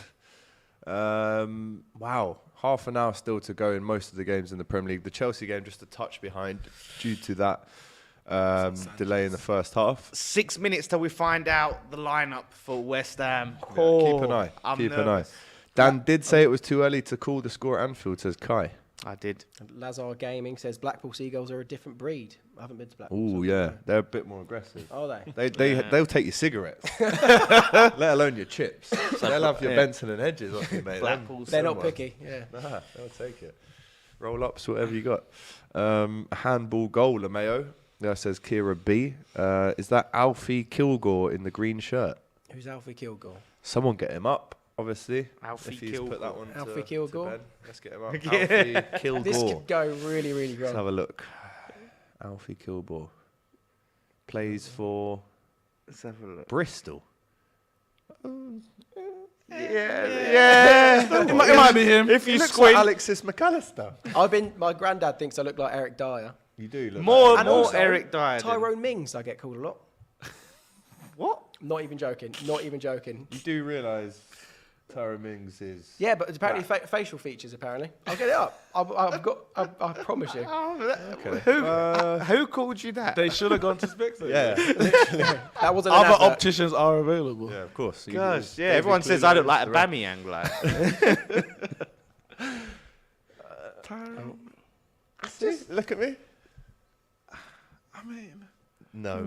Wow, half an hour still to go in most of the games in the Premier League. The Chelsea game just a touch behind due to that delay in the first half. 6 minutes till we find out the lineup for West Ham. Keep an eye. Keep an eye. Dan did say it was too early to call the score at Anfield, says Kai. I did. And Lazar Gaming says Blackpool Seagulls are a different breed. I haven't been to Blackpool. Oh yeah, they're a bit more aggressive. Are they? They'll take your cigarettes, let alone your chips. They'll have your Benson and Hedges off you, mate. They're not picky. Yeah. Nah, they'll take it. Roll ups, whatever you got. Handball goal, LeMayo. There says Kira B. Is that Alfie Kilgore in the green shirt? Who's Alfie Kilgore? Someone get him up. Obviously, Alfie if he's Kilgore. Put that one Alfie to Kilgore. Ben. Let's get him up. Alfie Kilgore. This could go really, really wrong. Let's have a look. Alfie Kilgore plays for Let's have a look. Bristol. Yeah. It might be him. If you Looks squint, like Alexis McAllister. My granddad thinks I look like Eric Dyer. You do look more like more Eric Dyer. Tyrone Mings, I get called a lot. What? Not even joking. Not even joking. You do realise Tyrone Mings is... Yeah, but apparently facial features. Apparently, I'll get it up. I promise you. Okay. Who called you that? They should have gone to Spectre. Yeah, literally. That wasn't an Other advert. opticians are available. Yeah, of course. Gosh, yeah. Everyone says I look like a Bamiyang, like. Just look at me. I mean, No.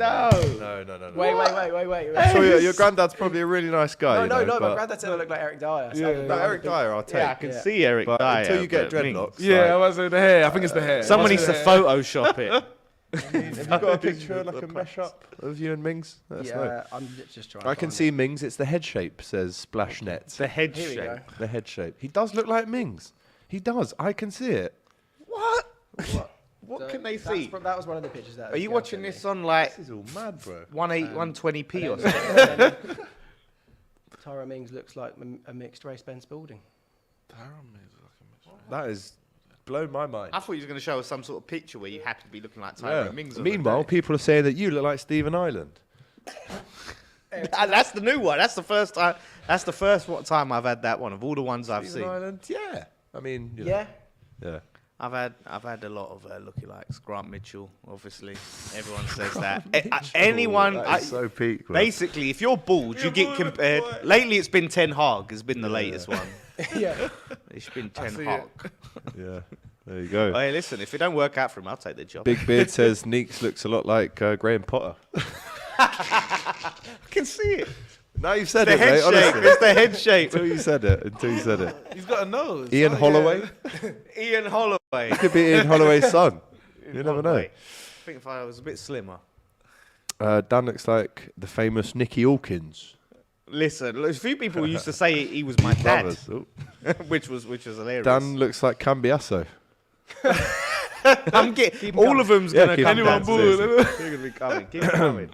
Wait. I'm sure your granddad's probably a really nice guy. No, but my granddad said I look like Eric Dyer. So No, Eric Dyer, I'll take. Yeah, I can see Eric But Dyer. until you get but dreadlocks. yeah, I was the hair. I think it's the hair. Someone needs to Photoshop it. Have you got a picture, like a mesh up of you and Mings? Let us know. Yeah, I'm just trying. I can see Mings. It's the head shape, says Splashnet. The head Here we go. shape. The head shape. He does look like Mings. He does. I can see it. What? What can they see? That was one of the pictures. Are you watching this on like This is all mad, bro. 120p or something? Tyrone Mings looks like a mixed race Ben Spalding. That is blown my mind. I thought you were going to show us some sort of picture where you happen to be looking like Tyrone Mings. on the Meanwhile, day. people are saying that you look like Stephen Ireland. That's the new one. That's the first time. That's the first time I've had that one of all the ones I've Stephen seen. Ireland? Yeah. I mean, you know. Yeah. Yeah. I've had a lot of lookalikes. Grant Mitchell, obviously. Everyone says that. Anyone. That is so peak. Bro. Basically, if you're bald, you get compared. Lately, it's been Ten Hag. Has been the latest one. Yeah. It's been Ten Hag. Yeah. There you go. Hey, listen, if it don't work out for him, I'll take the job. Big Beard says Neeks looks a lot like Graham Potter. I can see it. Now you've said The it, head mate, shape. honestly. It's the head shape. Until you said it. He's got a nose. Ian Holloway? Ian Holloway. It could be Ian Holloway's son. You never know. I think if I was a bit slimmer. Dan looks like the famous Nicky Hawkins. Listen, a few people used to say he was my dad, Brothers. Oh. which was hilarious. Dan looks like Cambiasso. I'm getting all of them's gonna keep come. them Anyone down. They're gonna be coming. Keep it coming.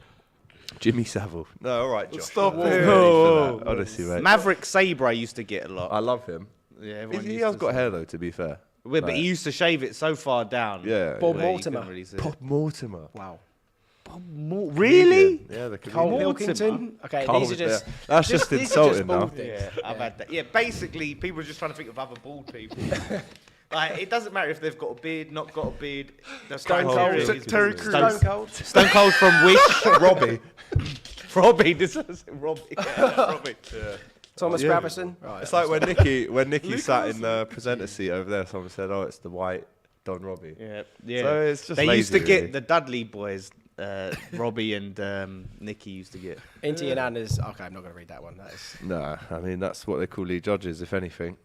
Jimmy Savile. No, all right, Josh. Stop I'm not it. ready for No. that, honestly, mate. Maverick Sabre I used to get a lot. I love him. Yeah, everyone He used has to got say- hair though, to be fair. Well, but he used to shave it so far down. Yeah. Bob where you Mortimer. couldn't really see it. Bob Mortimer. Wow. Really? Yeah, the Cole comedian. Pilkington. Okay, Cole these are was just. there. That's just these are insulting now. bald things. Yeah, I've had that. Yeah, basically, people are just trying to think of other bald people. Like, it doesn't matter if they've got a beard, not got a beard. Stone Cold. Terry Crews. Stone Cold. Stone Cold from Wish. Robbie. Robbie. This is Robbie. Yeah, Robbie. Thomas Yeah. Gravison. Right. It's like when Nicky sat in the presenter seat over there, someone said, "Oh, it's the white Don Robbie." Yeah, yeah. So it's just they used lazy, to get really. the Dudley boys. Robbie and Nicky used to get. Inti and Anna's. Okay, I'm not going to read that one. That is. No, I mean that's what they call lead judges, if anything.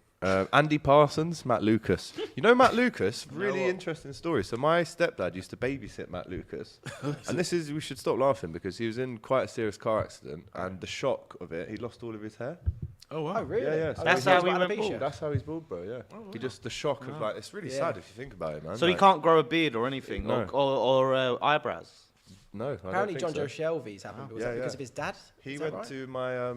Andy Parsons, Matt Lucas. You know Matt Lucas? Really interesting story. So my stepdad used to babysit Matt Lucas, and we should stop laughing because he was in quite a serious car accident, and the shock of it, he lost all of his hair. Oh wow. Oh really? Yeah, yeah. So That's he how has he got went alopecia. bald. That's how he's bald, bro. Yeah. He just the shock of like it's really Yeah. sad if you think about it, man. So he Like, can't grow a beard or anything, No. or eyebrows. No, I Apparently, don't John think Joe so. Shelby's happened. Was Yeah, that because yeah. of his dad? He Is that went right? to my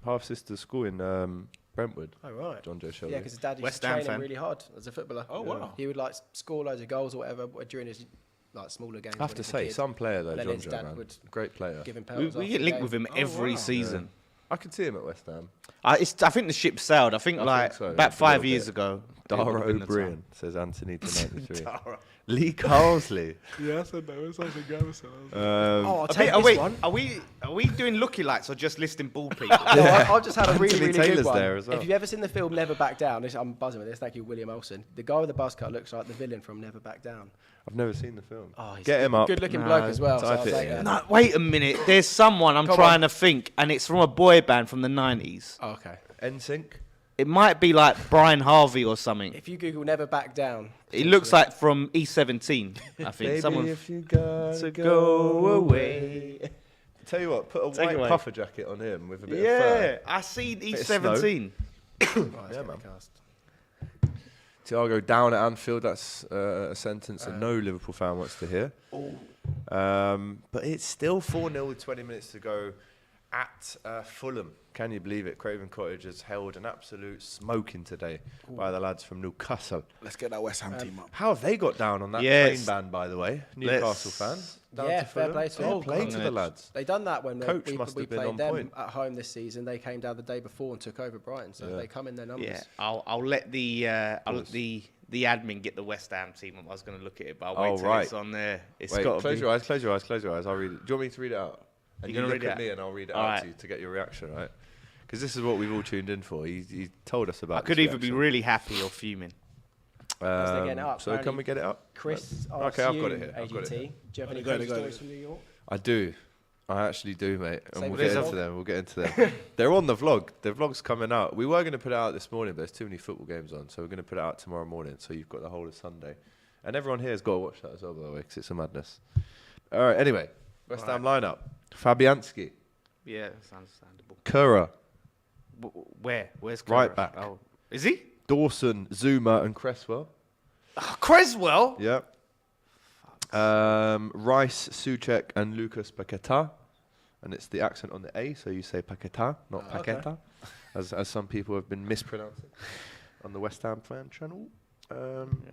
half sister's school in Brentwood. Oh right. John Joe Shelby. Yeah, because his dad used West to Ham train him fan. really hard as a footballer. Oh, wow. He would like score loads of goals or whatever during his like smaller games. I have when to he was a say, kid. some player though, And then John his Joe, dad man. would Great player. give him We penalties. get linked with him every season. I could see him at West Ham. I think the ship sailed. I think like so, about a 5 little years bit. ago. it Dara would've been the O'Brien, time. says Anthony to 93. Lee Carsley. Yeah, I said that. It sounds like Gavison. Oh, I'll Okay, take oh, this wait, one. are we doing looky likes or just listing bald people? No, I've just had a really, Anthony really Taylor's good one. there as well. If you've ever seen the film Never Back Down, I'm buzzing with this. Thank you, William Olsen. The guy with the buzz cut looks like the villain from Never Back Down. I've never seen the film. Oh, he's Get a him up. good-looking bloke as well. So type I'll it take in. that. No, wait a minute. There's someone I'm Come trying on. to think, and it's from a boy band from the 90s. Oh, okay. NSYNC. It might be like Brian Harvey or something. If you Google Never Back Down, It looks like from E17, I think. Baby, Someone if you got to go away. Tell you what, put a Take white away. puffer jacket on him with a bit of Yeah, fur. I see of E17. Yeah, man. Thiago down at Anfield, that's a sentence that no Liverpool fan wants to hear. But it's still 4-0 with 20 minutes to go at Fulham. Can you believe it? Craven Cottage has held an absolute smoking today by the lads from Newcastle. Let's get that West Ham team up. How have they got down on that Yes. train ban, by the way? Newcastle fans? Down Yeah, to fair Fulham? play to Fair them. play to the lads. They done that when Coach we must have been played on them point. at home this season. They came down the day before and took over Brighton, so they come in their numbers. Yeah, I'll let the admin get the West Ham team. I was going to look at it, but I'll wait till right. it's on there. It's Wait, got to close be. your eyes, close your eyes, close your eyes. I'll read it. Do you want me to read it out? And You're you gonna look read at it me out? and I'll read it All out right. to you to get your reaction, right? Because this is what we've all tuned in for. He told us about I could this either be reaction. really happy or fuming. As they're getting it up, So can apparently we get it up? Chris Okay, asks I've you, got it here. I've got it AGT, here. do you have any Go, crazy go, stories go. from New York? I do. I actually do, mate. And Say we'll what get it into is. them. We'll get into them. They're on the vlog. The vlog's coming out. We were going to put it out this morning, but there's too many football games on. So we're going to put it out tomorrow morning. So you've got the whole of Sunday. And everyone here has got to watch that as well, by the way, because it's a madness. All right, anyway. West Ham lineup. Fabianski. Yeah, that's understandable. Kura. Where? Where's Right Kura? back. Oh, is he? Dawson, Zuma, and Cresswell. Oh, Creswell. Yeah. Rice, Souček, and Lucas Paqueta. And it's the accent on the A, so you say Paqueta, not Paqueta, as some people have been mispronouncing on the West Ham fan channel.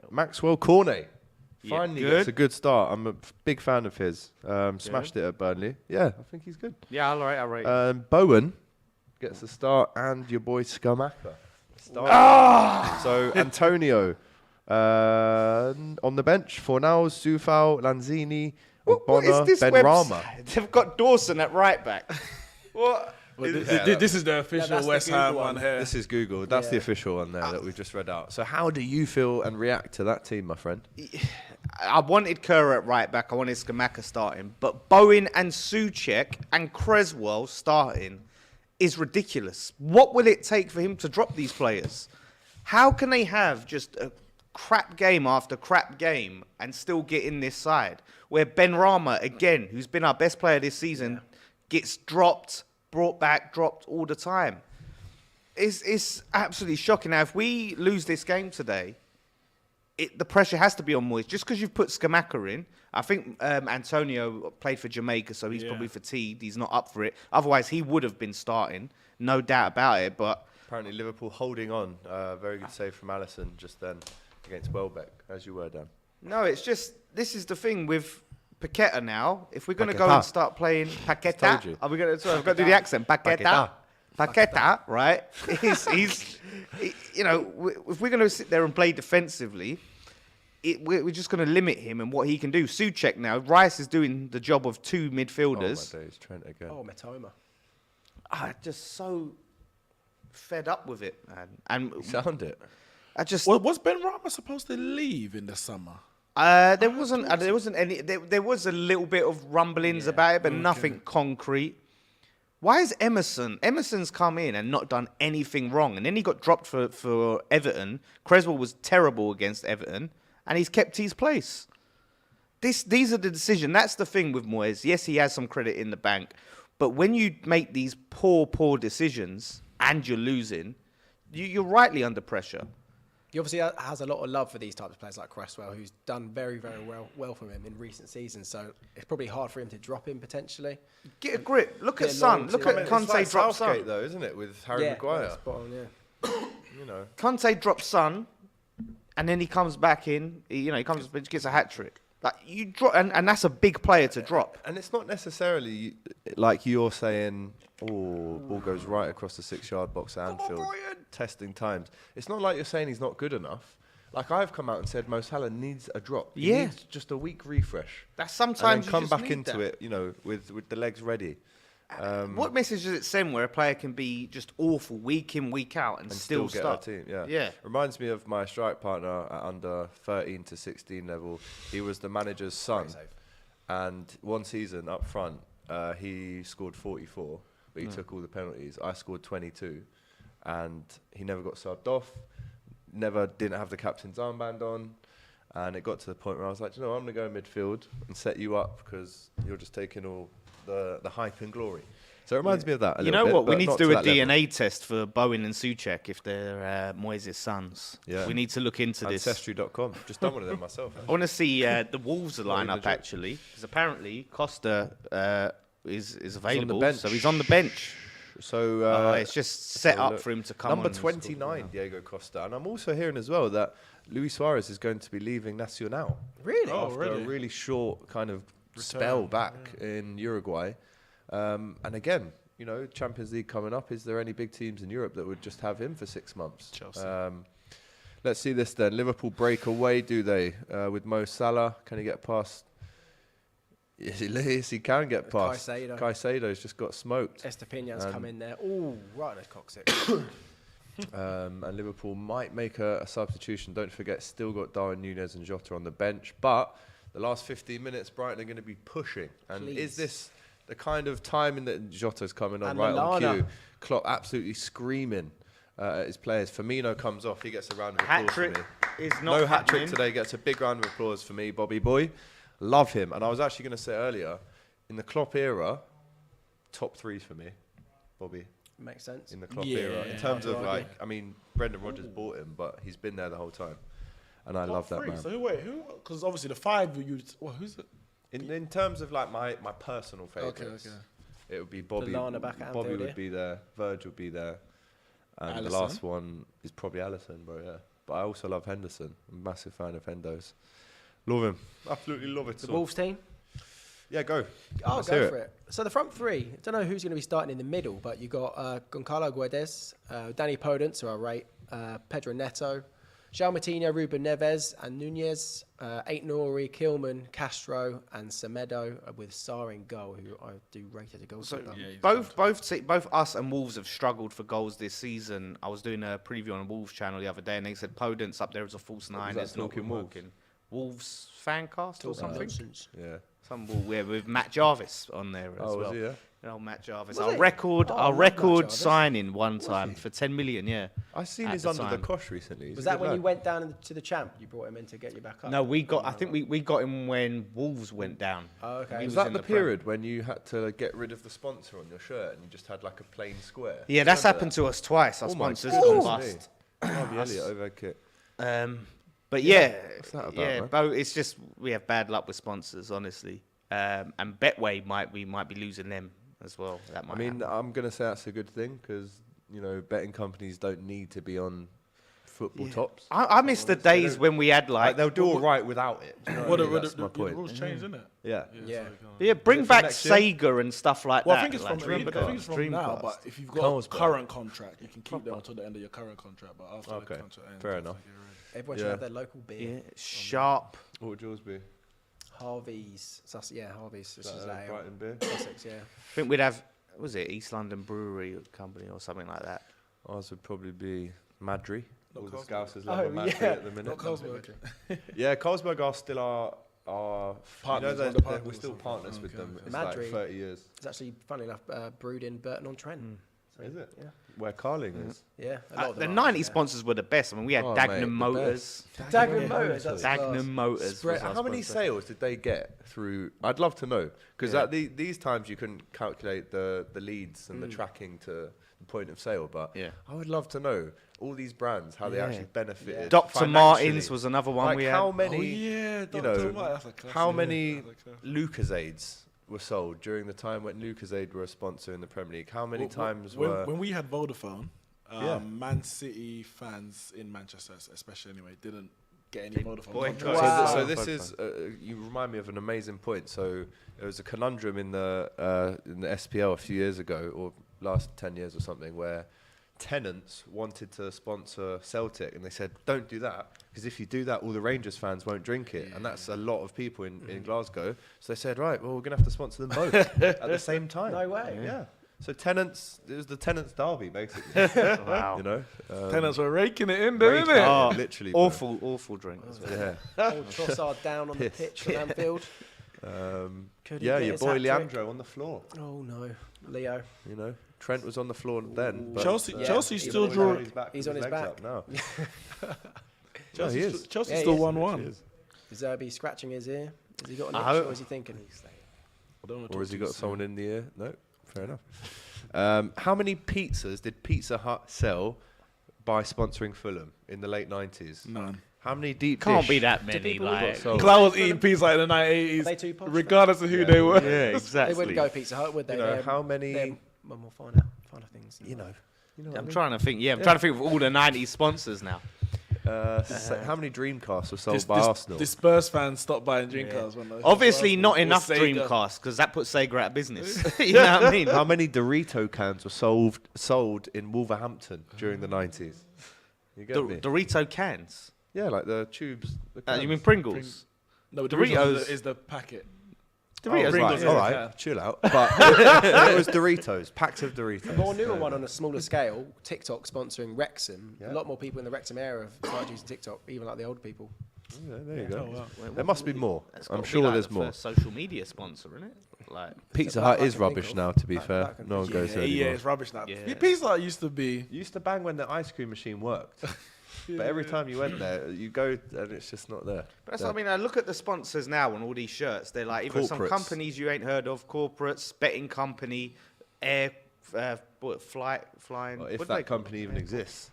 Maxwell Cornet. Yeah, Finally good. gets a good start. I'm a big fan of his. Smashed it at Burnley. Yeah, I think he's good. Yeah, all right. Bowen gets the start, and your boy Skamaka. So Antonio on the bench. Fornals, Soufal, Lanzini, What is Bonner, this Benrahma. website? They've got Dawson at right back. What? Well, this is the official West Ham one here. This is Google. That's the official one there that we've just read out. So how do you feel and react to that team, my friend? I wanted Kerr at right back. I wanted Skamaka starting. But Bowen and Souček and Creswell starting is ridiculous. What will it take for him to drop these players? How can they have just a crap game after crap game and still get in this side? Where Ben Rama, again, who's been our best player this season, gets dropped, brought back, dropped all the time. It's absolutely shocking. Now, if we lose this game today, the pressure has to be on Moyes. Just because you've put Skamaka in, I think Antonio played for Jamaica, so he's probably fatigued. He's not up for it. Otherwise, he would have been starting, no doubt about it. But apparently, Liverpool holding on. Very good save from Alisson just then against Welbeck, as you were, Dan. No, it's just, this is the thing with Paqueta now. If we're going to go and start playing Paqueta, are we going to? Sorry, I've got to do the accent. Paqueta, right? He's you know, if we're going to sit there and play defensively, we're just going to limit him and what he can do. Souček now, Rice is doing the job of two midfielders. Oh my days, Trent again. Oh, Matoma. Just so fed up with it, man. And you sound it. Was Ben Rama supposed to leave in the summer? There wasn't any. There was a little bit of rumblings about it, but nothing concrete. Why is Emerson? Emerson's come in and not done anything wrong, and then he got dropped for Everton. Creswell was terrible against Everton, and he's kept his place. These are the decisions. That's the thing with Moyes. Yes, he has some credit in the bank, but when you make these poor decisions and you're losing, you're rightly under pressure. He obviously has a lot of love for these types of players like Cresswell, who's done very, very well for him in recent seasons. So it's probably hard for him to drop him potentially. Get a grip. Look at Son. Look at Conte drop Son, though, isn't it? With Harry Maguire. Spot on, You know, Conte drops Son, and then he comes back in. He gets a hat trick. Like you drop, and that's a big player to drop. And it's not necessarily like you're saying, ball goes right across the 6-yard box at Anfield. Testing times. It's not like you're saying he's not good enough. Like I've come out and said Mo Salah needs a drop. He needs just a week refresh. That's sometimes and then come back into it, you know, with the legs ready. What message does it send where a player can be just awful week in, week out and still get start? a team? Yeah. Reminds me of my strike partner at under 13 to 16 level. He was the manager's son, and one season up front, he scored 44, but he took all the penalties. I scored 22, and he never got subbed off. Didn't have the captain's armband on. And it got to the point where I was like, I'm going to go midfield and set you up because you're just taking all the hype and glory. So it reminds me of that a little bit. You know what? We need to do a DNA level. test for Bowen and Souček if they're Moyes' sons. Yeah. We need to look into this. Ancestry.com. Just done one of them myself. I want to see the Wolves lineup actually, because apparently Costa is available, so he's on the bench. So it's just set up for him to come number on. 29, Diego Costa. And I'm also hearing as well that Luis Suarez is going to be leaving Nacional. Really? After a really short kind of spell back in Uruguay. And again, Champions League coming up. Is there any big teams in Europe that would just have him for 6 months? Chelsea. Let's see this then. Liverpool break away, do they? With Mo Salah, can he get past? Yes, he can get past. Caicedo's just got smoked. Estepinian's come in there. Oh, right, those coccyx. And Liverpool might make a substitution. Don't forget, still got Darwin Núñez and Jota on the bench. But the last 15 minutes, Brighton are going to be pushing. And is this the kind of timing that Jota's coming on on cue? Klopp absolutely screaming at his players. Firmino comes off. He gets a round of applause for me. No hat trick today. Gets a big round of applause for me, Bobby boy. Love him. And I was actually going to say earlier, in the Klopp era, top 3 for me, Bobby. Makes sense. In the Klopp era. In terms of Brendan Rodgers bought him, but he's been there the whole time. And I love that man. So who? Because obviously the 5 who's it? In terms of like my personal favourites, it would be Bobby. Bobby would be there. Verge would be there. And the last one is probably Alisson, bro, yeah. But I also love Henderson. I'm a massive fan of Hendos. Love him. Absolutely love it. The Wolves team? Yeah, go. I'll go for it. So the front 3, I don't know who's going to be starting in the middle, but you got Goncalo Guedes, Danny Podence, who I rate, Pedro Neto, João Moutinho, Ruben Neves, and Nunez. Ait Nouri, Kilman, Castro, and Semedo with Sarr in goal, who I do rate as a goal scorer. Both us and Wolves have struggled for goals this season. I was doing a preview on a Wolves channel the other day, and they said Podence up there as a false nine. It's not working. Wolves fancast or something. Yeah. With Matt Jarvis on there as well. Was he, yeah? Matt Jarvis. Our record signing one time for 10 million, yeah. I seen he's under the cosh recently. Was that when you went down to the champ? You brought him in to get you back up? No, we got him when Wolves went down. Oh, okay. Was that the period when you had to get rid of the sponsor on your shirt and you just had like a plain square? Yeah, that's happened to us twice. Our sponsors gone bust. Harvey Elliott over kit. But yeah, what's that about, it's just we have bad luck with sponsors, honestly. And Betway might be losing them as well. That might happen. I'm gonna say that's a good thing because betting companies don't need to be on football tops. I miss the days when we had like they'll do all right without it. That's my point. The rules changed, isn't it? Yeah. Bring back Sega and stuff like that. I think it's from now. But if you've got a current contract, you can keep them until the end of your current contract. But after the contract ends, fair enough. Everyone should have their local beer. Yeah. Sharp. What would yours be? Harvey's. Harvey's. This is Brighton beer. Sussex, yeah. I think we'd have, was it East London Brewery Company or something like that? Ours would probably be Madry. All the Scousers Oh, love Madry yeah. at the minute. Not Carlsberg. Yeah, Carlsberg are still our Partners, we're still partners with them. It's Madry. like 30 years. It's actually, funny enough, brewed in Burton-on-Trent. Is it? Yeah. Where Carling is. Yeah. The 90s sponsors were the best. I mean, we had Dagenham Motors. Dagenham Motors. That's Dagenham Motors. How many sales did they get through? I'd love to know because at these times you couldn't calculate the leads and the tracking to the point of sale. But I would love to know all these brands how they actually benefited. Dr. Martens was another one we had. How many? How many Lucasades were sold during the time when Lucasade were a sponsor in the Premier League? How many times when we had Vodafone, Man City fans in Manchester, especially anyway, didn't get any Vodafone. So this is you remind me of an amazing point. So there was a conundrum in the SPL a few years ago, or last 10 years or something, where tenants wanted to sponsor Celtic and they said don't do that because if you do that all the Rangers fans won't drink it and that's a lot of people in Glasgow, so they said right, well, we're gonna have to sponsor them both at the same time. No way. Yeah, so tenants, it was the tenants derby basically. Wow. Tenants were raking it in there, isn't it? Oh, literally awful drink. Yeah. Old Trossard down on the pitch at Anfield. Your boy Leandro on the floor. Oh no, Leo. Trent was on the floor then. But Chelsea still drew. He's on his back now. Chelsea still 1-1. Is Zerbi scratching his ear? Has he got an itch or is he thinking? Or has he got someone in the ear? No, fair enough. How many pizzas did Pizza Hut sell by sponsoring Fulham in the late 90s? None. How many deep Can't dish be that many. Like, Because I was eating pizza in the 1980s, regardless of who they were. Yeah, exactly. They wouldn't go Pizza Hut, would they? How many? Well, more finer things. I'm trying to think. I'm trying to think of all the 90s sponsors now. How many Dreamcasts were sold by Arsenal? The Spurs fans stopped buying Dreamcasts. When Obviously, not enough Dreamcasts because that put Sega out of business. You know what I mean? How many Dorito cans were sold in Wolverhampton during the 90s? You get me? Dorito cans. Yeah, like the tubes. You mean Pringles? No, Doritos is the packet. Doritos, right. All right, chill out. But it was Doritos, packs of Doritos. A more newer one on a smaller scale, TikTok sponsoring Wrexham. A lot more people in the Wrexham area have started using TikTok, even like the old people. Yeah, there you go. There must be more. I'm sure like there's more. Social media sponsor, isn't it? Like Pizza Hut is rubbish now, to be fair. No one goes there anymore. Yeah, it's rubbish now. Pizza Hut used to be. You used to bang when the ice cream machine worked. But every time you went there, you go and it's just not there. But that's what I mean. I look at the sponsors now on all these shirts. They're like either some companies you ain't heard of, corporates, betting company, air, flying. Well, if that company even exists.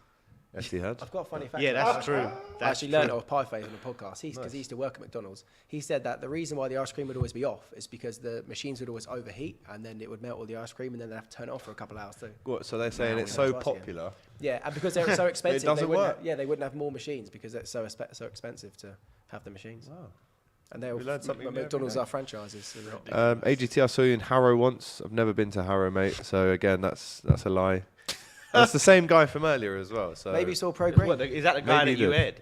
Etihad. I've got a funny fact. Yeah, that's true. I actually learned it off Pieface on the podcast. Because he used to work at McDonald's. He said that the reason why the ice cream would always be off is because the machines would always overheat and then it would melt all the ice cream and then they'd have to turn it off for a couple of hours too. What, so they're saying it's so popular? Yeah, and because they're so expensive, it doesn't work. They wouldn't have more machines because it's so expensive to have the machines. Wow. And they McDonald's are franchises. AGT, I saw you in Harrow once. I've never been to Harrow, mate. So again, that's a lie. That's the same guy from earlier as well. So Maybe he saw Pro Green. What, is that the guy Maybe that you he did.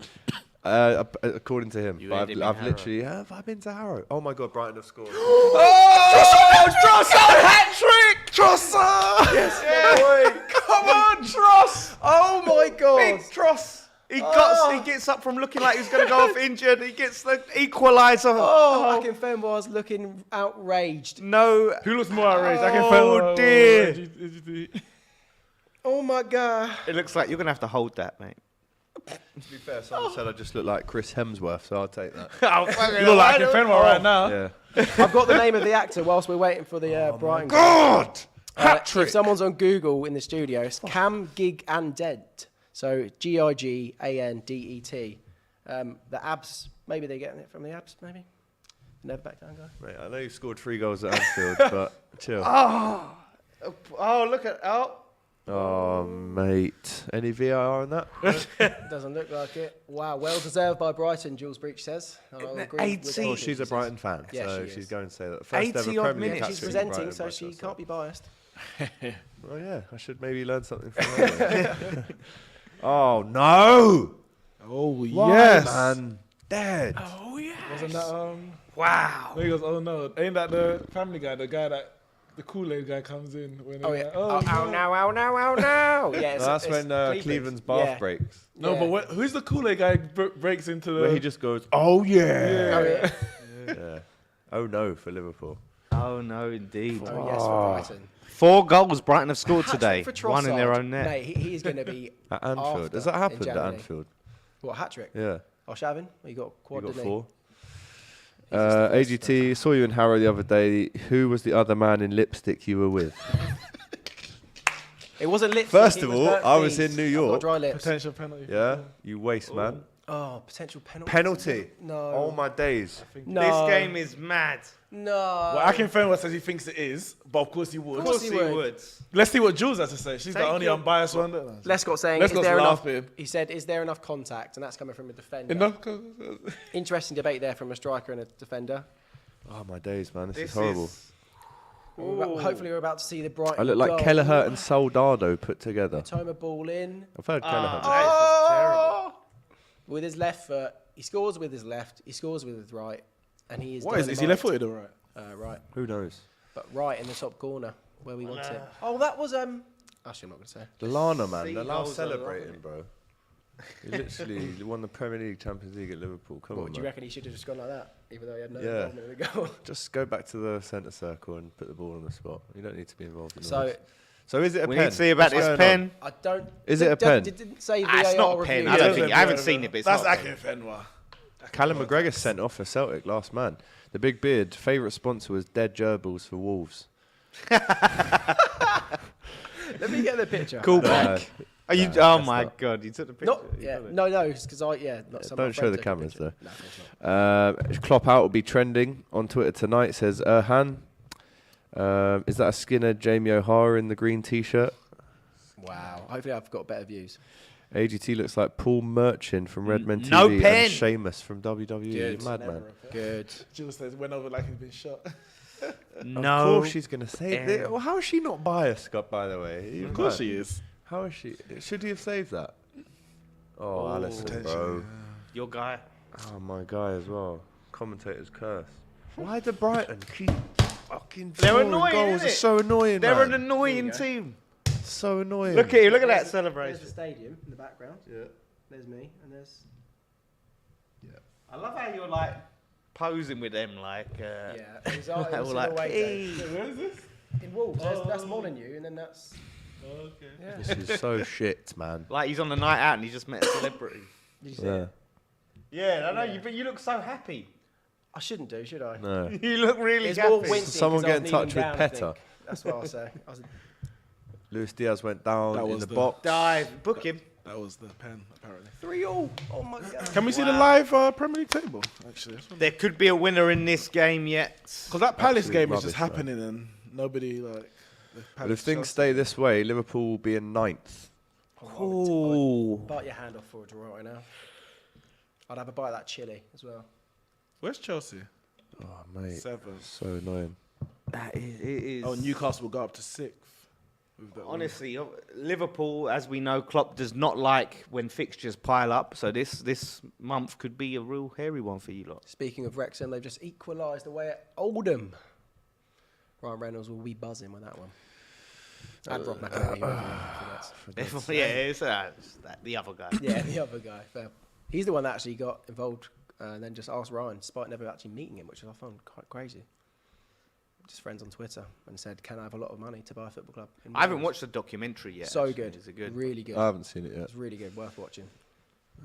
had? According to him. You But had him in I've Harrow. literally have I been to Harrow? Oh my god, Brighton have scored. Trossard hat-trick! Trossard! Yes, boy! Come on, Tross! Oh my God! Big Tross! He gets up from looking like he was going to go off injured. He gets the equaliser. Oh, Akinfenwa was looking outraged. No. Who looks more outraged? Oh, dear. Oh my God! It looks like you're going to have to hold that, mate. To be fair, someone said I just look like Chris Hemsworth, so I'll take that. You look like Akinfenwa right now. Yeah. I've got the name of the actor whilst we're waiting for the Brighton. God! If someone's on Google in the studio, it's Cam Gig and Dead. So Gigandet. The abs, maybe they're getting it from the abs, maybe. Never back down, guy. Mate, I know you scored 3 goals at Anfield, but chill. Oh, look at... Oh, mate. Any VAR on that? Doesn't look like it. Wow, well deserved by Brighton, Jules Breach says. I'll agree with Oh, she's a Brighton fan, Yeah, so she she's is. going to say that. First ever 80 odd Premier League minutes. hat-trick She's for presenting, Brighton so by she herself. can't be biased. Oh yeah, I should maybe learn something from her. Oh no! Oh Why, yes, man, dead. Oh, yeah. Wasn't that Wow. No, he goes, oh no, ain't that the Family Guy, the guy that the Kool-Aid guy comes in when Oh, they're yeah. like, Oh, no, oh, no, oh, no. Yeah, No, that's when Cleveland's bath Yeah. breaks, No, Yeah. but who's the Kool-Aid guy breaks into the... where he just goes, "Oh yeah." Oh, yeah. Yeah. Oh no for Liverpool. Oh, no, indeed. Oh, yes, for Brighton. 4 goals Brighton have scored Hat-trick today. for One in their Trossard. own net. Mate, he's going to be At Anfield, after has that in happened at January. Anfield? What, hat-trick? Yeah, Oh, Shavin? You got quad, you got didn't 4. He's just the first AGT, saw you in Harrow the other day. Who was the other man in lipstick you were with? It wasn't lipstick. First it of was all, burnt I was peas. in New I've got York. dry lips. Potential penalty. Yeah, you waste man. Oh, potential penalty. Penalty. No. Oh my days. No. This game is mad. No. Well, Akinfenwa says he thinks it is, but of course he would. Of course he would. Let's see what Jules has to say. She's the only unbiased one. Lescott saying, Lescott's is there enough? laughing. He said, is there enough contact? And that's coming from a defender. Enough. Interesting debate there from a striker and a defender. Oh my days, man. This is horrible. Hopefully we're about to see the Brighton I look like goal. Kelleher and Soldado put together. Toma ball in. I've heard Kelleher. Terrible. With his left foot. He scores with his left. He scores with his right. And he is What is he dynamite. left-footed or right? Right. Who knows? But right in the top corner where we want it. Oh, that was actually I'm not going to say. Lallana, man. See Lallana goals celebrating, bro. He literally won the Premier League, Champions League at Liverpool. Come on, Do you man. reckon he should have just gone like that, even though he had no Yeah. involvement in the goal? Just go back to the centre circle and put the ball on the spot. You don't need to be involved in all So this. So is it a We pen? need to see about What's this going on? pen. I don't. Is it a pen? Didn't say It's VAR not a review. pen. I don't think. I haven't seen it, but it's That's not a pen. Akinfenwa. Callum McGregor sent off for Celtic last man. The big beard. Favourite sponsor was Dead Gerbils for Wolves. Let me get the picture. Cool back. Are you? Oh my not- God! You took the picture. Not, You yeah, got it. no, it's because not some of my Don't show friends the took a cameras picture. though. No, of course not. Klopp out will be trending on Twitter tonight. Says Erhan. Is that a Skinner Jamie O'Hara in the green T-shirt? Wow. Hopefully, I've got better views. AGT looks like Paul Merchin from Redmen No TV pen. and Sheamus from WWE. Good. Madman. Good. Jules says went over like he's been shot. No. Of course she's going to say it. Well, how is she not biased, Scott, by the way? Of course she is. How is she? Should he have saved that? Oh, Alisson, bro. Your guy. Oh, my guy as well. Commentator's curse. Why do Brighton keep fucking They're scoring annoying, goals? isn't It's it? so annoying, They're man. an annoying team. So annoying. Look at you. Look at that There's the celebration. stadium in the background. Yeah. There's me, and there's. I love how you're like posing with them, like. Yeah. It's all, Like, it's all like, away hey. day. Where is this? In Wolves, that's Molyneux, and then that's. Okay. Yeah. This is so shit, man. Like he's on the night out and he just met a celebrity. Did you see Yeah. it? Yeah, I know. But you look so happy. I shouldn't do, should I? No. You look really It's more happy. wincing Someone 'cause I get was in touch kneeling with down, I Peta. think. That's what I'll say. Luis Diaz went down That in was the the- box. Dive. Book him. That was the pen, apparently. 3-0. Oh my god. Can we see the live Premier League table? Actually, There could be a winner in this game yet. because that Palace Absolute game is just rubbish, man. happening and nobody like. But if things stay this way, Liverpool will be in 9th. Ooh. Bite your hand off for a draw right now. I'd have a bite of that chili as well. Where's Chelsea? Oh, mate. 7th. So annoying. That is. It is. Oh, Newcastle will go up to 6th. Honestly, Liverpool, as we know, Klopp does not like when fixtures pile up. So this month could be a real hairy one for you lot. Speaking of Wrexham, they've just equalised away at Oldham. Ryan Reynolds will be buzzing with that one. And Rob McElhenney, It's the other guy. Yeah, the other guy. Fair. He's the one that actually got involved and then just asked Ryan, despite never actually meeting him, which I found quite crazy. Just friends on Twitter and said, "Can I have a lot of money to buy a football club?" I haven't watched the documentary yet. So actually. good. Is it good? Really good. I haven't seen it yet. It's really good. Worth watching.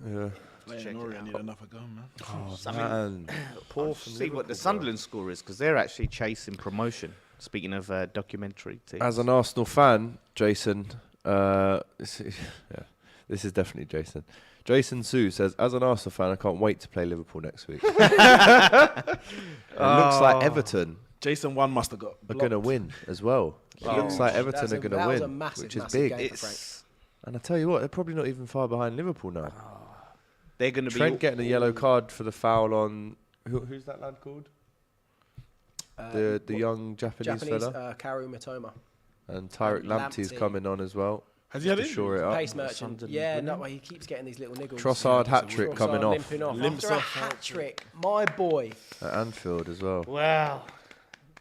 Yeah. Nori need another go, man. Oh, man. Poor see what the Sunderland score is because they're actually chasing promotion. Speaking of documentary teams. As an Arsenal fan, Jason, this is definitely Jason. Jason Sue says, as an Arsenal fan, I can't wait to play Liverpool next week. It looks like Everton Jason 1 must have got are going to win as well. It looks like Everton are going to win, which is big. And I tell you what, they're probably not even far behind Liverpool now. They're going to be Trent getting a yellow card for the foul on who's that lad called? The young Japanese fella. Karu Mitoma. And Tyrick Lamptey's coming on as well. Has he had it? Shore it up. Pace merchant. Yeah, no, he keeps getting these little niggles. Trossard hat-trick coming off. After a hat-trick, my boy. At Anfield as well. Wow.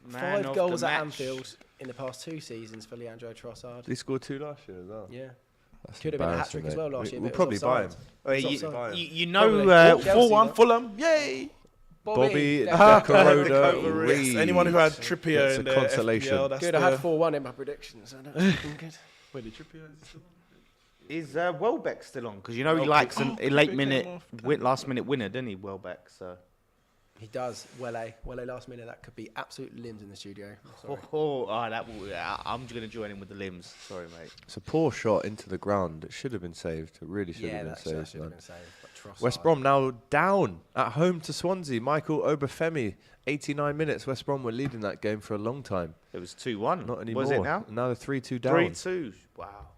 5 goals at Anfield in the past 2 seasons for Leandro Trossard. Did he score 2 last year as well? Yeah. That's Could have been a hat-trick as well last year. We'll probably buy him. You know, 4-1 Fulham. Yay! Bobby Decoroda Reed. Yes, anyone who had Trippier in the consolation. FPL, that's good. I had 4-1 in my predictions. So that's looking good. Wait, the Trippier is Welbeck still on? Because you know he likes a last minute winner, doesn't he? Welbeck. So he does. Wele last minute. That could be absolute limbs in the studio. I'm just going to join in with the limbs. Sorry, mate. It's a poor shot into the ground. It should have been saved. It really should have been saved. That should have been saved. West Brom now down at home to Swansea. Michael Obafemi, 89 minutes. West Brom were leading that game for a long time. It was 2-1. Not anymore. Was it now? Now they're 3-2 down. 3-2. Wow.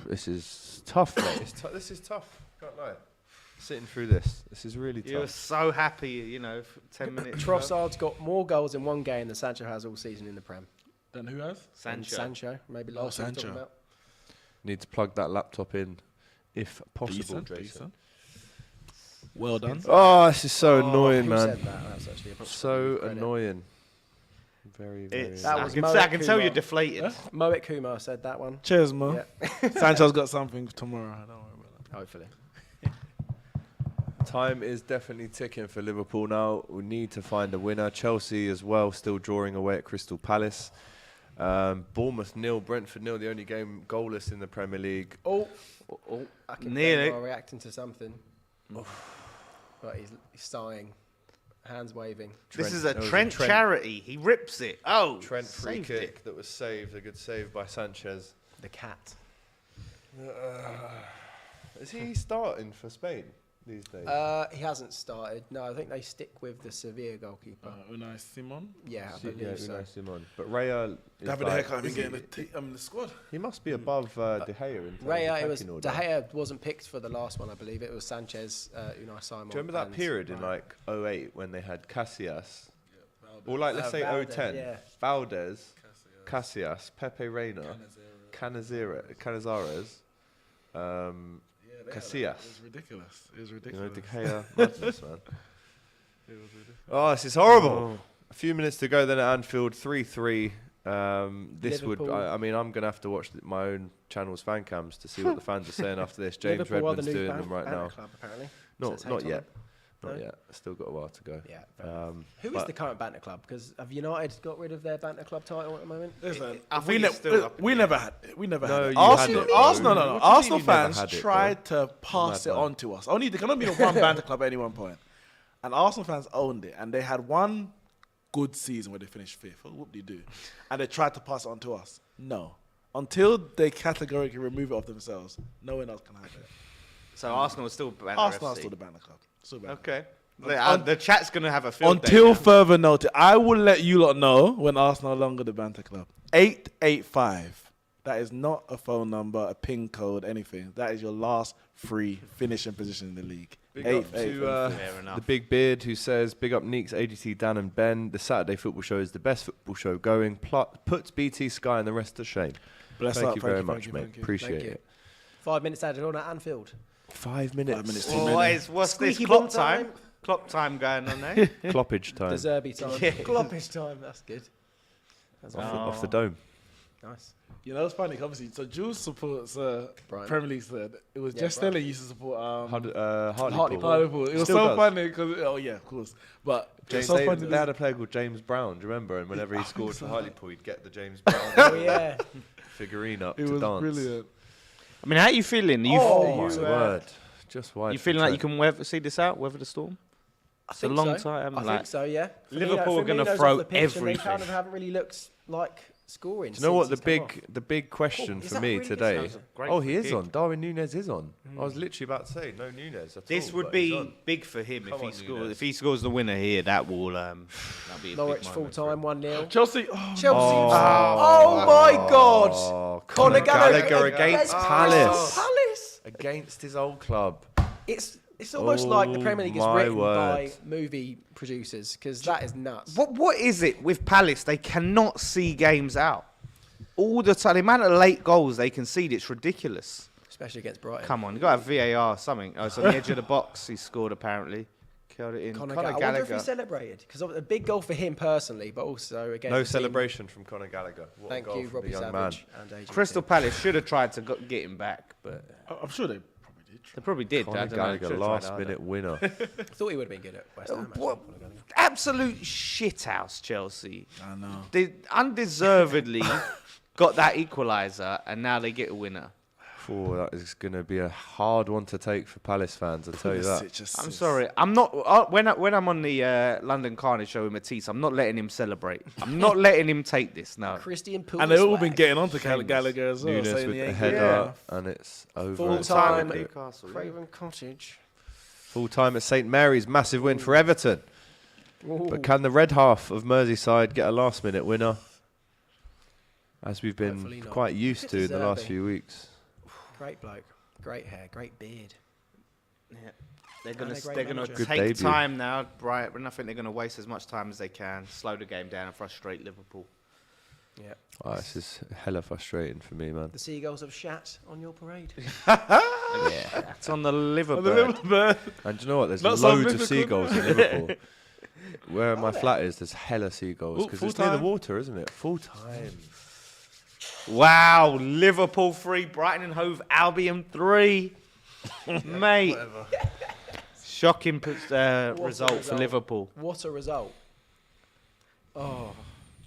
This is tough, mate. This is tough. Can't lie. Sitting through this. This is really tough. You were so happy, for 10 minutes. Trossard's got more goals in one game than Sancho has all season in the Prem. Then who has? Sancho. Maybe last week talking about. Need to plug that laptop in. If possible, Jason. Well done. Oh, this is so annoying, man. Said that? That's actually so annoying. Very, very. I can tell you're deflated. Huh? Moet Kumar said that one. Cheers, Mo. Yeah. Sancho's got something tomorrow. Don't worry about that. Hopefully. Time is definitely ticking for Liverpool now. We need to find a winner. Chelsea as well, still drawing away at Crystal Palace. Bournemouth 0, Brentford 0, the only game goalless in the Premier League. I can nearly reacting to something. But he's sighing, hands waving. This is a Trent charity. He rips it. Oh, Trent free kick that was saved. A good save by Sanchez. The cat. Is he starting for Spain these days? He hasn't started. No, I think they stick with the Sevilla goalkeeper. Unai Simon? Yeah, I believe so. Unai Simon. But Raya is David De Gea can't even get in the squad. He must be above De Gea in Raya, it was De Gea wasn't picked for the last one, I believe. It was Sanchez, Unai Simon. Do you remember that period in like 08 when they had Casillas? Or like, let's say Valdez, 010. Yeah. Valdez, Casillas, Pepe Reina, Canizares, Casillas. It was ridiculous. You know, De Gea, madness, man. Oh, this is horrible. A few minutes to go then at Anfield, 3-3. This Liverpool. would, I'm going to have to watch my own channel's fan cams to see what the fans are saying after this. James Liverpool Redmond's doing them right now. Club, apparently. Not yet. Not yet. Still got a while to go. Yeah. Who is the current banter club? Because have United got rid of their banter club title at the moment? Listen, we never had it. We never had it. Arsenal, Arsenal fans tried to pass it on to us. There can only be one banter club at any one point. And Arsenal fans owned it. And they had one good season where they finished 5th. Whoop-de-doo. And they tried to pass it on to us. No. Until they categorically remove it off themselves, no one else can have it. So Arsenal is still banter Arsenal FC. is still the banter club. Okay. The chat's going to have a field day Until now. further notice, I will let you lot know when Arsenal are no longer the banter club. 885. That is not a phone number, a PIN code, anything. That is your last free finishing position in the league. Big up to the Big Beard, who says, big up Neeks, AGT, Dan and Ben. The Saturday football show is the best football show going. Puts BT, Sky and the rest to shame. Thank you very much, mate. Appreciate it. 5 minutes added on at Anfield. 5 minutes. 5 minutes. What's this Squeaky clock bum time? Clock time going on there. Cloppage time. The Zerby time. Cloppage time. That's good. That's Off the dome. Nice. You know, it's funny, obviously. So Jules supports Premier League third. It was just Brighton. Stella used to support Hartlepool. It was Still so does. funny because, oh yeah, of course. But James, so they funny. had a player called James Brown, do you remember? And whenever he scored for Hartlepool, he'd get the James Brown Oh yeah. figurine up It to was dance. brilliant. I mean, how are you feeling? Oh my word. Just wide. You feeling like you can see this out, weather the storm? It's a long time. I think so, yeah. Liverpool are going to Firmino's throw off the pitch and everything. They kind of haven't really looked like scoring. Do you know what since the he's come off. big question is for that me really good? today? That was a great Oh, he free is kick. on. Darwin Núñez is on. I was literally about to say no Núñez at This all, would but he's be on. big for him Come on, if he scores. Núñez. If he scores the winner here, that will that'll be a Norwich big full moment. time 1-0. Chelsea. Chelsea. Oh my God. Oh, Conor Gallagher against Crystal Palace. Palace. Against his old club. It's almost like the Premier League is my written word. by movie producers because that is nuts. What is it with Palace? They cannot see games out. All the time, the amount of late goals they concede, it's ridiculous. Especially against Brighton. Come on, you got to have VAR something. Oh, it's on the edge of the box. He scored apparently. Killed it in. Conor Conor Gallagher. I wonder if Gallagher. he celebrated because a big goal for him personally, but also again. No celebration from Conor Gallagher. What a Thank goal you, from Robbie the young Savage man. and AGT. Crystal Palace should have tried to get him back, but I'm sure they probably did. they probably did. Conor I don't know. Gallagher, Should've tried last harder. minute winner. I thought he would have been good at West Ham. actually, What? Conor Gallagher. Absolute shithouse, Chelsea. I know. They undeservedly got that equaliser, and now they get a winner. Oh, that is going to be a hard one to take for Palace fans, I'll tell you that. I'm sorry. I'm not. When I'm on the London Carnage show with Matisse, I'm not letting him celebrate. I'm not letting him take this. No. Christian Pulisic. And they've all been getting onto Gallagher as well. Núñez saying with he the ain't header, good. and it's over. Full It's time over. at Craven Cottage. Full time at St Mary's, massive win for Everton. Ooh. But can the red half of Merseyside get a last minute winner? As we've Hopefully been not. quite used to in the last Zerbi. few weeks. Great bloke. Great hair. Great beard. Yeah. They're And gonna a great they're gonna manager. Good take debut. time now, Brighton. I think they're gonna waste as much time as they can, slow the game down, and frustrate Liverpool. Yeah. Oh, this is hella frustrating for me, man. The seagulls have shat on your parade. Yeah, it's on the Liverpool. And do you know what? There's Not so loads of mythical. seagulls in Liverpool. Where my flat is, there's hella seagulls because it's near the full-time. water, isn't it? Full time. Wow, Liverpool 3, Brighton and Hove Albion 3. Mate. Shocking result for Liverpool. What a result. Oh.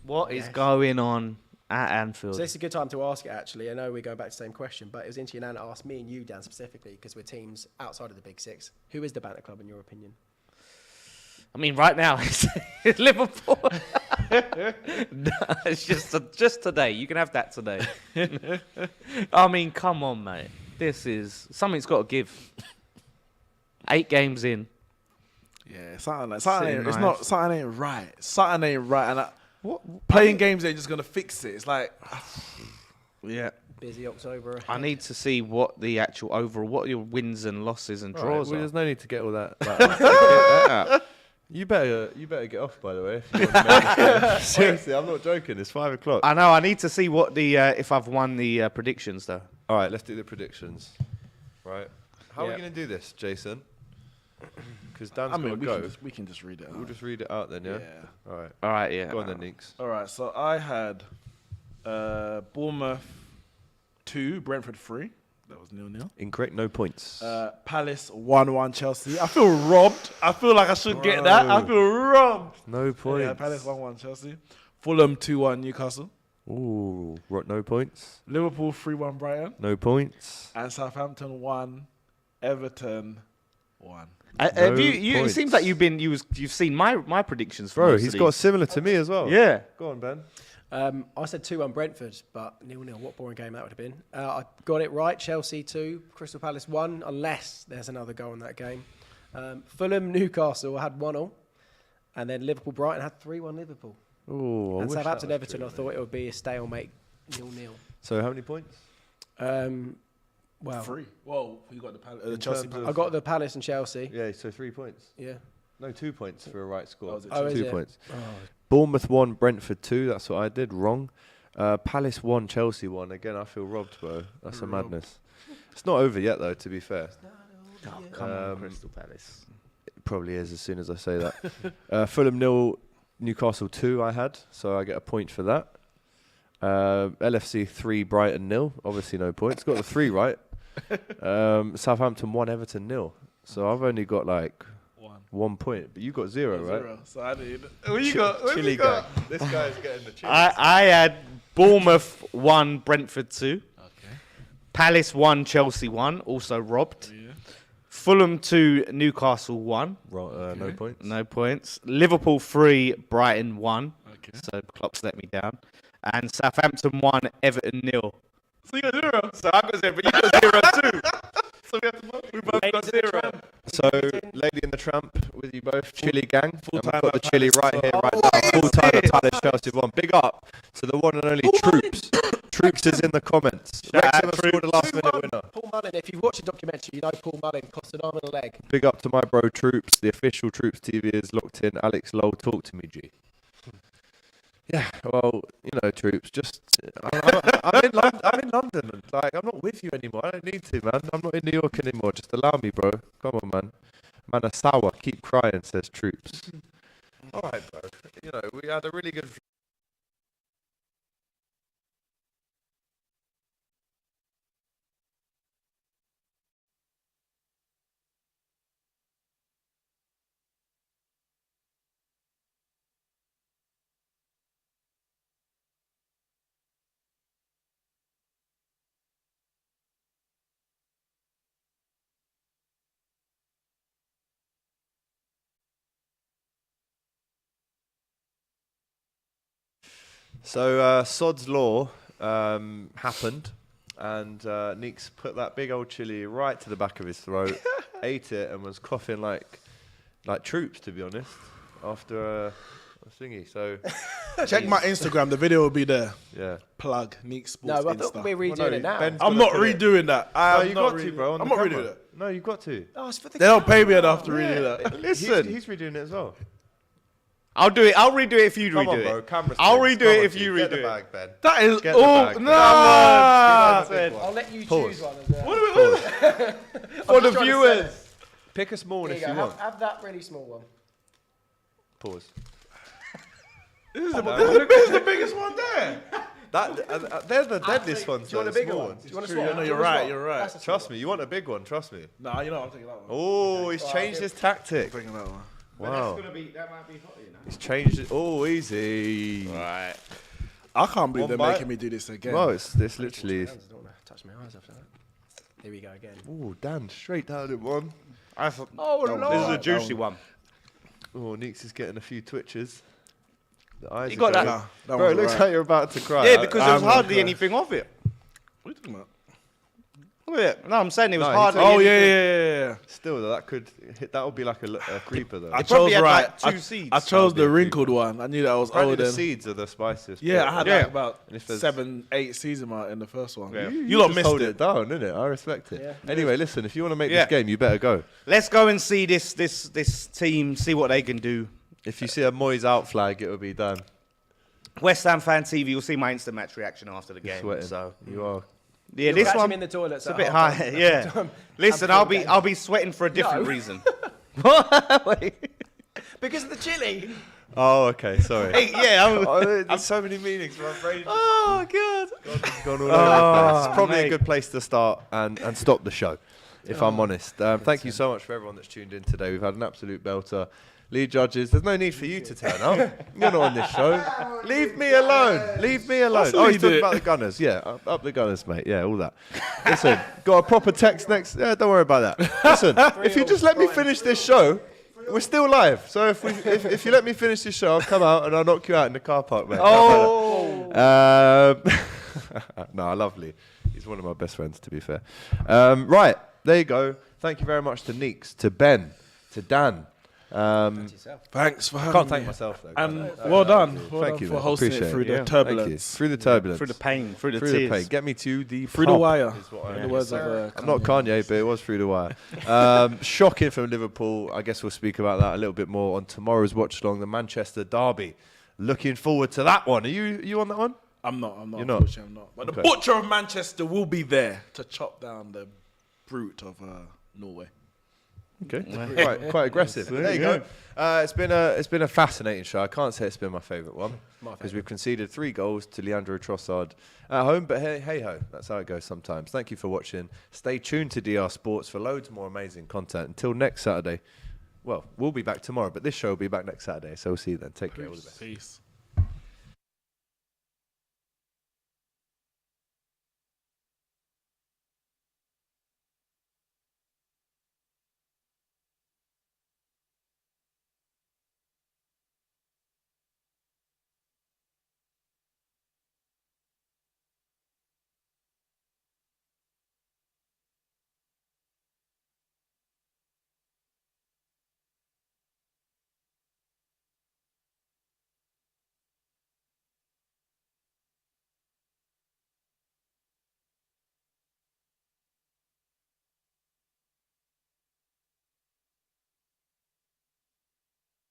What is Yes. going on at Anfield? So this is a good time to ask it, actually. I know we're going back to the same question, but it was interesting Nana asked me and you, Dan, specifically, because we're teams outside of the Big Six. Who is the Banter Club, in your opinion? I mean, right now, it's Liverpool. No, it's just today. You can have that today. I mean, come on, mate. This is... Something's got to give. 8 games in. Yeah, something Sitting ain't, it's nice. not something ain't right. Something ain't right, and playing games ain't just gonna fix it. It's like, yeah. Busy October. I need to see what the actual overall, what your wins and losses and draws Well, are. there's no need to get all that. You better get off, by the way. If you want to make it. Seriously, I'm not joking. It's 5 o'clock. I know. I need to see what the if I've won the predictions though. All right, let's do the predictions. Right. How are Yeah. we going to do this, Jason? Because Dan's I mean, got to go. we can just read it. We'll out. just read it out then, yeah? Yeah. All right. All right. Yeah. Go on then, Neeks. All right. So I had Bournemouth 2, Brentford 3. That was 0-0. Incorrect, no points. Palace 1-1 Chelsea. I feel robbed. I feel like I should get that. I feel robbed. No points. Yeah, Palace 1-1 Chelsea. Fulham 2-1 Newcastle. Ooh, no points. Liverpool 3-1 Brighton. No points. And Southampton 1, Everton 1. Have No you? It points. seems like you've seen my predictions. For Bro, most he's of got these. similar to me as well. Yeah. Go on, Ben. I said 2-1 Brentford, but 0-0. What boring game that would have been. I got it right. Chelsea 2, Crystal Palace 1, unless there's another goal in that game. Fulham, Newcastle had 1-1. And then Liverpool, Brighton had 3-1 Liverpool. Oh, And Southampton, Everton, I thought it would be a stalemate 0-0. So how many points? Wow. 3. Well, you got the Chelsea. I got the Palace and Chelsea. Yeah, so 3 points. Yeah. No, 2 points for a right score. Is 2 points. Bournemouth 1, Brentford 2. That's what I did. Wrong. Palace 1, Chelsea 1. Again, I feel robbed, bro. That's a madness. It's not over yet, though, to be fair. Oh, come on, Crystal Palace. It probably is as soon as I say that. Fulham 0, Newcastle 2 I had, so I get a point for that. LFC 3, Brighton 0. Obviously no points. Got the 3 right. Southampton 1, Everton 0. So I've only got like 1 point, but you got 0, right? 0. So I need. What you got? Chili guy. This guy's getting the chili. I had Bournemouth 1, Brentford 2. Okay. Palace 1, Chelsea 1. Also robbed. Yeah. Fulham 2, Newcastle 1. No points. No points. Liverpool 3, Brighton 1. Okay. So Klopp's let me down. And Southampton 1, Everton 0. So you got 0. So I got 0, but you got 0 too. So we both got 0. So, Lady and the Tramp with you both, Chili Gang. Full And time we've got the at chili Palace. right here, right now. Full time at Palace Chelsea 1. Big up to the one and only Troops. Troops is in the comments. Wrexham have scored a last minute winner. Paul Mullin, if you watch the documentary, you know Paul Mullin cost an arm and a leg. Big up to my bro Troops. The official Troops TV is locked in. Alex Lowe, talk to me, G. Yeah, well, you know, Troops, just I'm in London, and like I'm not with you anymore. I don't need to, man. I'm not in New York anymore. Just allow me, bro. Come on, man. Man, a sour. Keep crying, says Troops. All right, bro. You know, we had a really good. So Sod's Law happened, and Neeks put that big old chili right to the back of his throat, ate it, and was coughing like Troops, to be honest, after a thingy. So check my Instagram. The video will be there. Yeah. Plug Neeks Sports. No, I thought we were redoing it now. I'm not redoing that. No, you got to, bro. I'm not redoing it. No, you've got to. Oh, it's for the They don't pay me enough to redo that. Listen, he's redoing it as well. I'll do it. I'll redo it if you Come redo on, it. bro. Camera I'll spins. redo Come it on, if G. you Get redo the it. bag, Ben. That is Get the bag, Ben. No. I'll let you Pause. choose one as well. For the viewers. Pick a small one There if you you go. want. Have that really small one. Pause. This is the biggest one there. They're the deadliest ones. Do you want a the bigger small one? ones. Do you want a Yeah, small no, one? you're right. You're right. That's a small Trust me, you want a big one. Trust me. Nah, you know, I'm taking that one. Oh, he's changed his tactic. Taking that one. Wow. That might be hot, you know. He's changed it. Oh, easy. Right. I can't believe One they're bite. making me do this again. Well, it's literally. I don't want to touch my eyes after that. Here we go again. Oh, Dan, straight down in one. I thought, Oh, this is a Lord. juicy one. Oh, Neeks is getting a few twitches. The eyes You are got that? going- Nah, that Bro, it one's looks alright. like you're about to cry. Yeah, because there was I'm hardly okay. anything of it. What are you talking about? Look at it. No, I'm saying it was No, hardly Oh, anything. yeah. Still, though, that could hit. That would be like a creeper, though. I probably chose had, right. like, two seeds. I chose That'd be the a wrinkled one. I knew that was Apparently old. the Then. seeds are the spiciest. Yeah, I bit. had Yeah. like about And if there's- 7, 8 seeds in the first one. Yeah. You lot just missed hold it. it down, innit? I respect it. Yeah. Anyway, listen, if you want to make Yeah. this game, you better go. Let's go and see this team, see what they can do. If you see a Moyes out flag, it will be done. West Ham Fan TV, you'll see my instant match reaction after the game. Sweating. So You are. yeah, You'll this catch him one in the toilets. it's a bit high. Yeah. Listen, I'll be sweating for a different reason. Wait. Because of the chili. Oh, okay. Sorry. Hey, yeah. Oh, there's so many meanings. My brain Oh god. gone all over the place. It's probably mate. a good place to start and stop the show, if I'm honest. Thank you so much for everyone that's tuned in today. We've had an absolute belter. Lead judges, there's no need for you to turn up. You're not on this show. Leave me alone. Leave me alone. Oh, he's talking about the Gunners. Yeah, up the Gunners, mate. Yeah, all that. Listen, got a proper text next. Yeah, don't worry about that. Listen, if you just let me finish this show, we're still live. So if you let me finish this show, I'll come out and I'll knock you out in the car park, mate. Oh. No, lovely. He's one of my best friends, to be fair. Right, there you go. Thank you very much to Neeks, to Ben, to Dan, Thanks for having Can't me. thank myself though. And well done. Well Thank done you for mate. hosting Appreciate it through the Thank you. turbulence. Through the turbulence. Through the pain, through the Through tears. the pain. Get me to the Through the pub wire. is what I In am. the words of I'm not Kanye, but it was through the wire. Shocking from Liverpool. I guess we'll speak about that a little bit more on tomorrow's watch along, the Manchester derby. Looking forward to that one. Are you on that one? I'm not. You're not? Unfortunately, I'm not. But the butcher of Manchester will be there to chop down the brute of Norway. Okay, quite aggressive. There you go. It's been a fascinating show. I can't say it's been my favourite one because we've conceded 3 goals to Leandro Trossard at home. But hey ho, that's how it goes sometimes. Thank you for watching. Stay tuned to DR Sports for loads more amazing content. Until next Saturday. Well, we'll be back tomorrow, but this show will be back next Saturday. So we'll see you then. Take care. All the best. Peace.